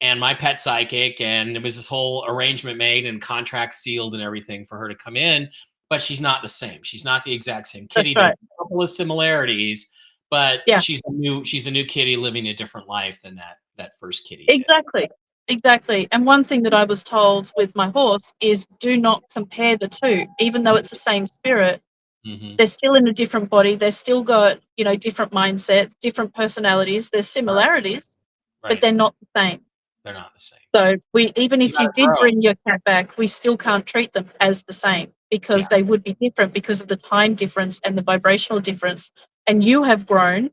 and my pet psychic, and it was this whole arrangement made and contract sealed and everything for her to come in, but she's not the same. She's not the exact same that's kitty. There's right. a couple of similarities, but Yeah, she's a new kitty living a different life than that first kitty did. exactly. Exactly. And one thing that I was told with my horse is do not compare the two. Even though it's the same spirit, Hmm. they're still in a different body. They've still got, different mindset, different personalities. There's Right, similarities, but right. they're not the same. They're not the same. So even You if you gotta did grow. bring your cat back, we still can't treat them as the same because Yeah, they would be different because of the time difference and the vibrational difference. And you have grown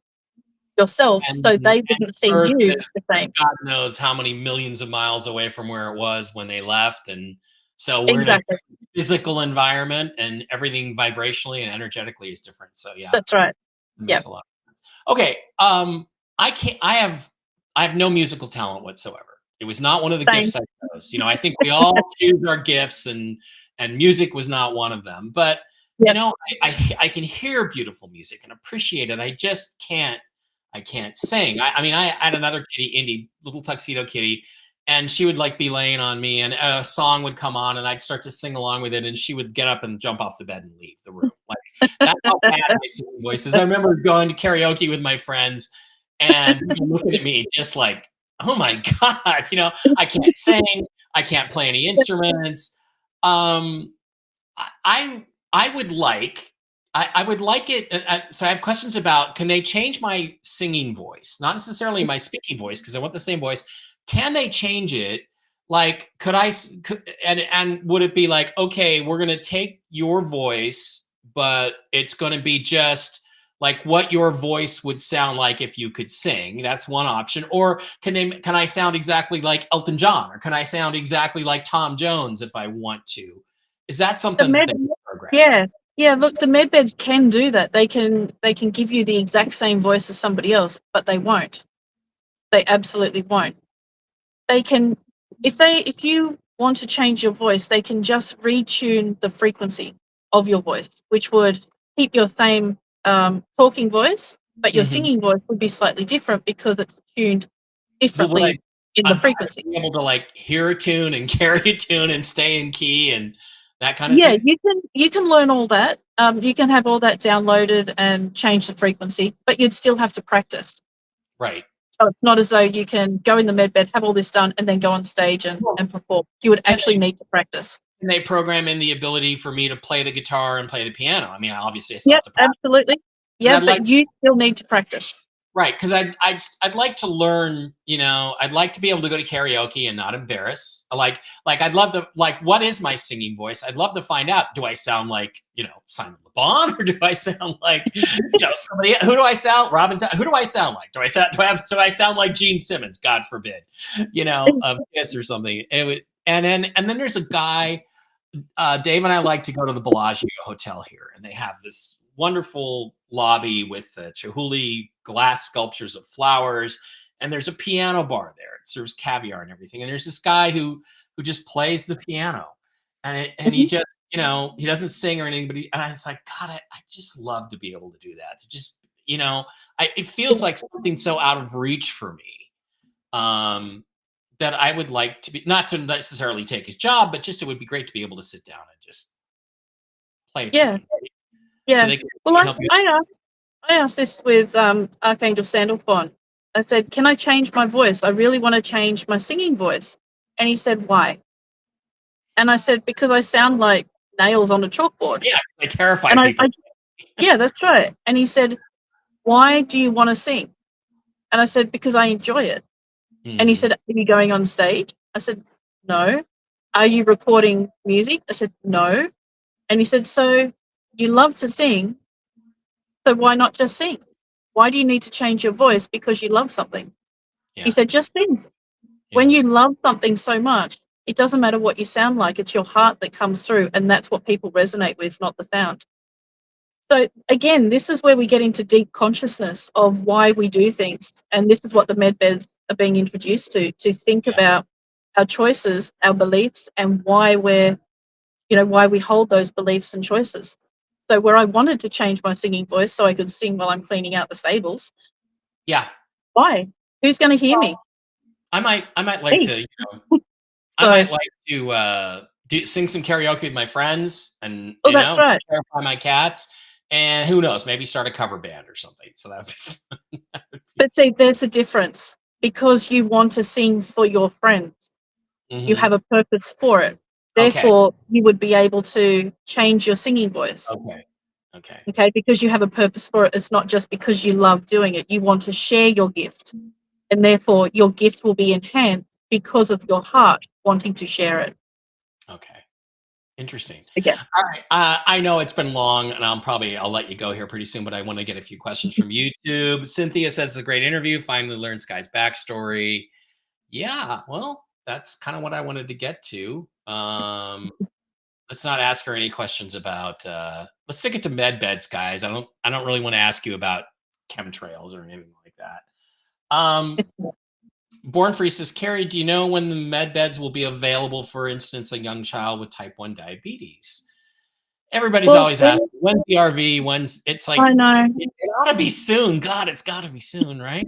yourself, so and they wouldn't see Earth you is the same. God knows how many millions of miles away from where it was when they left, and so we're in a Exactly. different physical environment, and everything vibrationally and energetically is different. So yeah, That's right. it Yeah. makes a lot of sense. Okay, I can't. I have no musical talent whatsoever. It was not one of the Same. gifts I chose. I think we all choose our gifts, and music was not one of them. But Yep. I can hear beautiful music and appreciate it. I just can't. I can't sing. I mean, I had another kitty, Indy, little tuxedo kitty, and she would like be laying on me, and a song would come on, and I'd start to sing along with it, and she would get up and jump off the bed and leave the room. Like that's how bad my singing voice is. I remember going to karaoke with my friends, and people looking at me just like, "Oh my god," I can't sing, I can't play any instruments. Um, I I would like I would like it. So I have questions about: can they change my singing voice, not necessarily my speaking voice, because I want the same voice. Can they change it? Like, could I? And would it be like, okay, we're gonna take your voice, but it's gonna be just like what your voice would sound like if you could sing. That's one option. Or can I sound exactly like Elton John, or can I sound exactly like Tom Jones if I want to? Is that The something that med, they can program? yeah, yeah. Look, the med beds can do that. They can give you the exact same voice as somebody else, but they won't. They absolutely won't. They can, if you want to change your voice, they can just retune the frequency of your voice, which would keep your same talking voice, but your Mhm. singing voice would be slightly different because it's tuned But would differently in the I would frequency. be able to, like, hear a tune and carry a tune and stay in key and that kinda Yeah, thing? you can learn all that. You can have all that downloaded and change the frequency, but you'd still have to practice. Right. So it's not as though you can go in the med bed, have all this done, and then go on stage and, Well, and perform. You would can actually need to practice. they program in the ability for me to play the guitar and play the piano? I mean, obviously, I still have Yep, to practice absolutely. because Yeah, but you still need to practice. right, because I'd like to learn, I'd like to be able to go to karaoke and not embarrass. I'd love to, like, what is my singing voice? I'd love to find out. Do I sound like, Simon Le Bon, or do I sound like, somebody? Who do I sound? Who do I sound like? Do I sound like Gene Simmons? God forbid, of Kiss or something. It would, and then there's a guy. Dave and I like to go to the Bellagio Hotel here, and they have this wonderful lobby with Chihuly glass sculptures of flowers, and there's a piano bar there. It serves caviar and everything. And there's this guy who just plays the piano, and he Mhm. just, he doesn't sing or anything, but and I was like, God, I just love to be able to do that. To just, it feels Yeah. like something so out of reach for me. Um, that I would like to be, not to necessarily take his job, but just it would be great to be able to sit down and just play a Yeah. tune. So Yeah. they Well, can help you. I asked this with Archangel Sandalphon. I said, "Can I change my voice? I really want to change my singing voice." And he said, "Why?" And I said, "Because I sound like nails on a chalkboard." Yeah, they terrify And people. yeah, that's right. And he said, "Why do you want to sing?" And I said, "Because I enjoy it." And he Mhm. said, "Are you going on stage?" I said, "No." "Are you recording music?" I said, "No." And he said, "So you love to sing, so why not just sing? Why do you need to change your voice because you love something?" He Yeah, said, "Just sing. When yeah, you love something so much, it doesn't matter what you sound like, it's your heart that comes through, and that's what people resonate with, not the sound." So again, this is where we get into deep consciousness of why we do things. And this is what the med beds are being introduced to think yeah, about our choices, our beliefs, and why we hold those beliefs and choices. So where I wanted to change my singing voice so I could sing while I'm cleaning out the stables, yeah. why? Who's going to hear me? I might like Me. to, I So, might like to sing some karaoke with my friends, and oh, that's right. terrify my cats, and who knows, maybe start a cover band or something. So that would be fun. But see, there's a difference because you want to sing for your friends. You have Mhm. a purpose for it. Okay, Therefore, you would be able to change your singing voice, okay, okay, okay? Because you have a purpose for it. It's not just because you love doing it. You want to share your gift, and therefore your gift will be enhanced because of your heart wanting to share it. okay. Interesting. Again, All right. I know it's been long, and I'll let you go here pretty soon, but I want to get a few questions from YouTube. Cynthia says it's a great interview. Finally learned Skye's backstory. Yeah, well, that's kind of what I wanted to get to. Let's not ask her any questions about. Let's stick it to med beds, guys. I don't really want to ask you about chemtrails or anything like that. Born Free says, Carrie, do you know when the med beds will be available, for instance, a young child with type 1 diabetes? Everybody's well, always asking, when's the RV? When's it's like, I know. it gotta be soon. God, it's gotta be soon, right?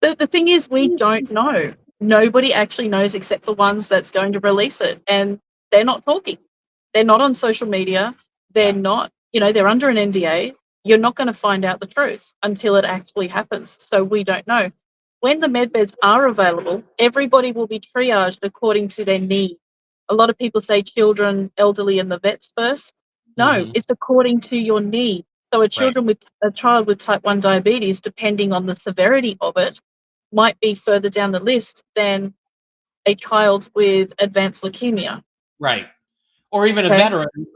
The thing is, we don't know. Nobody actually knows except the ones that's going to release it. And they're not talking. They're not on social media. They're Yeah. not, they're under an NDA. You're not going to find out the truth until it actually happens. So we don't know. When the med beds are available, everybody will be triaged according to their need. A lot of people say children, elderly, and the vets first. No, Hmm. it's according to your need. So Right. a child with type 1 diabetes, depending on the severity of it, might be further down the list than a child with advanced leukemia. Right. Or even Okay,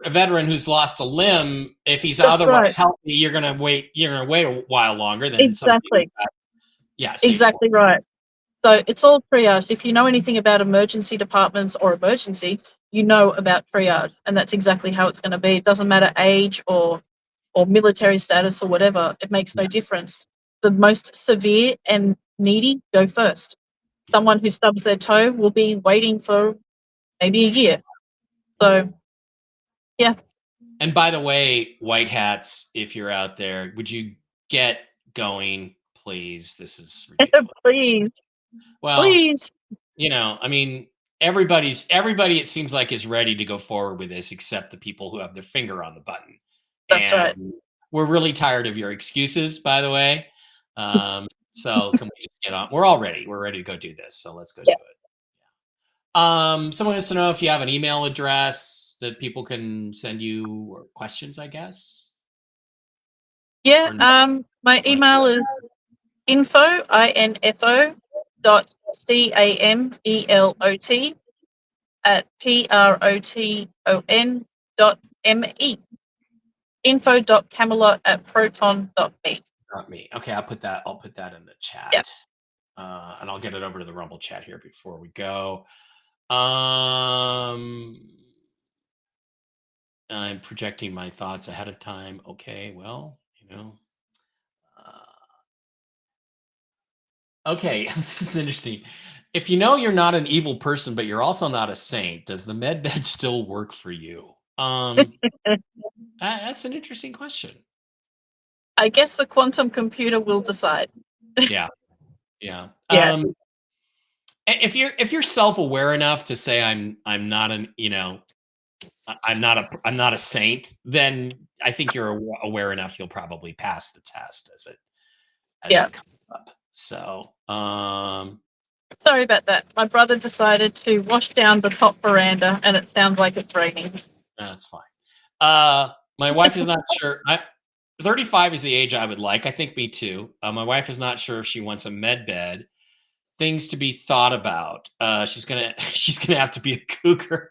a veteran who's lost a limb, if he's that's right. otherwise healthy, you're gonna wait a while longer than somebody who's Exactly, got, yeah, stage four. exactly right. So Yeah. it's all triage. If you know anything about emergency departments or emergency, you know about triage, and that's exactly how it's going to be. It doesn't matter age or military status or whatever. It makes no Yeah. difference. The most severe and needy go first. Yeah. Someone who stubs their toe will be waiting for maybe a year. Right. So yeah, And by the way, white hats, if you're out there, would you get going, please? This is ridiculous. please, Well, please. I mean, everybody it seems like is ready to go forward with this except the people who have their finger on the button. That's And right. we're really tired of your excuses, by the way. So can we just get on? We're all ready. We're ready to go do this. So let's go do Yeah. it. Someone wants to know if you have an email address that people can send you or questions, I guess. Yeah. Or no, My you want email is info dot camelot at proton.me. Info.camelot at proton.me. not me. Okay, I'll put that in the Yeah. chat. And I'll get it over to the Rumble chat here before we go. Um I'm projecting my thoughts ahead of time. Okay, well, you know. Okay, this is interesting. If you know you're not an evil person, but you're also not a saint, does the med bed still work for you? That's an interesting question. I guess the quantum computer will decide. Yeah, yeah. Yeah, If you're self aware enough to say I'm not an I'm not a saint, then I think you're aware enough you'll probably pass the test as yeah. it comes up. So, Sorry about that. My brother decided to wash down the top veranda, and it sounds like it's raining. that's fine. My wife is not sure. 35 is the age I would like. I think me too. My wife is not sure if she wants a med bed. Things to be thought about. She's gonna she's gonna have to be a cougar.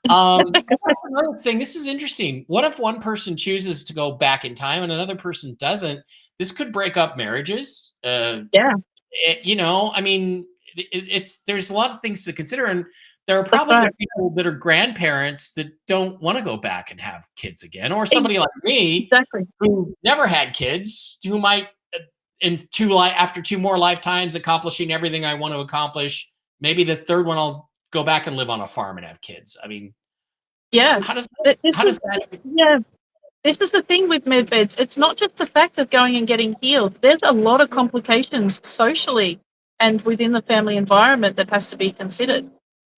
That's another thing. This is interesting. What if one person chooses to go back in time and another person doesn't? This could break up marriages. Yeah, I mean, it's there's a lot of things to consider, and there are that's probably right. people that are grandparents that don't want to go back and have kids again, or Ex- somebody like me Exactly. who never had kids, who might after two more lifetimes accomplishing everything I want to accomplish, maybe the third one I'll go back and live on a farm and have kids. I mean, Yeah. how does This how is does that yeah. This is the thing with med beds. It's not just the fact of going and getting healed. There's a lot of complications socially and within the family environment that has to be considered.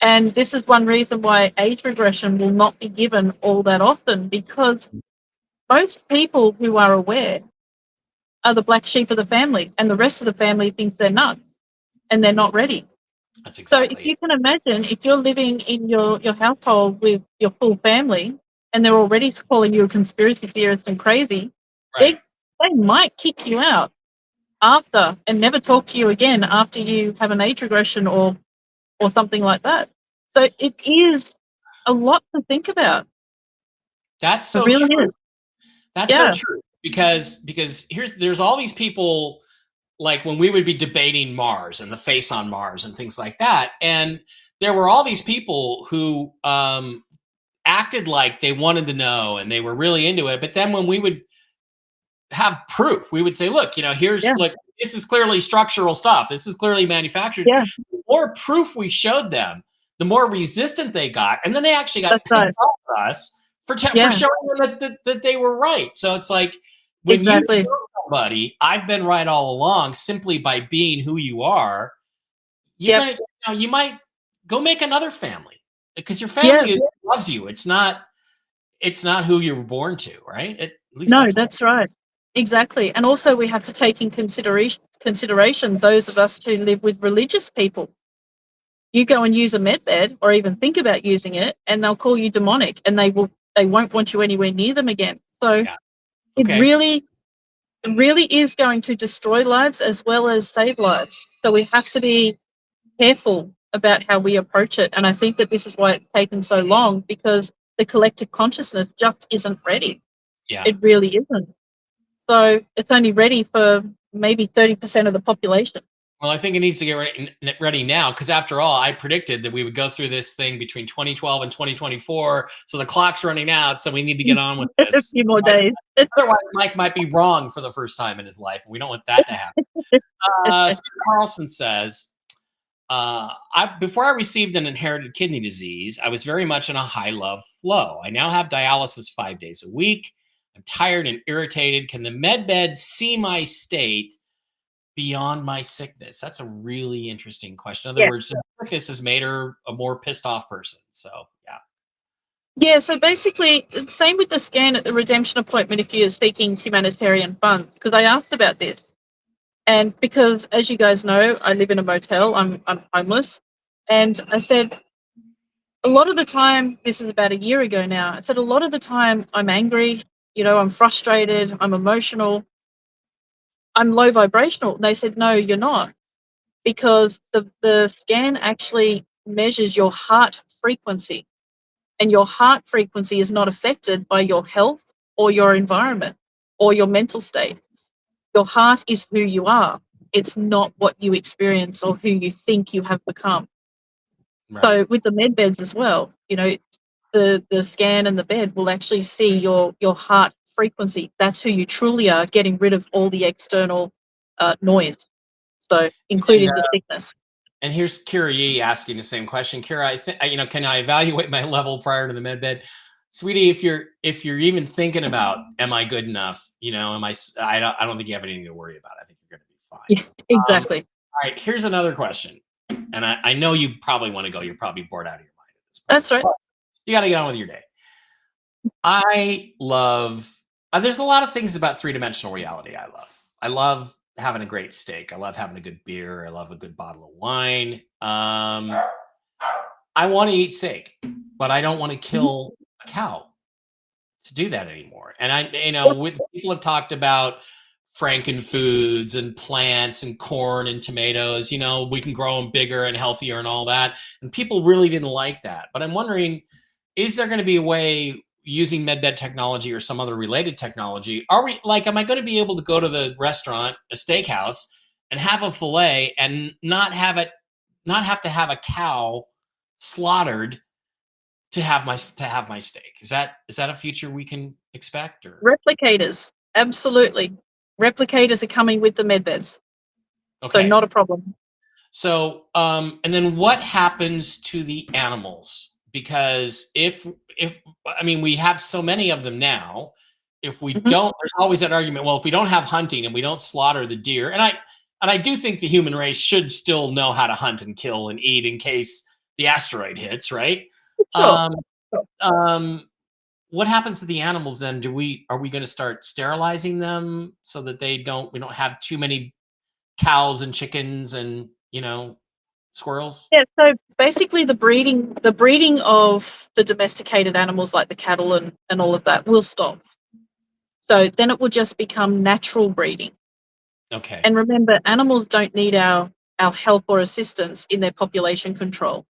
And this is one reason why age regression will not be given all that often, because most people who are aware are the black sheep of the family, and the rest of the family thinks they're nuts and they're not ready. that's So if exactly it. you can imagine, if you're living in your household with your full family and they're already calling you a conspiracy theorist and crazy, Right. they might kick you out after and never talk to you again after you have an age regression or something like that. So it is a lot to think about. That's It so really is. true. That's so Yeah. true because there's all these people like when we would be debating Mars and the face on Mars and things like that, and there were all these people who acted like they wanted to know and they were really into it. But then when we would have proof, we would say, "Look, here's Yeah. look. This is clearly structural stuff. This is clearly manufactured." Yeah. The more proof we showed them, the more resistant they got, and then they actually got That's pissed right. off at us for Yeah. showing them that they were right. So it's like when you Exactly. show somebody, I've been right all along, simply by being who you are, you're Yep. gonna, you might go make another family because your Yeah. family loves you. It's not who you were born to, right? At least No, that's what. that's right. Exactly. And also we have to take in consideration those of us who live with religious people. You go and use a med bed or even think about using it and they'll call you demonic and they won't want you anywhere near them again. So Yeah. it Okay. really is going to destroy lives as well as save lives. So we have to be careful about how we approach it. And I think that this is why it's taken so long, because the collective consciousness just isn't ready. Yeah. It really isn't. So it's only ready for maybe 30% of the population. Well, I think it needs to get ready now because, after all, I predicted that we would go through this thing between 2012 and 2024. So the clock's running out. So we need to get on with A this. few more days. Otherwise, Mike might be wrong for the first time in his life, and we don't want that to happen. Steve Carlson says, before I received an inherited kidney disease, I was very much in a high love flow. I now have dialysis 5 days a week. I'm tired and irritated. Can the med bed see my state beyond my sickness? That's a really interesting question. In other Yeah. words, the sickness has made her a more pissed off person. So, yeah. Yeah, so basically, same with the scan at the redemption appointment if you're seeking humanitarian funds, because I asked about this. And because, as you guys know, I live in a motel, I'm homeless. And I said, a lot of the time, this is about a year ago now, I said, a lot of the time I'm angry, I'm frustrated, I'm emotional, I'm low vibrational. And they said, no, you're not, because the scan actually measures your heart frequency. And your heart frequency is not affected by your health or your environment or your mental state. Your heart is who you are. It's not what you experience or who you think you have become. Right. So with the med beds as well, the scan and the bed will actually see your heart frequency. That's who you truly are, getting rid of all the external noise, so And including the sickness. and here's Kira Yee asking the same question. Kira, I think, can I evaluate my level prior to the med bed? Sweetie, if you're even thinking about, am I good enough? I don't think you have anything to worry about. I think you're going to be fine. Yeah, exactly. All right, here's another question. And I know you probably want to go. You're probably bored out of your mind at this point. That's right. You got to get on with your day. I love, there's a lot of things about three-dimensional reality I love. I love having a great steak. I love having a good beer. I love a good bottle of wine. I want to eat steak, but I don't want to kill a cow to do that anymore. And people have talked about frankenfoods and plants and corn and tomatoes, we can grow them bigger and healthier and all that. And people really didn't like that. But I'm wondering, is there going to be a way using medbed technology or some other related technology? Am I going to be able to go to the restaurant, a steakhouse, and have a filet and not have to have a cow slaughtered to have my steak? Is that a future we can expect? Or Replicators, absolutely. Replicators are coming with the medbeds, okay, so not a problem. So, and then what happens to the animals? Because if we have so many of them now, if we don't, there's always that argument. Well, if we don't have hunting and we don't slaughter the deer, and I do think the human race should still know how to hunt and kill and eat in case the asteroid hits, right? Sure. What happens to the animals then? Are we going to start sterilizing them so that we don't have too many cows and chickens and squirrels? Yeah, so basically the breeding of the domesticated animals like the cattle and all of that will stop. So then it will just become natural breeding. Okay. And remember, animals don't need our help or assistance in their population control.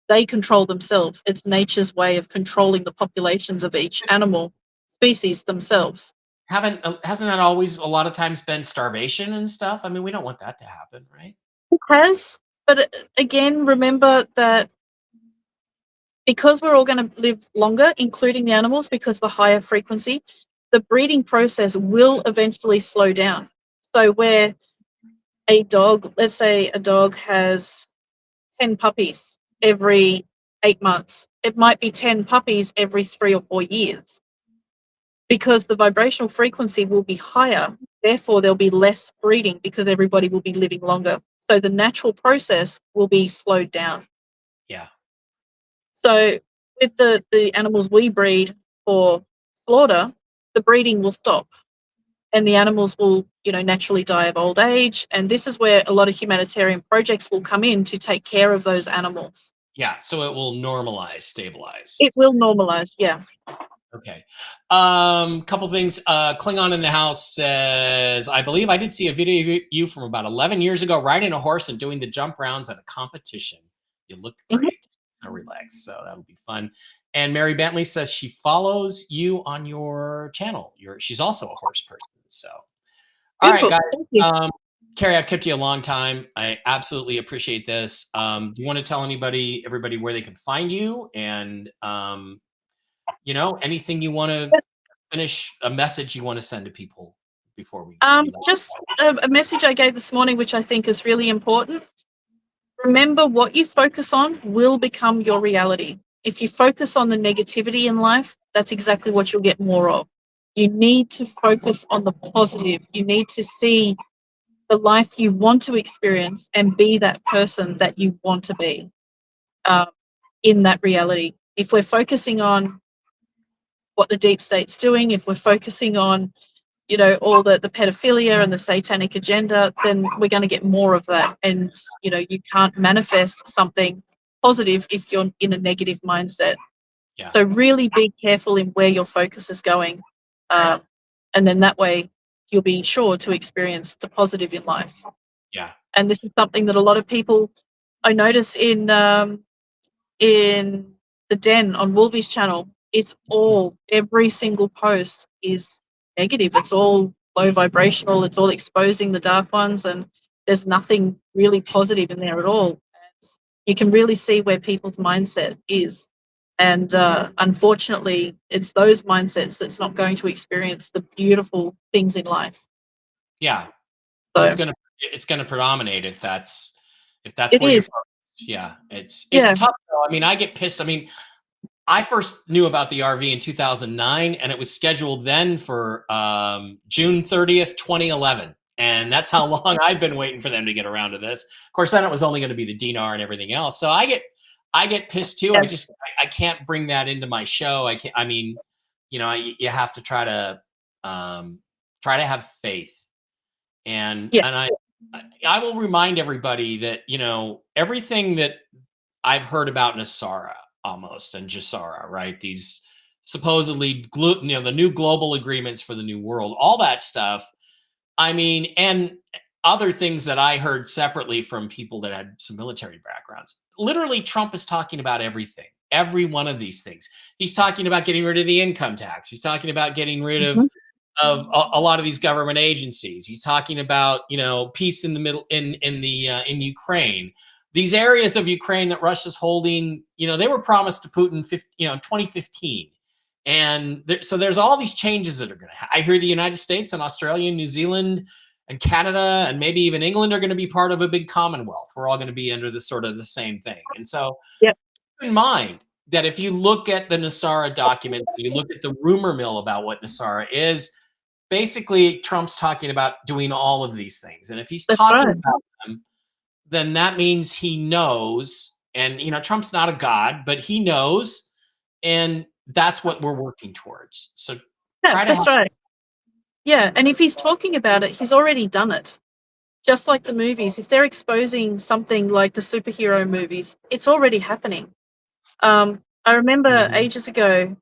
They control themselves. It's nature's way of controlling the populations of each animal species themselves. Hasn't that always a lot of times been starvation and stuff? I mean, we don't want that to happen, right? It has, but again, remember that because we're all going to live longer, including the animals, because the higher frequency, the breeding process will eventually slow down. So where a dog, let's say a dog has 10 puppies every 8 months, it might be 10 puppies every 3 or 4 years, because the vibrational frequency will be higher. Therefore, there'll be less breeding because everybody will be living longer. So the natural process will be slowed down. Yeah. So with the animals we breed for slaughter, the breeding will stop and the animals will, naturally die of old age. And this is where a lot of humanitarian projects will come in to take care of those animals. Yeah. So it will normalize, stabilize. It will normalize, yeah. Okay. Couple things. Klingon in the house says, I believe I did see a video of you from about 11 years ago riding a horse and doing the jump rounds at a competition. You look great. So relaxed. So that'll be fun. And Mary Bentley says she follows you on your channel. She's also a horse person. So, all right, guys. Carrie, I've kept you a long time. I absolutely appreciate this. Do you want to tell everybody where they can find you and, anything you want to finish, a message you want to send to people before we just a message I gave this morning, which I think is really important. Remember, what you focus on will become your reality. If you focus on the negativity in life, that's exactly what you'll get more of. You need to focus on the positive. You need to see the life you want to experience and be that person that you want to be in that reality. If we're focusing on what the deep state's doing, if we're focusing on, all the pedophilia and the satanic agenda, then we're going to get more of that. And, you can't manifest something positive if you're in a negative mindset. Yeah. So really be careful in where your focus is going. And then that way you'll be sure to experience the positive in life. Yeah. And this is something that a lot of people, I notice in the Den on Wolvie's channel, it's all, every single post is negative. It's all low vibrational. It's all exposing the dark ones, and there's nothing really positive in there at all. And you can really see where people's mindset is. And unfortunately, it's those mindsets that's not going to experience the beautiful things in life. Yeah. So It's gonna predominate if that's it where you're is. focused. Yeah. It's Yeah. tough though. I mean, I get pissed. I mean, I first knew about the RV in 2009, and it was scheduled then for June 30th, 2011. And that's how long I've been waiting for them to get around to this. Of course, then it was only going to be the dinar and everything else. So I get pissed too. Yeah. I can't bring that into my show. I can't. I mean, you have to try to have faith, Yeah. and I will remind everybody that everything that I've heard about Nasara almost and Jasara, right? These supposedly the new global agreements for the new world, all that stuff. I mean, and other things that I heard separately from people that had some military backgrounds. Literally, Trump is talking about everything, every one of these things. He's talking about getting rid of the income tax. He's talking about getting rid Mhm. of a lot of these government agencies. He's talking about peace in the middle in Ukraine. These areas of Ukraine that Russia's holding, they were promised to Putin, 2015, and so there's all these changes that are going to. I hear the United States and Australia, and New Zealand, and Canada, and maybe even England are going to be part of a big Commonwealth. We're all going to be under this sort of the same thing, and so Yep. keep in mind that if you look at the Nasara documents, you look at the rumor mill about what Nasara is, basically Trump's talking about doing all of these things. And if he's That's talking right. about them, then that means he knows. And Trump's not a god, but he knows, and that's what we're working towards. So Yeah, try to that's have. right. Yeah, and if he's talking about it, he's already done it. Just like the movies, if they're exposing something like the superhero movies, it's already happening. I remember Mhm. ages ago,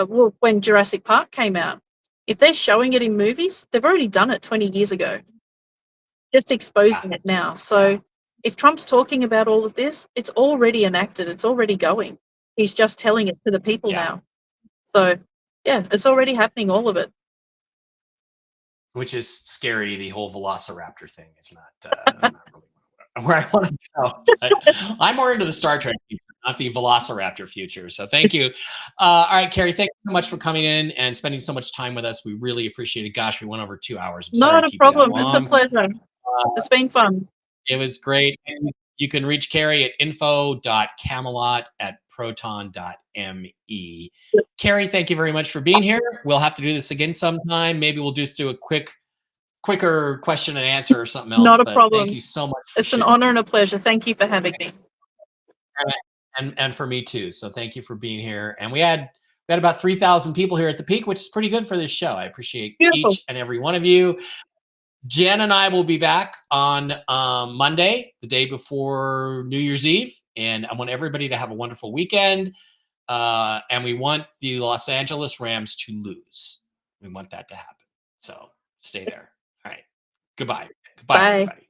well, when Jurassic Park came out, if they're showing it in movies, they've already done it 20 years ago, just Yeah, exposing it now. yeah, So if Trump's talking about all of this, it's already enacted, it's already going. He's just telling it to the people yeah. now. So, yeah, it's already happening, all of it. Which is scary. The whole Velociraptor thing is not really where I want to go. But I'm more into the Star Trek future, not the Velociraptor future. So thank you. All right, Carrie, thank you so much for coming in and spending so much time with us. We really appreciate it. Gosh, we went over 2 hours. I'm sorry Not to a keep you that problem. It's a long. pleasure. It's been fun. It was great. And you can reach Carrie at info.camelot@proton.me. Carrie, thank you very much for being here. We'll have to do this again sometime. Maybe we'll just do a quicker question and answer or something else. Not a But thank problem. you so much for It's an sharing. honor and a pleasure. Thank you for having me. And for me too. So thank you for being here. And we had about 3,000 people here at the peak, which is pretty good for this show. I appreciate Beautiful. each and every one of you. Jen and I will be back on Monday, the day before New Year's Eve, and I want everybody to have a wonderful weekend. And we want the Los Angeles Rams to lose. We want that to happen. So stay there. All right. Goodbye. Goodbye, Bye. everybody.